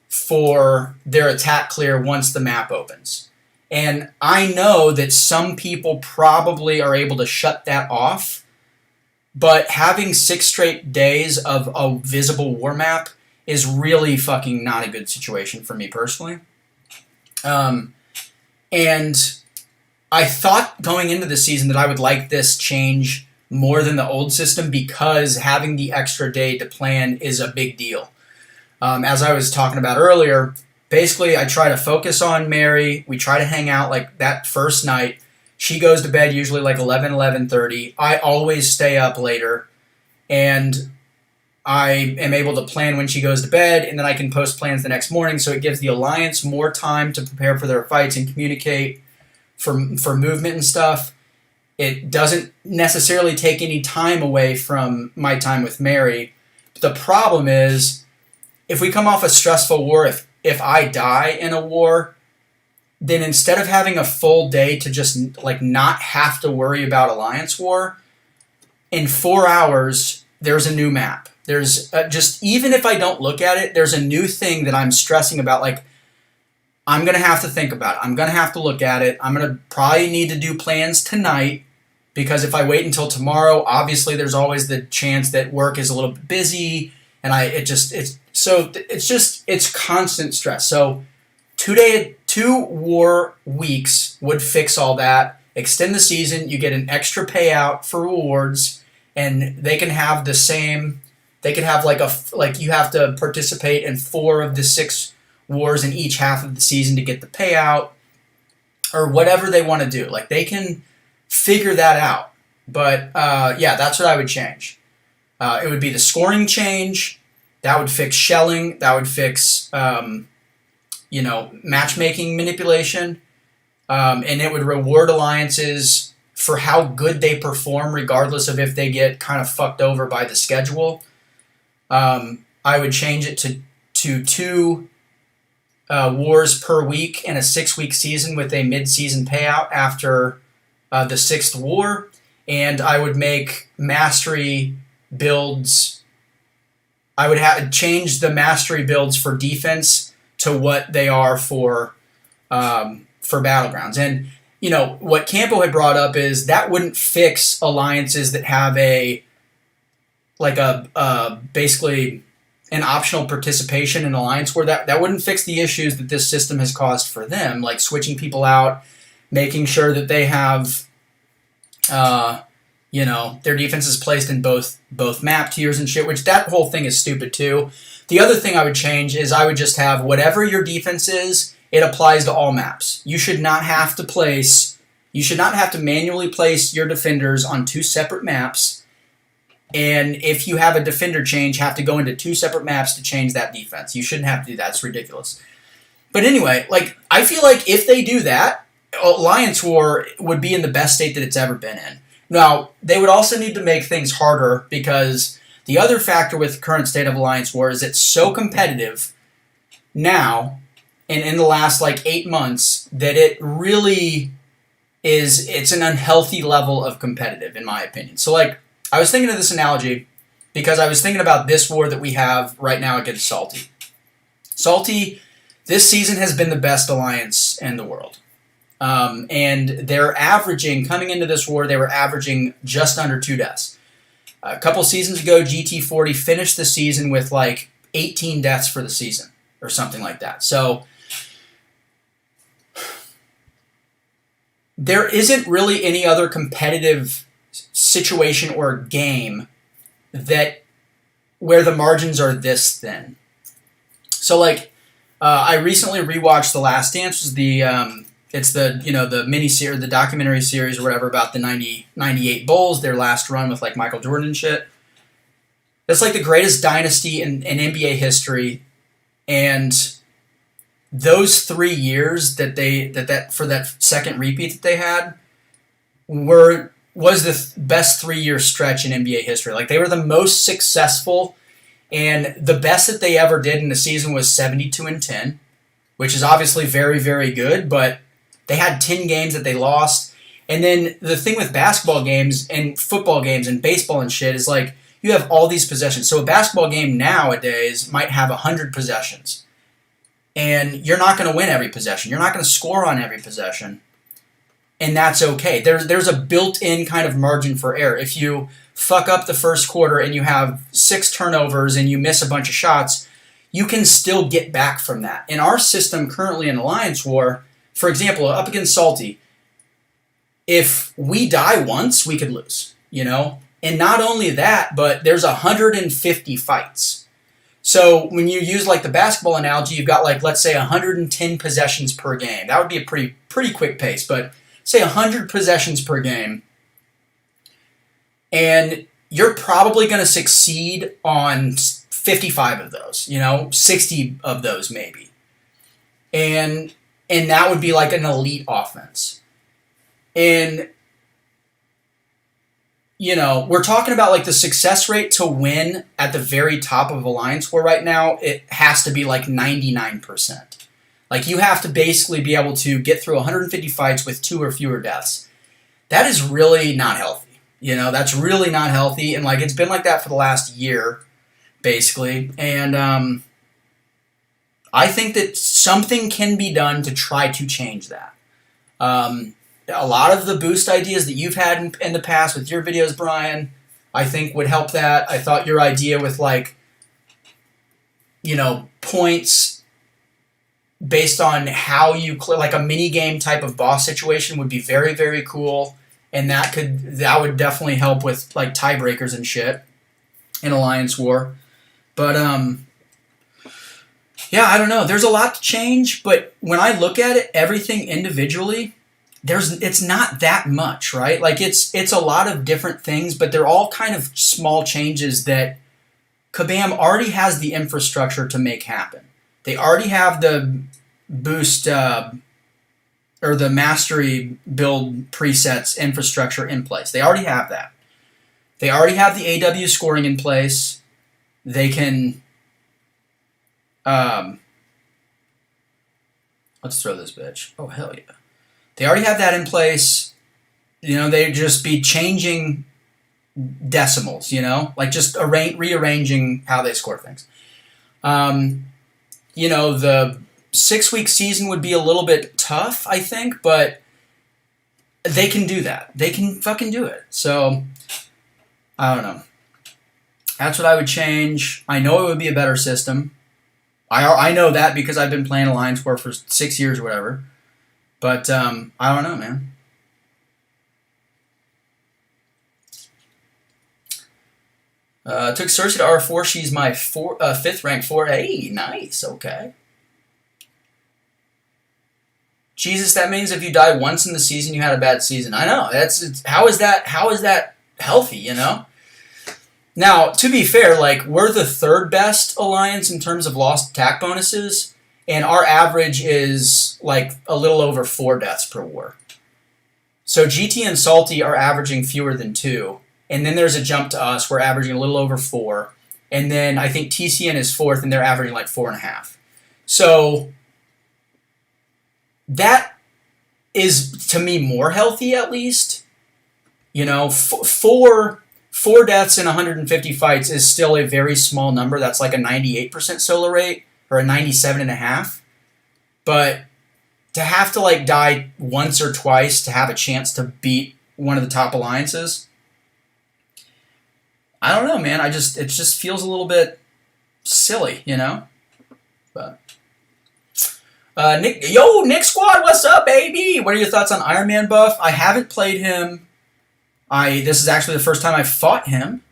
for their attack clear once the map opens. And I know that some people probably are able to shut that off, but having 6 straight days of a visible war map is really fucking not a good situation for me personally. And I thought going into the season that I would like this change more than the old system because having the extra day to plan is a big deal. As I was talking about earlier, basically I try to focus on Mary. We try to hang out like that first night. She goes to bed usually like 11:30. I always stay up later, and I am able to plan when she goes to bed, and then I can post plans the next morning, so it gives the Alliance more time to prepare for their fights and communicate for movement and stuff. It doesn't necessarily take any time away from my time with Mary. The problem is, if we come off a stressful war, if I die in a war, then instead of having a full day to just like not have to worry about Alliance war, in 4 hours, there's a new map. There's just, even if I don't look at it, there's a new thing that I'm stressing about. Like, I'm going to have to think about it. I'm going to have to look at it. I'm going to probably need to do plans tonight, because if I wait until tomorrow, obviously there's always the chance that work is a little bit busy, and it's constant stress. So 2 war weeks would fix all that. Extend the season, you get an extra payout for rewards, and they can have the same. They could have like you have to participate in 4 of the 6 wars in each half of the season to get the payout, or whatever they want to do. Like, they can figure that out. But yeah, that's what I would change. It would be the scoring change. That would fix shelling. That would fix matchmaking manipulation, and it would reward alliances for how good they perform, regardless of if they get kind of fucked over by the schedule. I would change it to 2 wars per week in a 6-week season with a mid-season payout after the 6th war, and I would make mastery builds. I would change the mastery builds for defense to what they are for Battlegrounds. And what Campo had brought up is that wouldn't fix alliances that have basically an optional participation in Alliance war. That wouldn't fix the issues that this system has caused for them, like switching people out, making sure that they have their defense is placed in both map tiers and shit, which that whole thing is stupid too. The other thing I would change is I would just have whatever your defense is, it applies to all maps. You should not have to manually place your defenders on 2 separate maps. And if you have a defender change, have to go into 2 separate maps to change that defense. You shouldn't have to do that. It's ridiculous. But anyway, I feel like if they do that, Alliance War would be in the best state that it's ever been in. Now, they would also need to make things harder, because the other factor with the current state of Alliance War is it's so competitive now and in the last 8 months that it really it's an unhealthy level of competitive, in my opinion. So I was thinking of this analogy because I was thinking about this war that we have right now against Salty. Salty, this season, has been the best alliance in the world. And they're averaging, coming into this war, they were averaging just under 2 deaths. A couple seasons ago, GT40 finished the season with 18 deaths for the season, or something like that. So there isn't really any other competitive situation or game where the margins are this thin. So I recently rewatched The Last Dance, It's the the mini series, the documentary series or whatever about the 98 Bulls, their last run with like Michael Jordan and shit. It's like the greatest dynasty in NBA history, and those 3 years that for that second repeat that they had was the best 3-year stretch in NBA history. Like they were the most successful, and the best that they ever did in the season was 72-10, which is obviously very, very good, but they had 10 games that they lost. And then the thing with basketball games and football games and baseball and shit is like you have all these possessions. So a basketball game nowadays might have 100 possessions. And you're not going to win every possession. You're not going to score on every possession. And that's okay. There's a built-in kind of margin for error. If you fuck up the first quarter and you have 6 turnovers and you miss a bunch of shots, you can still get back from that. In our system currently in Alliance War, for example, up against Salty, if we die once, we could lose, And not only that, but there's 150 fights. So when you use like the basketball analogy, you've got like, let's say 110 possessions per game. That would be a pretty quick pace, but say 100 possessions per game. And you're probably going to succeed on 55 of those, 60 of those maybe. And that would be like an elite offense. And, we're talking about like the success rate to win at the very top of Alliance War right now. It has to be like 99%. Like you have to basically be able to get through 150 fights with 2 or fewer deaths. That is really not healthy. That's really not healthy. And like it's been like that for the last year, basically. And I think that something can be done to try to change that. A lot of the boost ideas that you've had in the past with your videos, Brian, I think would help that. I thought your idea with like, points based on how you clear, like a mini game type of boss situation would be very, very cool. And that would definitely help with like tiebreakers and shit in Alliance War. But, yeah, I don't know. There's a lot to change, but when I look at it, everything individually, it's not that much, right? Like it's a lot of different things, but they're all kind of small changes that Kabam already has the infrastructure to make happen. They already have the boost or the mastery build presets infrastructure in place. They already have that. They already have the AW scoring in place. They can... let's throw this bitch. Oh, hell yeah. They already have that in place. They'd just be changing decimals, like just rearranging how they score things. The 6-week season would be a little bit tough, I think, but they can do that. They can fucking do it. So, I don't know. That's what I would change. I know it would be a better system. I know that because I've been playing Alliance War for 6 years or whatever. But I don't know, man. Took Cersei to R4. She's my 5th rank 4. Hey, nice. Okay. Jesus, that means if you die once in the season, you had a bad season. I know. How is that healthy, Now, to be fair, like, we're the 3rd best alliance in terms of lost attack bonuses, and our average is, like, a little over 4 deaths per war. So GT and Salty are averaging fewer than 2, and then there's a jump to us. We're averaging a little over 4, and then I think TCN is 4th, and they're averaging, like, 4.5. So that is, to me, more healthy, at least. Four deaths in 150 fights is still a very small number. That's like a 98% solo rate, or a 97.5. But to have to like die once or twice to have a chance to beat one of the top alliances, I don't know, man. It just feels a little bit silly, But Nick Squad, what's up, baby? What are your thoughts on Iron Man buff? I haven't played him. This is actually the first time I fought him.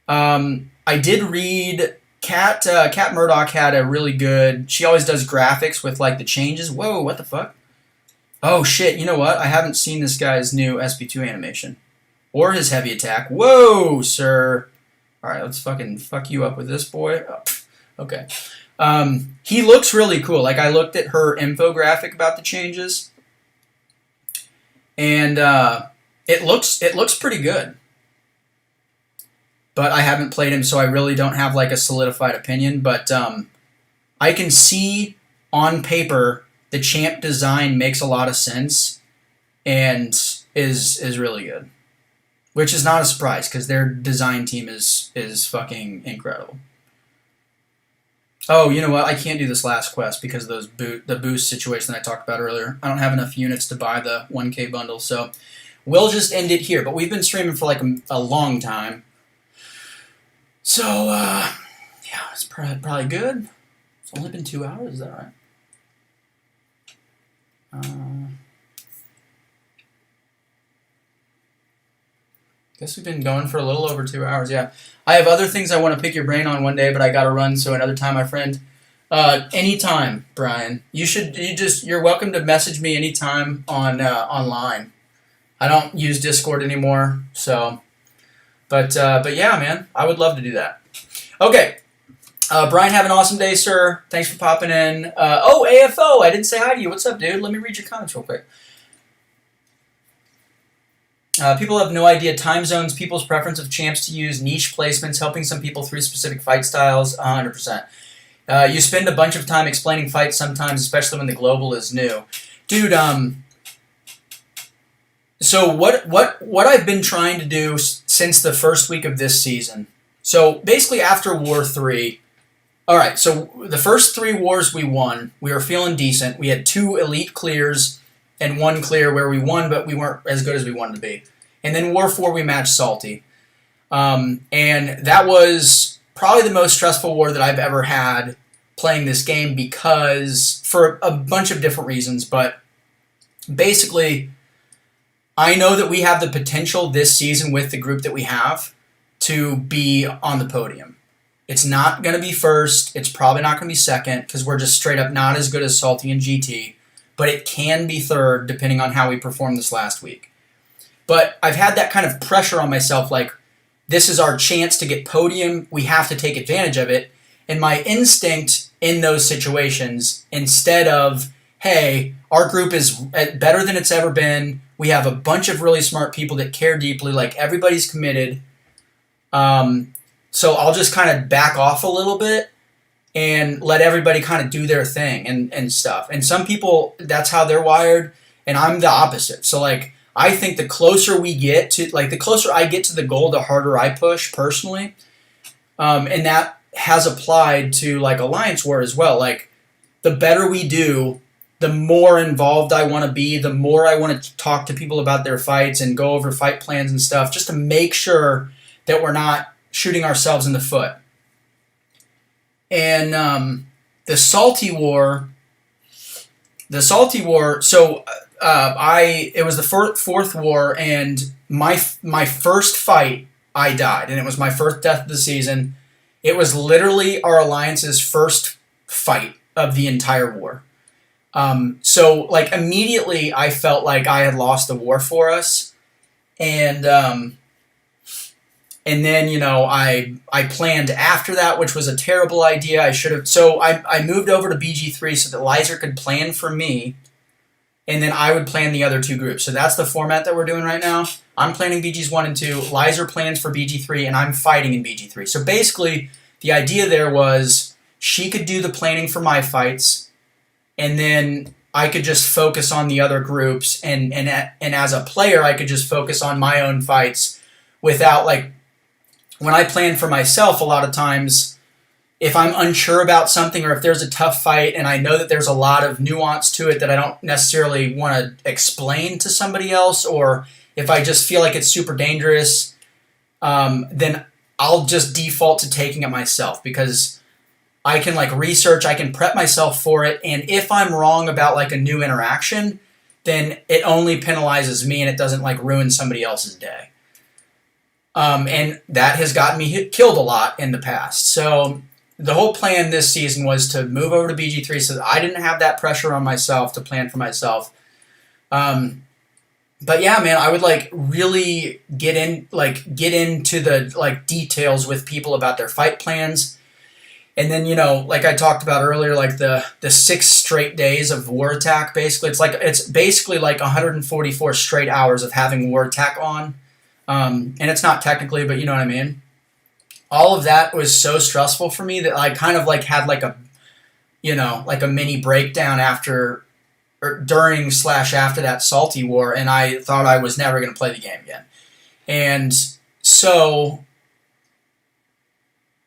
I did read Kat Murdoch had a really good... She always does graphics with, like, the changes. Whoa, what the fuck? Oh shit! You know what? I haven't seen this guy's new SP2 animation or his heavy attack. Whoa, sir! All right, let's fucking fuck you up with this boy. Oh, okay. He looks really cool. Like I looked at her infographic about the changes, and it looks pretty good. But I haven't played him, so I really don't have like a solidified opinion. But I can see on paper the champ design makes a lot of sense and is really good, which is not a surprise because their design team is fucking incredible. Oh, you know what? I can't do this last quest because of the boost situation that I talked about earlier. I don't have enough units to buy the 1K bundle, so we'll just end it here. But we've been streaming for like a long time. So, yeah, it's probably good. It's only been 2 hours, is that right? Guess we've been going for a little over 2 hours, yeah. I have other things I want to pick your brain on one day, but I gotta run, so another time, my friend. Anytime, Brian. You're welcome to message me anytime on online. I don't use Discord anymore, so... But yeah, man, I would love to do that. Okay. Brian, have an awesome day, sir. Thanks for popping in. Oh, AFO, I didn't say hi to you. What's up, dude? Let me read your comments real quick. People have no idea time zones, people's preference of champs to use, niche placements, helping some people through specific fight styles, 100%. You spend a bunch of time explaining fights sometimes, especially when the global is new. Dude, so what I've been trying to do since the first week of this season, so basically after War 3, alright, so the first 3 wars we won, we were feeling decent. We had 2 elite clears and 1 clear where we won, but we weren't as good as we wanted to be. And then War 4 we matched Salty. And that was probably the most stressful war that I've ever had playing this game because, for a bunch of different reasons, but basically... I know that we have the potential this season with the group that we have to be on the podium. It's not going to be first. It's probably not going to be second because we're just straight up not as good as Salty and GT. But it can be third depending on how we performed this last week. But I've had that kind of pressure on myself like, this is our chance to get podium. We have to take advantage of it. And my instinct in those situations, instead of, hey, our group is better than it's ever been. We have a bunch of really smart people that care deeply. Like, everybody's committed. So I'll just kind of back off a little bit and let everybody kind of do their thing and stuff. And some people, that's how they're wired, and I'm the opposite. So, like, I think the closer we get to, like, the closer I get to the goal, the harder I push personally. And that has applied to, like, Alliance War as well. Like, the better we do, the more involved I want to be, the more I want to talk to people about their fights and go over fight plans and stuff, just to make sure that we're not shooting ourselves in the foot. And the Salty War, so it was the fourth war, and my first fight, I died, and it was my first death of the season. It was literally our Alliance's first fight of the entire war. So, like, immediately I felt like I had lost the war for us, and then, you know, I planned after that, which was a terrible idea. I should have, so I moved over to BG3 so that Lizer could plan for me, and then I would plan the other 2 groups. So that's the format that we're doing right now. I'm planning BGs 1 and 2, Lizer plans for BG3, and I'm fighting in BG3. So basically, the idea there was she could do the planning for my fights, and then I could just focus on the other groups, and as a player, I could just focus on my own fights without, like, when I plan for myself, a lot of times, if I'm unsure about something or if there's a tough fight and I know that there's a lot of nuance to it that I don't necessarily want to explain to somebody else, or if I just feel like it's super dangerous, then I'll just default to taking it myself because I can, like, research, I can prep myself for it, and if I'm wrong about, like, a new interaction, then it only penalizes me and it doesn't, like, ruin somebody else's day. And that has gotten me killed a lot in the past. So the whole plan this season was to move over to BG3 so that I didn't have that pressure on myself to plan for myself. But yeah, man, I would like really get into the like details with people about their fight plans. And then, like I talked about earlier, like the 6 straight days of war attack, basically. It's basically like 144 straight hours of having war attack on. And it's not technically, but you know what I mean? All of that was so stressful for me that I kind of like had like a, like a mini breakdown after or during / after that salty war, and I thought I was never going to play the game again. And so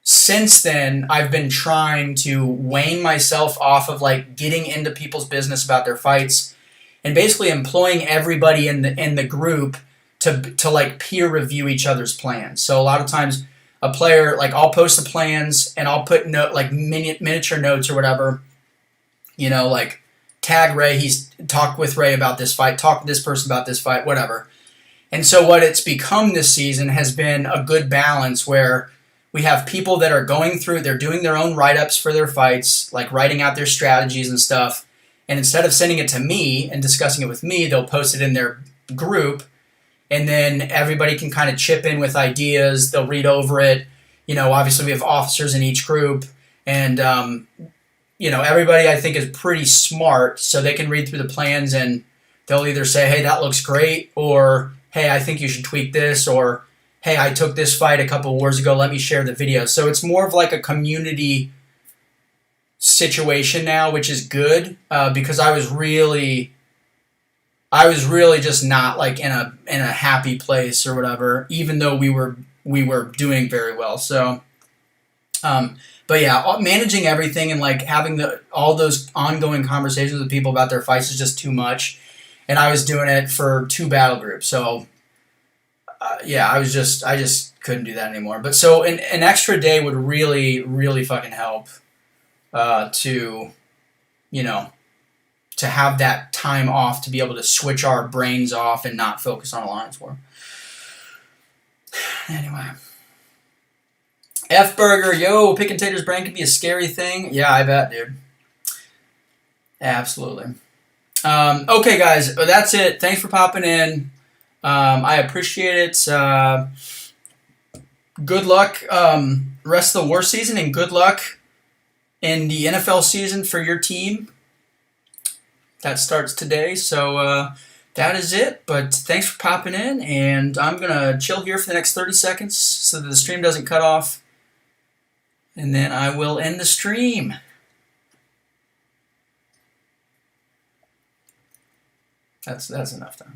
since then, I've been trying to wane myself off of like getting into people's business about their fights, and basically employing everybody in the group to like peer review each other's plans. So a lot of times, a player, like, I'll post the plans and I'll put miniature notes or whatever. Like, tag Ray. He's talked with Ray about this fight. Talk with this person about this fight. Whatever. And so what it's become this season has been a good balance where we have people that are going through, they're doing their own write-ups for their fights, like writing out their strategies and stuff. And instead of sending it to me and discussing it with me, they'll post it in their group. And then everybody can kind of chip in with ideas. They'll read over it. Obviously we have officers in each group. And, everybody I think is pretty smart, so they can read through the plans and they'll either say, hey, that looks great, or, hey, I think you should tweak this, or, hey, I took this fight a couple of wars ago, let me share the video. So it's more of like a community situation now, which is good, because I was really just not like in a happy place or whatever, even though we were doing very well. So, but yeah, managing everything and like having all those ongoing conversations with people about their fights is just too much. And I was doing it for 2 battle groups, so yeah, I just couldn't do that anymore. But so an extra day would really, really fucking help to have that time off to be able to switch our brains off and not focus on Alliance War. Anyway. F Burger, yo, picking Tater's brain can be a scary thing. Yeah, I bet, dude. Absolutely. Okay, guys, that's it. Thanks for popping in. I appreciate it. Good luck rest of the war season, and good luck in the NFL season for your team. That starts today, so that is it. But thanks for popping in, and I'm going to chill here for the next 30 seconds so that the stream doesn't cut off. And then I will end the stream. That's enough time.